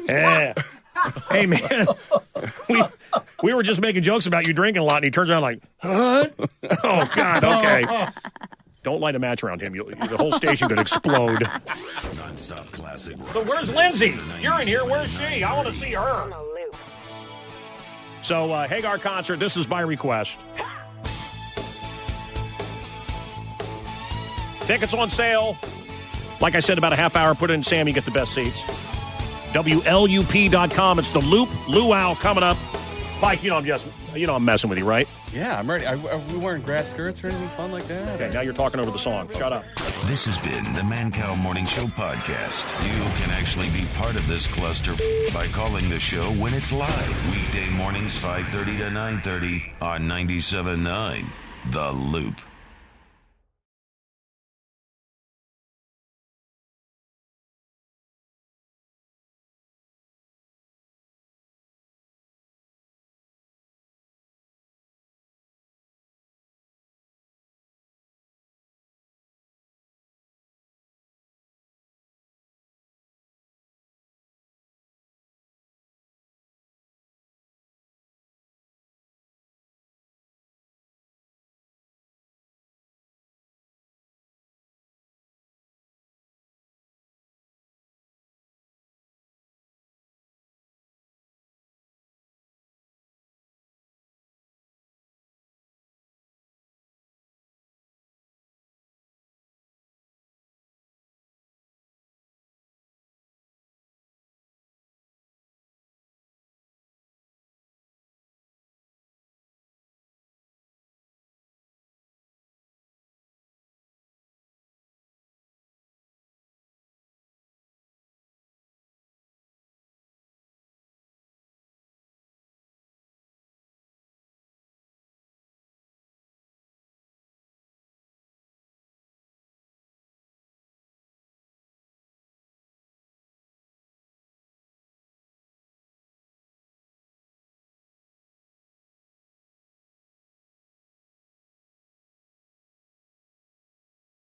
Yeah. Hey, man, we were just making jokes about you drinking a lot, and he turns around like, what? Oh, God, okay. Don't light a match around him. The whole station could explode. Non-stop classic. But where's Lindsay? You're in here. Where's she? I want to see her. So, Hagar concert, this is by request. Tickets on sale. Like I said, about a half hour. Put it in Sam, you get the best seats. WLUP.com. It's the Loop Luau coming up. Mike, I'm messing with you, right? Yeah, I'm ready. Are we wearing grass skirts or anything fun like that? Okay, now you're talking over the song. Shut up. This has been the Mancow Morning Show podcast. You can actually be part of this cluster by calling the show when it's live. Weekday mornings 5:30 to 9:30 on 97.9 The Loop.